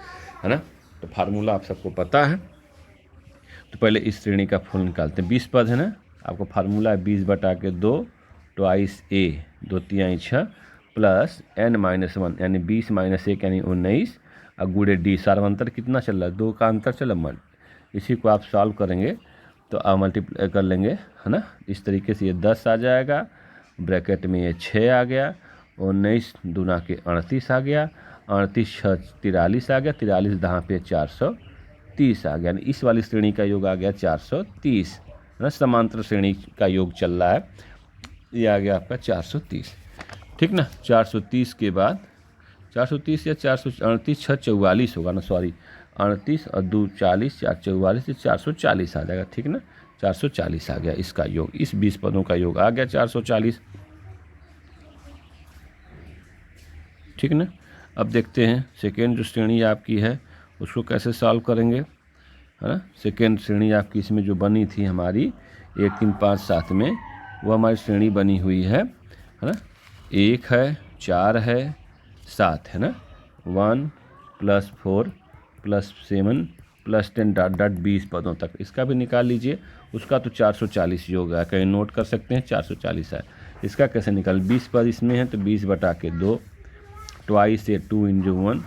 है ना। तो फार्मूला आप सबको पता है। तो पहले इस श्रेणी का फुल निकालते हैं। 20 पद है ना, आपको फार्मूला है 20/2 ट्वाइस a 2 तिहाई 6 प्लस n-1 यानी 20 - 1 यानी 19 और गुड़े d। सार्वंतर कितना चल रहा है? 2 का अंतर चल रहा है। इसी को आप सॉल्व करेंगे तो आप मल्टीप्लाई कर लेंगे, है ना। इस तरीके से ये 10 आ जाएगा, ब्रैकेट में ये 6 आ गया, 19 दूना के 38 आ गया, 38 6 43 आ गया, 43 दहाँ पे 430 आ गया। इस वाली श्रेणी का योग आ गया 430, है ना। समांतर श्रेणी का योग चल रहा है, ये आ गया आपका 430, ठीक ना। 430 के बाद 430 या 438 6 44 होगा ना, सॉरी 38 और 2 40 4 44 से 440 आ जाएगा, ठीक ना। 440 आ गया इसका योग, इस 20 पदों का योग आ गया 440, ठीक ना। अब देखते हैं सेकेंड जो श्रेणी आपकी है उसको कैसे सॉल्व करेंगे, है ना। सेकेंड श्रेणी आपकी इसमें जो बनी थी हमारी 1 3 5 7 में, वो हमारी श्रेणी बनी हुई है ना। 1 है, 4 है, 7 है ना। 1 + 4 + 7 + 10 डॉट डॉट 20 पदों तक इसका भी निकाल लीजिए। उसका तो 440 योग है, कहीं नोट कर सकते हैं 440 है। इसका कैसे निकाल? 20 पद इसमें है तो 20/2 ट्वाइस से 2 × 1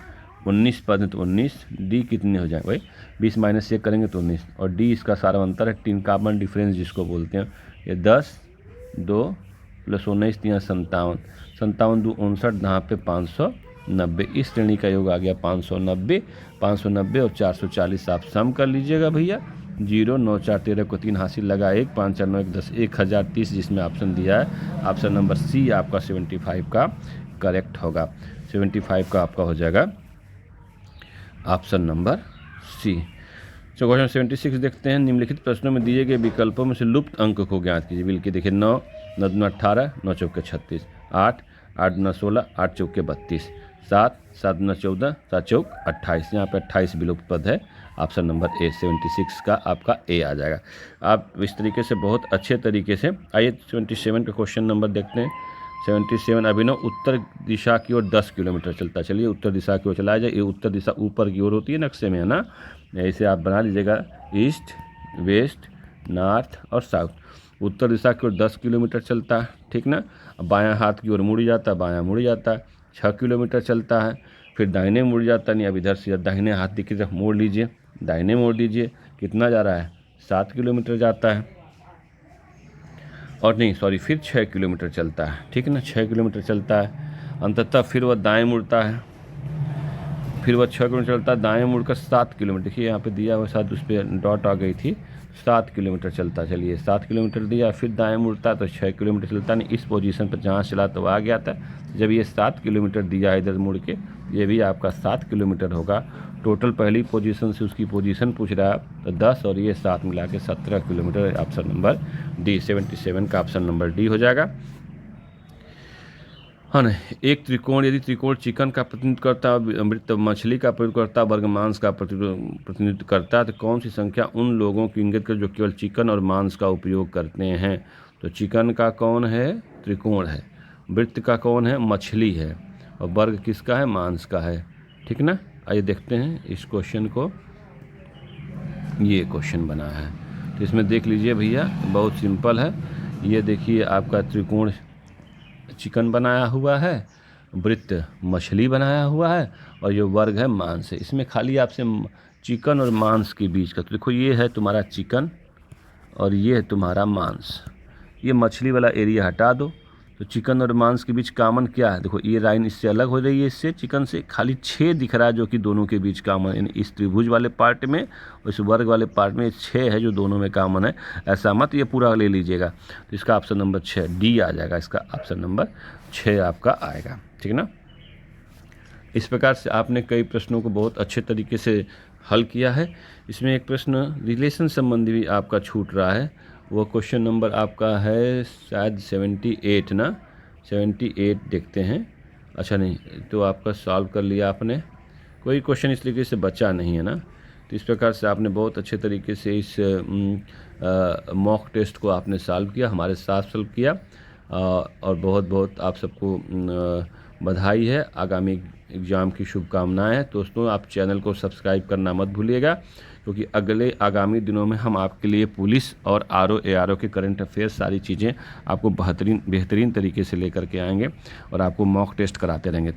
19 पद है तो 19। डी कितने हो जाएंगे भाई? 20 - 1 करेंगे तो 19 और डी इसका सारा अंतर है, 3 कॉमन डिफरेंस जिसको बोलते हैं। ये 10 2 + 19 3 57, 57 2 59 यहाँ पे 590। इस श्रेणी का योग आ गया 590, 590 और 440 आप सम कर लीजिएगा भैया। 0 9 4 13 को 3 हासिल लगा 1 5 4 9 1 10 1030 जिसमें ऑप्शन दिया है ऑप्शन नंबर सी आपका 75 का करेक्ट होगा। 75 का आपका हो जाएगा ऑप्शन नंबर सी। तो क्वेश्चन 76 देखते हैं। निम्नलिखित प्रश्नों में दिए गए विकल्पों में से लुप्त अंक को ज्ञात कीजिए। बिल्कुल देखिए 9 9 दूना 18 9 चौके 36, 8 8 दूना 16 8 चौके 32, 7 7 दूना 14 7 चौक 28। यहाँ पे 28 विलुप्त पद है, ऑप्शन नंबर ए 76 का आपका ए आ जाएगा। आप इस तरीके से बहुत अच्छे तरीके से आइए 77 का क्वेश्चन नंबर देखते हैं। 77 अभिनव उत्तर दिशा की ओर 10 किलोमीटर चलता है। चलिए उत्तर दिशा की ओर चलाया जाए। ये उत्तर दिशा ऊपर की ओर होती है नक्शे में, है ना। ऐसे आप बना लीजिएगा ईस्ट वेस्ट नॉर्थ और साउथ। उत्तर दिशा की ओर 10 किलोमीटर चलता है, ठीक ना। बायां हाथ की ओर मुड़ जाता है, बायां मुड़ जाता है, 6 किलोमीटर चलता है। फिर दाहिने मुड़ जाता है, नहीं अब इधर से दाहिने हाथ की तरफ मोड़ लीजिए, दाहिने मोड़ दीजिए। कितना जा रहा है? 7 किलोमीटर जाता है। और नहीं सॉरी फिर 6 किलोमीटर चलता है, ठीक है ना। 6 किलोमीटर चलता है। अंततः फिर वह दाएं मुड़ता है, फिर वह 6 किलोमीटर चलता है, दाएं मुड़कर 7 किलोमीटर। देखिए यहाँ पे दिया हुआ साथ उस पर डॉट आ गई थी, 7 किलोमीटर चलता। चलिए 7 किलोमीटर दिया, फिर दाएं मुड़ता है तो 6 किलोमीटर चलता। नहीं इस पोजीशन पर जहाँ चला तो आ गया था। जब ये 7 किलोमीटर दिया इधर मुड़ के, ये भी आपका 7 किलोमीटर होगा। टोटल पहली पोजीशन से उसकी पोजीशन पूछ रहा है तो 10 और ये 7 मिला के 17 किलोमीटर। ऑप्शन नंबर डी 77 का ऑप्शन नंबर डी हो जाएगा, हाँ ना। एक त्रिकोण यदि त्रिकोण चिकन का प्रतिनिधित्व करता है, मृत मछली का प्रतिनिधित्व करता है, वर्ग मांस का प्रतिनिधित्व करता है, तो कौन सी संख्या उन लोगों की इंगित कर जो केवल चिकन और मांस का उपयोग करते हैं? तो चिकन का कौन है? त्रिकोण है। वृत्त का कौन है? मछली है। और वर्ग किसका है? मांस का है, ठीक ना। आइए देखते हैं इस क्वेश्चन को। ये क्वेश्चन बना है तो इसमें देख लीजिए भैया, बहुत सिंपल है। ये देखिए आपका त्रिकोण चिकन बनाया हुआ है, वृत्त मछली बनाया हुआ है और ये वर्ग है मांस है। इसमें खाली आपसे चिकन और मांस के बीच का, तो देखो ये है तुम्हारा चिकन और ये है तुम्हारा मांस। ये मछली वाला एरिया हटा दो, तो चिकन और मांस के बीच कॉमन क्या है? देखो ये लाइन इससे अलग हो रही है, इससे चिकन से खाली 6 दिख रहा है जो कि दोनों के बीच कॉमन है। इस त्रिभुज वाले पार्ट में और इस वर्ग वाले पार्ट में 6 है जो दोनों में कॉमन है। ऐसा मत ये पूरा ले लीजिएगा। तो इसका ऑप्शन नंबर 6 डी आ जाएगा। इसका ऑप्शन नंबर 6 आपका आएगा, ठीक ना। इस प्रकार से आपने कई प्रश्नों को बहुत अच्छे तरीके से हल किया है। इसमें एक प्रश्न रिलेशन संबंधी भी आपका छूट रहा है, वो क्वेश्चन नंबर आपका है शायद 78 ना, 78 देखते हैं। अच्छा नहीं, तो आपका सॉल्व कर लिया आपने, कोई क्वेश्चन इस तरीके से बचा नहीं है ना। तो इस प्रकार से आपने बहुत अच्छे तरीके से इस मॉक टेस्ट को आपने सॉल्व किया, हमारे साथ सॉल्व किया, और बहुत बहुत आप सबको बधाई है, आगामी एग्ज़ाम की शुभकामनाएं हैं। दोस्तों, आप चैनल को सब्सक्राइब करना मत भूलिएगा, क्योंकि आगामी दिनों में हम आपके लिए पुलिस और आरओ एआरओ के करंट अफेयर्स सारी चीज़ें आपको बेहतरीन तरीके से लेकर के आएंगे और आपको मॉक टेस्ट कराते रहेंगे।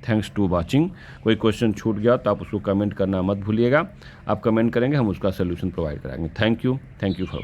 Thanks to watching. कोई क्वेश्चन छूट गया तो आप उसको कमेंट करना मत भूलिएगा, आप कमेंट करेंगे हम उसका सलूशन प्रोवाइड कराएंगे। Thank you for